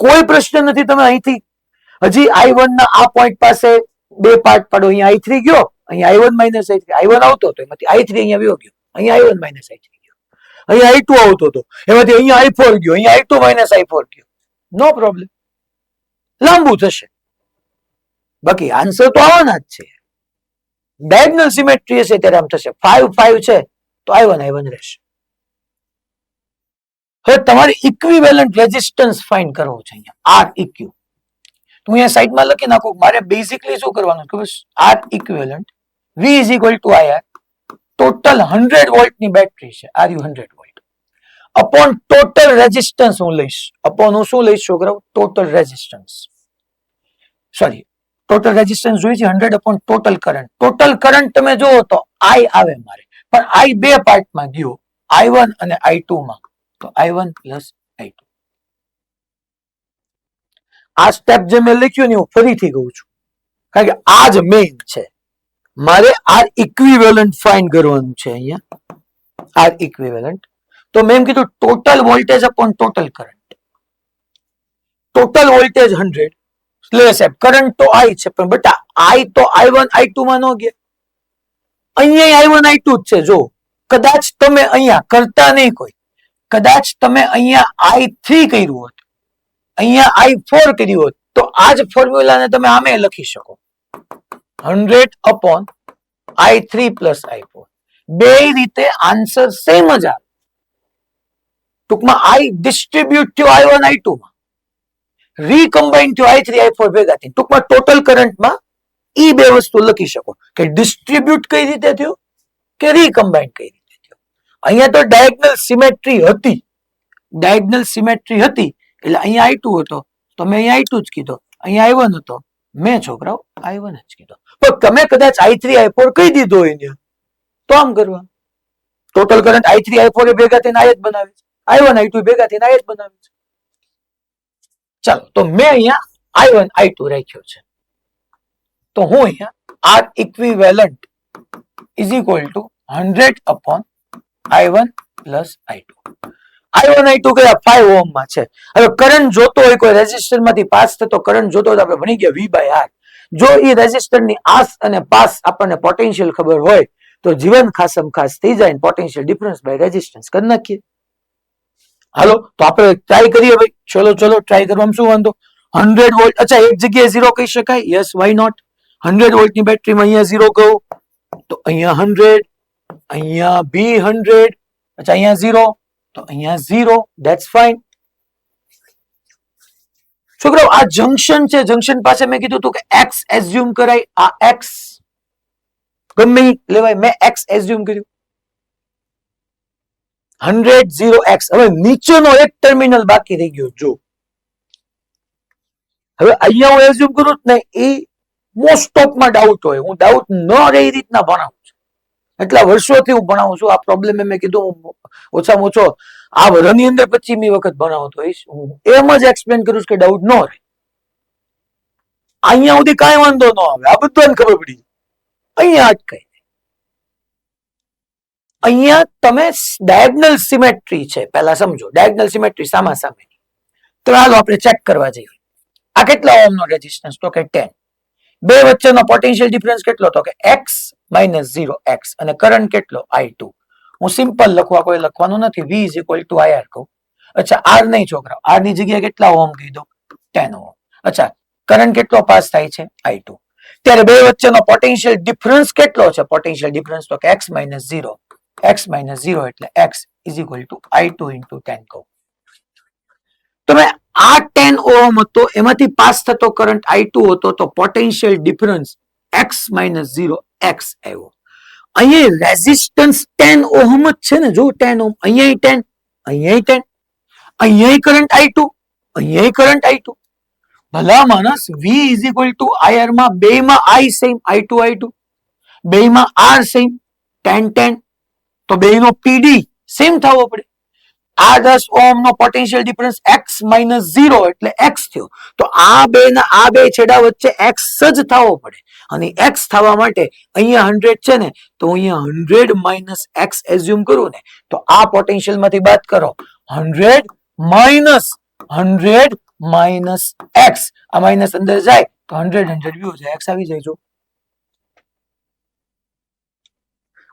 S1: કોઈ પ્રશ્ન નથી. તમે અહીંથી હજી I1 ના આ પોઈન્ટ પાસે બે પાર્ટ પાડો, અહીંયા I3 ગયો, અહીંયા I1 માઇનસ I3, I1 આવતો હતો એમાંથી I3 અહીંયા વયો ગયો, અહીંયા I1 માઇનસ I3 ગયો, અહીંયા I2 આવતો હતો એમાંથી અહીંયા I4 ગયો, અહીંયા I2 માઇનસ I4 ગયો, નો પ્રોબ્લેમ, લાંબુ થશે, બાકી આન્સર તો આવવાના જ છે. ડાયગોનલ સિમેટ્રી હશે ત્યારે આમ થશે. 5 5 છે તો I1 I1 રહેશે. હવે તમારે ઇક્વિવેલન્ટ રેઝિસ્ટન્સ ફાઇન્ડ કરવો છે. અહીંયા R eq હું અહીંયા સાઈડમાં લખી નાખું. મારે બેઝિકલી શું કરવાનું ખબર? R equivalent V is equal to IR, total 100 વોલ્ટની બેટરી છે, RU 100 volt upon total resistance હું લઈશ. અપોન હું શું લઈશ છોકરાઓ? Total resistance, sorry total resistance જોઈએ છે 100 upon total current. Total current તમે જુઓ તો I આવે મારે, પણ I બે પાર્ટમાં ગયો, I1 અને I2 માં, તો I1 પ્લસ I2. આ સ્ટેપ જે મેં લખ્યું ને હું ફરીથી કહું છું, કારણ કે આ જ મેઇન છે. મારે R ઇક્વિવેલન્ટ ફાઇન્ડ કરવાનું છે. અહીંયા R ઇક્વિવેલન્ટ તો મેં એમ કીધું total voltage upon total current. Total voltage 100, લે સાહેબ કરંટ તો I છે, પણ બેટા I તો I1 I2 માં ન ગયા, અહીંયા I1 I2 જ છે. જો કદાચ તમે અહીંયા કરતા નહીં કોઈ, કદાચ તમે અહીંયા I3 કર્યું હોત, અહીંયા I4 કર્યું હોત, તો આ જ ફોર્મ્યુલાને તમે આમે લખી શકો, 100 અપોન I3 પ્લસ I4. બે રીતે આન્સર સેમ જ આવે. ટૂંકમાં I ડિસ્ટ્રીબ્યુટ થયો I1 I2 માં, રીકમ્બાઇન થયો I3 I4 ભેગા થઈને. ટૂંકમાં ટોટલ કરંટમાં ઈ બે વસ્તુ લખી શકો કે ડિસ્ટ્રીબ્યુટ કઈ રીતે થયો કે રીકમ્બાઇન કઈ રીતે થયો. અહીંયા તો ડાયગોનલ સિમેટ્રી હતી, ડાયગોનલ સિમેટ્રી હતી એટલે અહીંયા I2 હતો તો મેં અહીંયા I2 જ કીધો, અહીંયા I1 હતો મેં છોકરાઓ I1 જ કીધો. પણ તમે કદાચ I3 I4 કહી દીધો હોય તો આમ કરવા, ટોટલ કરંટ I3 I4 એ ભેગા થઈને I જ બનાવે છે, I1 I2 ભેગા થઈને I જ બનાવે છે. ચાલો તો મેં અહીંયા I1 I2 રાખ્યો છે, તો હું અહીંયા R equivalent is equal to 100 upon I1 plus I2. I1 I2 કયા 5 ઓહમ માં છે. હવે કરંટ જોતો હોય, કોઈ રેઝિસ્ટર માંથી પાસ થતો કરંટ જોતો હોય તો આપણે ભણી ગયા V by R. જો એ રેઝિસ્ટર ની આસ અને પાસ આપણને પોટેન્શિયલ ખબર હોય તો જીવન ખાસમ ખાસ થઈ જાય, પોટેન્શિયલ ડિફરન્સ બાય રેઝિસ્ટન્સ કરી નાખીએ. હાલો તો આપણે ટ્રાય કરીએ ભાઈ, ચલો ચલો ટ્રાય કરવામાં શું વાંધો. 100 વોલ્ટ, અચ્છા એક જગ્યાએ 0 કહી શકાય, યસ વાય નોટ. 100 વોલ્ટની બેટરીમાં અહીંયા 0 કહું તો અહીંયા 100, અહીંયા બી 100, અચ્છા અહીંયા 0 તો અહીંયા 0, ધેટ્સ ફાઇન. છોકરો આ જંક્શન છે, જંક્શન પાસે મેં કીધું હતું કે x એઝ્યુમ કરાય, આ x ગમે લેવાય, મેં x એઝ્યુમ કર્યું 100 0 x. હવે નીચેનો એક ટર્મિનલ બાકી રહી ગયો. જો હવે અહીંયા હું એઝ્યુમ કરું જ નહીં, એ મોસ્ટ ઓફમાં ડાઉટ હોય, હું ડાઉટ ન રહે એ રીતના ભણાવું છું, એટલા વર્ષોથી હું ભણાવું છું. આ પ્રોબ્લેમ મેં કીધું ઓછામાં ઓછો આ વર્ષની અંદર 25મી વખત ભણાવતો હોઈશ. હું એમ જ એક્સપ્લેન કરું છું કે ડાઉટ ન રહે. અહીંયા સુધી કાંઈ વાંધો ન આવે, આ બધાને ખબર પડી. અહીંયા અટકાય. અહીંયા તમે ડાયગોનલ સિમેટ્રી છે, પહેલા સમજો ડાયગોનલ સિમેટ્રી સામા સામેની. તો હાલો આપણે ચેક કરવા જઈએ. આ કેટલા ઓહમનો રેઝિસ્ટન્સ? તો કે 10. બે વચ્ચેનો પોટેન્શિયલ ડિફરન્સ કેટલો? તો કે x - 0x. અને કરંટ કેટલો? I2. હું સિમ્પલ લખવા કોઈ લખવાનું નથી, V is equal to IR કહું. અચ્છા R નહીં છોકરા, R ની જગ્યાએ કેટલા ઓહમ કહી દો? 10 ઓહમ. અચ્છા કરંટ કેટલો પાસ થાય છે? I2. ત્યારે બે વચ્ચેનો પોટેન્શિયલ ડિફરન્સ કેટલો છે? પોટેન્શિયલ ડિફરન્સ તો કે x - 0, x - 0 એટલે x is equal to I2 into 10 કહું. તમે આ 10 ઓહમ હતો એમાંથી પાસ થતો કરંટ I2 હતો, તો પોટેન્શિયલ ડિફરન્સ x - 0x આવ્યો. અહીંયા રેઝિસ્ટન્સ 10 ઓહમ જ છે ને, જો 10 ઓહમ, અહીંયા 10, અહીંયા 10, અહીંયા કરંટ I2, અહીંયા કરંટ I2. ભલા માણસ V is equal to IR માં બેમાં I સેમ, I2 I2, બેમાં R સેમ 10 10, તો બેનો PD સેમ થવો પડે. આ 10 ઓહમ નો પોટેન્શિયલ ડિફરન્સ x - 0 એટલે x થયો, તો આ બે છેડા વચ્ચે x જ થવો પડે. અને x થવા માટે અહીંયા 100 છે ને, તો અહીંયા 100 - x એઝ્યુમ કરું ને, તો આ પોટેન્શિયલ માંથી બાદ કરો, 100 માઇનસ 100 માઇનસ x. આ માઇનસ અંદર જાય તો 100 100 વ્યુ જાય, x આવી જાય. જો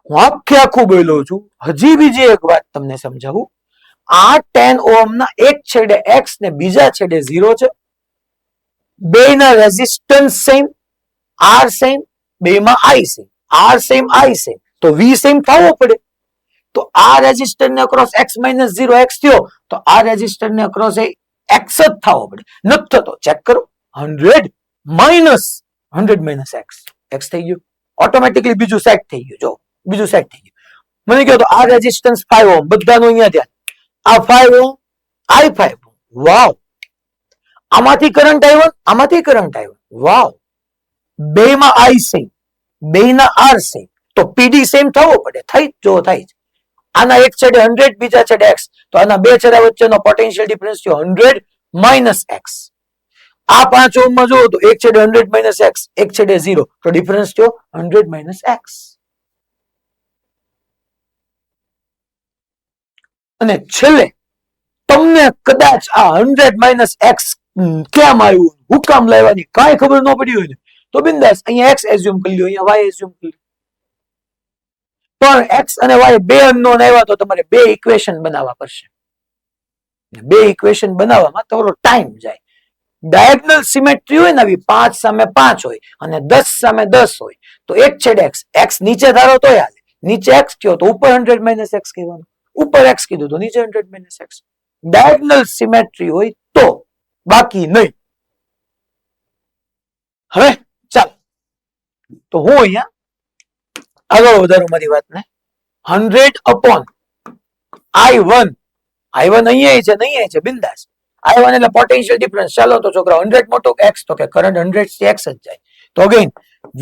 S1: હું આખું બોલ્યો છું. હજી બીજી એક વાત તમને સમજાવું. આ 10 ઓહમ ના એક છેડે x ને બીજા છેડે 0 છે. બેના રેઝિસ્ટન્સ સેમ, r સેમ, બેમાં i same, r same i same, તો v સેમ થવો પડે. તો આ રેઝિસ્ટર ને અક્રોસ x માઇનસ 0 x થયો, તો આ રેઝિસ્ટર ને અક્રોસ x જ થવો પડે. નથી થતો, ચેક કરો. 100 માઇનસ 100 માઇનસ x થઈ ગયું. ઓટોમેટિકલી બીજું સેટ થઈ ગયું. જો બીજું સેટ થઈ ગયું. મને કહો તો આ રેઝિસ્ટન્સ 5 ઓહમ, બધાનું અહીંયા ધ્યાન. આ 5 ઓહમ, i 5 ઓહમ. વાવ. આમાંથી કરંટ આવ્યો, આમાંથી કરંટ આવ્યો. વાવ. બેમાં i સેમ, બેના r સેમ, તો પીડી સેમ થવો પડે. થઈ જો થાય. આના એક છેડે 100, બીજા છેડે x, તો આના બે છેડા વચ્ચેનો પોટેન્શિયલ ડિફરન્સ થયો 100 માઇનસ x. આ 5 ઓહમ માં જોવો તો એક છેડે 100 માઇનસ x, એક છેડે 0, તો ડિફરન્સ થયો 100 માઇનસ x. અને છેલ્લે તમને કદાચ આ 100 માઇનસ x કેમ આવ્યું, હું કામ લાવવાની કાંઈ ખબર ન પડી હોય ને, તો બિંદાસ અહીંયા x એઝ્યુમ કરી લ્યો, અહીંયા y એઝ્યુમ કરી લ્યો. પણ x અને y બે અનનોન આવ્યા તો તમારે બે ઇક્વેશન બનાવવા પડશે. બે ઇક્વેશન બનાવવામાં તમારો ટાઈમ જાય. ડાયગોનલ સિમેટ્રી હોય ને, આવી 5 સામે 5 હોય અને 10 સામે 10 હોય, તો એક છેડે x નીચે ધારો તો હાલે. નીચે x થયો તો ઉપર 100 માઇનસ x કહેવાનું, ઉપર x કીધું તો નીચે 100 માઇનસ x. ડાયગોનલ સિમેટ્રી હોય તો, બાકી નહીં. હવે ચાલો, તો હું અહીંયા આગળ વધારું મારી વાતને. 100 અપોન i1, i1 અહીંયા છે ને અહીંયા છે, બિંદાસ. i1 એટલે પોટેન્શિયલ ડિફરન્સ. ચાલો તો છોકરા 100 મોટો x, તો કે કરંટ 100 થી x જ જાય. તો again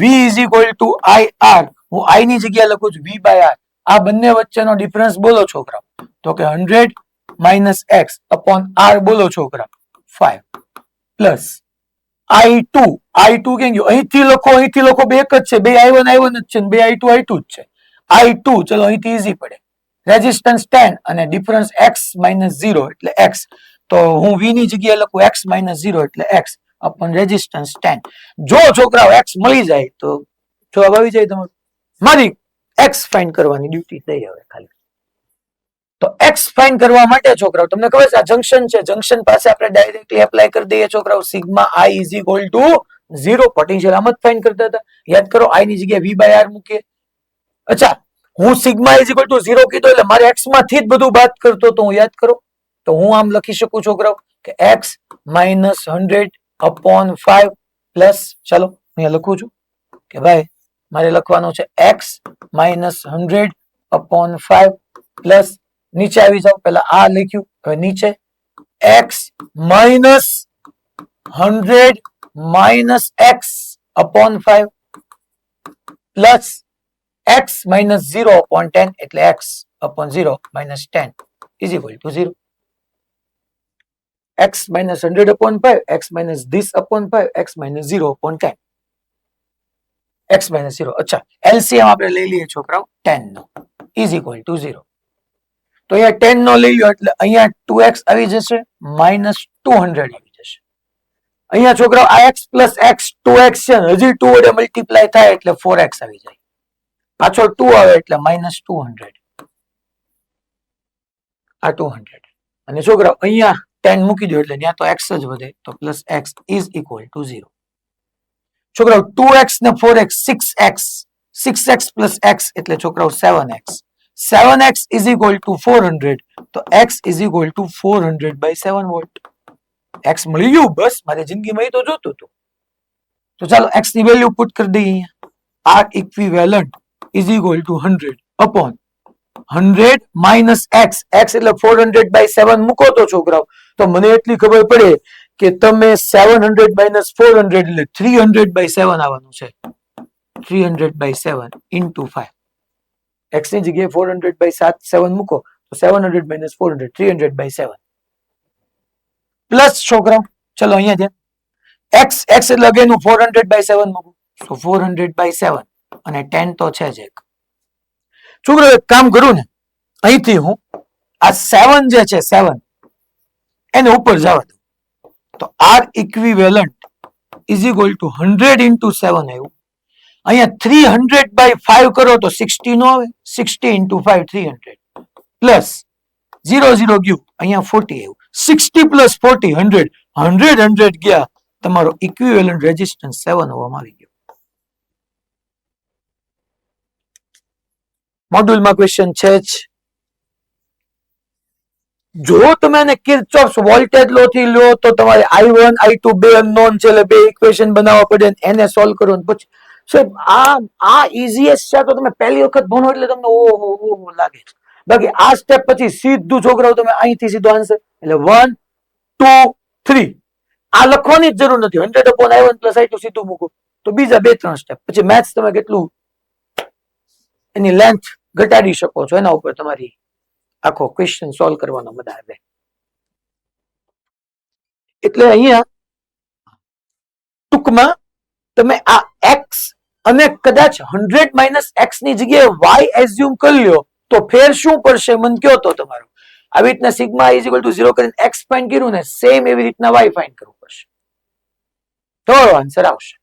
S1: v is equal two ir. હું i ની જગ્યાએ લખું છું v બાય r. આ બંને વચ્ચેનો ડિફરન્સ બોલો છોકરા, તો કે 100 માઇનસ x અપોન r બોલો છોકરા 5 પ્લસ i2. i2 કેમ ગયો અહીંથી લખો, બે એક જ છે. બે i1 જ છે ને બે i2 જ છે. i2 ચલો અહીંથી ઈઝી પડે. રેઝિસ્ટન્સ 10 અને ડિફરન્સ x માઇનસ 0 એટલે x. તો હું v ની જગ્યાએ લખું x માઇનસ 0 એટલે x અપોન રેઝિસ્ટન્સ 10. જો છોકરાઓ x મળી જાય તો જવાબ આવી જાય તમારો. મારી x ફાઇન્ડ કરવાની ડ્યુટી થઈ હવે ખાલી. તો x ફાઇન્ડ કરવા માટે છોકરાઓ તમને ખબર છે આ જંક્શન છે, જંક્શન પાસે આપણે ડાયરેક્ટલી એપ્લાય કરી દઈએ છોકરાઓ. Sigma i is equal to 0. Potential આમ જ ફાઇન્ડ કરતા હતા, યાદ કરો. i ની જગ્યાએ v બાય r મૂકીએ. અચ્છા, હું સિગ્મા ઇઝ ઇક્વલ ટુ 0 કીધો એટલે મારે x માંથી જ બધું બાદ કરતો તો હું યાદ કરો. તો હું આમ લખી શકું છોકરાઓ કે x માઇનસ 100 અપોન 5 પ્લસ, ચાલો અહીંયા લખું છું કે ભાઈ મારે લખવાનું છે x માઇનસ 100 અપોન 5 પ્લસ, નીચે આવી જાવ. પેલા આ લખ્યું, હવે નીચે x minus 100 minus x upon 5 plus x minus 0 upon 10 એટલે x upon 0 minus 10 is equal to 0. x minus 100 upon 5, x minus this upon 5, x minus 0 upon 10. x minus 0. અચ્છા, LCM આપણે લઈ લઈએ છોકરાઓ 10 નો is equal to 0. તો અહીંયા 10 નો લઈ લો એટલે અહીંયા 2x આવી જશે માઇનસ 200 આવી જશે. અહીંયા છોકરાઓ આ x પ્લસ x 2x છે, હજી 2 વડે મલ્ટીપ્લાય થાય એટલે 4x આવી જાય. પાછો 2 આવે એટલે માઇનસ 200. આ 200 અને છોકરાઓ અહીંયા 10 મૂકી દો એટલે ત્યાં તો x જ વધે, તો plus x is equal to 0. છોકરાઓ 2x ને 4x 6x, 6x plus x એટલે છોકરાઓ 7x. 7x is equal to 400, તો x is equal to 400 by 7 volt. x મળી ગયું, બસ મારી જિંદગીમાં એ તો જોતું હતું. તો ચાલો x ની વેલ્યુ પુટ કરી દઈએ અહીંયા. R equivalent is equal to 100 upon 100 minus x. x એટલે 400 બાય 7 મૂકો તો છોકરાઓ, તો મને એટલી ખબર પડે કે તમે 700 માઇનસ 400 એટલે 300 બાય 7 આવવાનું છે. 300 બાય 7 ઇન્ટુ 5. x ની જગ્યાએ 400 બાય 7 મૂકો તો 700 માઇનસ 400 300 બાય 7 પ્લસ છોકરાઓ ચલો અહીંયા ધ્યાન. x એટલે અગેન હું 400 બાય 7 મૂકું તો 400 બાય 7 અને 10 તો છે જ એક. છોકરો એક કામ કરું ને, અહીંથી હું આ 7 જે છે 7 એને ઉપર જવા દો તો R equivalent is equal to 100 into 7 આવ્યું. અહીંયા 300/5 કરો તો 60 નો આવે. 60 ઇન્ટુ 5 300 પ્લસ 0 ગયું અહીંયા 40 આવ્યું. 60 પ્લસ 40 100 100 ગયા તમારો ઇક્વિવેલન્ટ રેઝિસ્ટન્સ 7 ઓહમ આવી ગયો. મોડ્યુલમાં ક્વેશ્ચન છે જ. જો તમે એને કિર્ચોફ્સ વોલ્ટેજ લો થી લો તો તમારે I1 I2 બે અનનોન છે એટલે બે ઇક્વેશન બનાવવા પડે એને સોલ્વ કરો પછી સાહેબ આ ઈઝીએસ્ટ છે તો તમે પહેલી વખત ભણો એટલે તમને ઓહો લાગે છે. બાકી આ સ્ટેપ પછી સીધું છોકરાઓ તમે અહીંથી સીધો આન્સર એટલે 1 2 3 આ લખવાની જ જરૂર નથી. 100/I1 + I2 સીધું મૂકો તો બીજા 2-3 સ્ટેપ પછી મેથ્સ તમે કેટલું એની લેન્થ ઘટાડી શકો છો એના ઉપર તમારી આખો ક્વેશ્ચન સોલ્વ કરવાનો બધા આવે. એટલે અહીંયા ટૂંકમાં તમે આ x અને કદાચ 100 - x ની જગ્યાએ y એઝ્યુમ કરી લ્યો તો ફેર શું પડશે મને કયો તો તમારો. આવી રીતના સિગ્મા ઇઝ ઇક્વલ ટુ 0 કરીને x ફાઇન્ડ કર્યું ને સેમ એવી રીતના y ફાઇન્ડ કરવું પડશે. તમારો આન્સર આવશે.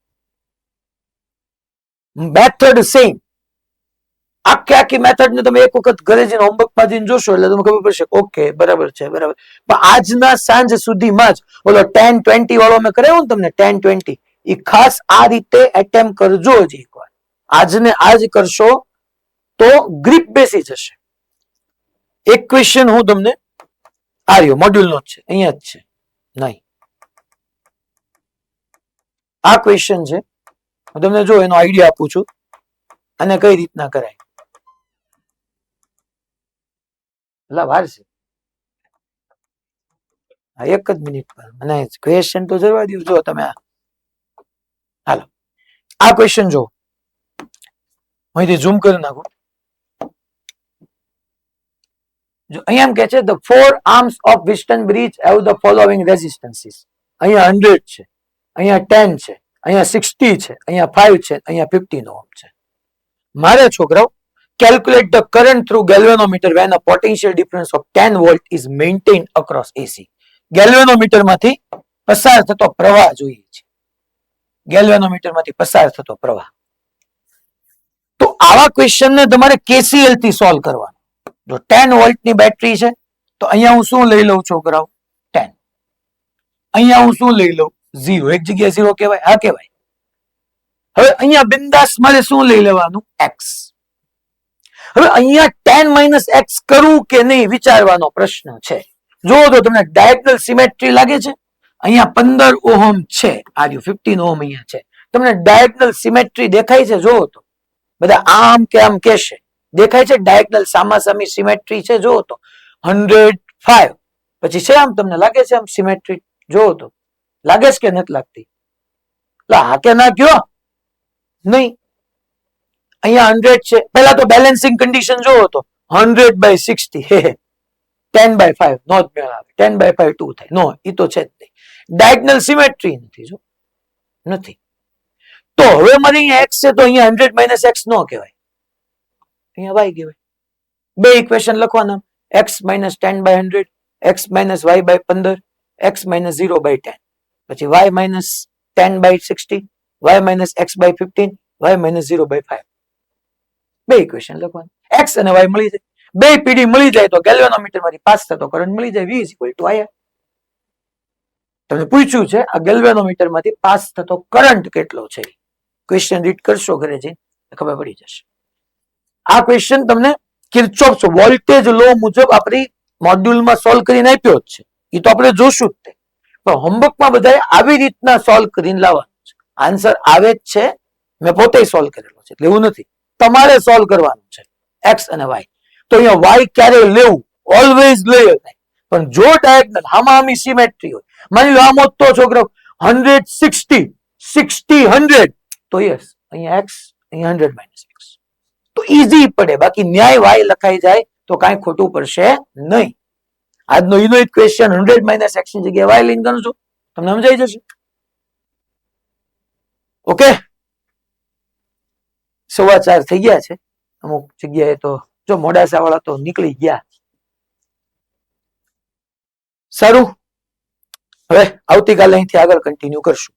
S1: Method same. આખી મેથડ ને તમે એક વખત ઘરે જઈને હોમવર્ક માં જઈને જોશો એટલે તમને ખબર પડશે ઓકે બરાબર છે બરાબર. પણ આજના સાંજ સુધીમાં જ ઓલો 10-20 વાળો મેં કરાવ્યો ને તમને 10-20 એ ખાસ આ રીતે એટેમ્પ કરજો જ એકવાર. આજને આજ કરશો તો ગ્રીપ બેસી જશે. એક ક્વેશ્ચન હું તમને આ રહ્યો મોડ્યુલ નો જ છે અહીંયા જ છે નહીં આ ક્વેશ્ચન છે હું તમને જો એનો આઈડિયા આપું છું અને કઈ રીતના કરાય. વાર છે એક જ મિનિટ પર મને ક્વેશ્ચન તો જવા દો. જો તમે હાલો આ ક્વેશ્ચન જો અહીંથી ઝૂમ કરી નાખો. જો અહીંયા એમ કે છે the 4 arms of Wheatstone bridge have the following resistances. અહીંયા 100 છે અહીંયા 10 છે અહીંયા 60 છે અહીંયા 5 છે અહીંયા 15 ઓહમ છે. મારે છોકરાઓ calculate the current through galvanometer when a potential difference of 10 volt is maintained across AC. galvanometer માંથી પસાર થતો પ્રવાહ જોઈએ છે. galvanometer માંથી પસાર થતો પ્રવાહ. તો આવા ક્વેશ્ચન ને તમારે KCL થી સોલ્વ કરવાનો. જો 10 વોલ્ટ ની બેટરી છે તો અહીંયા હું શું લઈ લઉં છોકરાઓ 10. અહીંયા હું શું લઈ લઉં 0. એક જગ્યાએ 0 કહેવાય હા કહેવાય. હવે અહીંયા બિંદાસ મારે શું લઈ લેવાનું x. હવે અહીંયા 10 - x કરવું કે નહીં વિચારવાનો પ્રશ્ન છે. જો તો તમને ડાયગોનલ સિમેટ્રી લાગે છે. અહીંયા 15 ઓહમ છે આ 15 ઓહમ અહીંયા છે. તમને ડાયગોનલ સિમેટ્રી દેખાય છે? જો તો બધા આમ કે આમ કહેશે દેખાય છે ડાયગોનલ સામાસામી સિમેટ્રી છે. જો તો 105 પછી છે આમ તમને લાગે છે આમ સિમેટ્રી? જો તો લાગે છે કે નથી લાગતી? હા કે ના કયો નહીં. અહીંયા 100 છે. પહેલા તો બેલેન્સિંગ કન્ડિશન જોવો તો 100/60 10/5 નો જ મેળ આવે. 10/5 2 થાય નો એ તો છે જ નહીં. ડાયગોનલ સિમેટ્રી નથી જો નથી. તો હવે મારે અહીંયા x છે તો અહીંયા 100 - x નો કહેવાય અહીંયા y કહેવાય. બે ઇક્વેશન લખવાના x - 10/100 x - y/15 x - 0/10 પછી y - 10/60 y - x/15 y - 0/5. બે ઇક્વેશન લખવાનું x અને y મળી જાય. બે પીડી મળી જાય તો ગેલ્વેનોમીટર માંથી પાસ થતો કરંટ મળી જાય v = IR. તમને પૂછ્યું છે આ ગેલ્વેનોમીટર માંથી પાસ થતો કરંટ કેટલો છે. ક્વેશ્ચન રીડ કરશો ઘરે જઈને ખબર પડી જશે. આ ક્વેશ્ચન તમને કિર્ચોફ્સ વોલ્ટેજ લો મુજબ આપણી મોડ્યુલમાં સોલ્વ કરીને આપ્યો જ છે. એ તો આપણે જોશું જ તે પણ હોમવર્કમાં બધાએ આવી રીતના સોલ્વ કરીને લાવવાનું છે. આન્સર આવે જ છે. મેં પોતે સોલ્વ કરેલો છે એટલે એવું નથી. તમારે સોલ્વ કરવાનું છે x અને y. તો અહીંયા y ક્યારે લેવું ઓલવેઝ લઈ શકાય પણ જો ડાયગોનલ હામાહામી સિમેટ્રી હોય માની લો આમ હોત તો છોકરો 160 60 100 તો યસ અહીંયા x અહીંયા 100 - x તો ઈઝી પડે. બાકી ન્યાય y લખાઈ જાય તો કાંઈ ખોટું પડશે નહીં. આજનો એનો એક ક્વેશ્ચન 100 - x ની જગ્યાએ y લઈને ગણજો તમને સમજાઈ જશે. ઓકે 4:15 થઈ ગયા છે. અમુક જગ્યાએ તો જો મોડાસા વાળા તો નીકળી ગયા સારું, હવે આવતીકાલે અહીંથી આગળ કન્ટિન્યુ કરશું.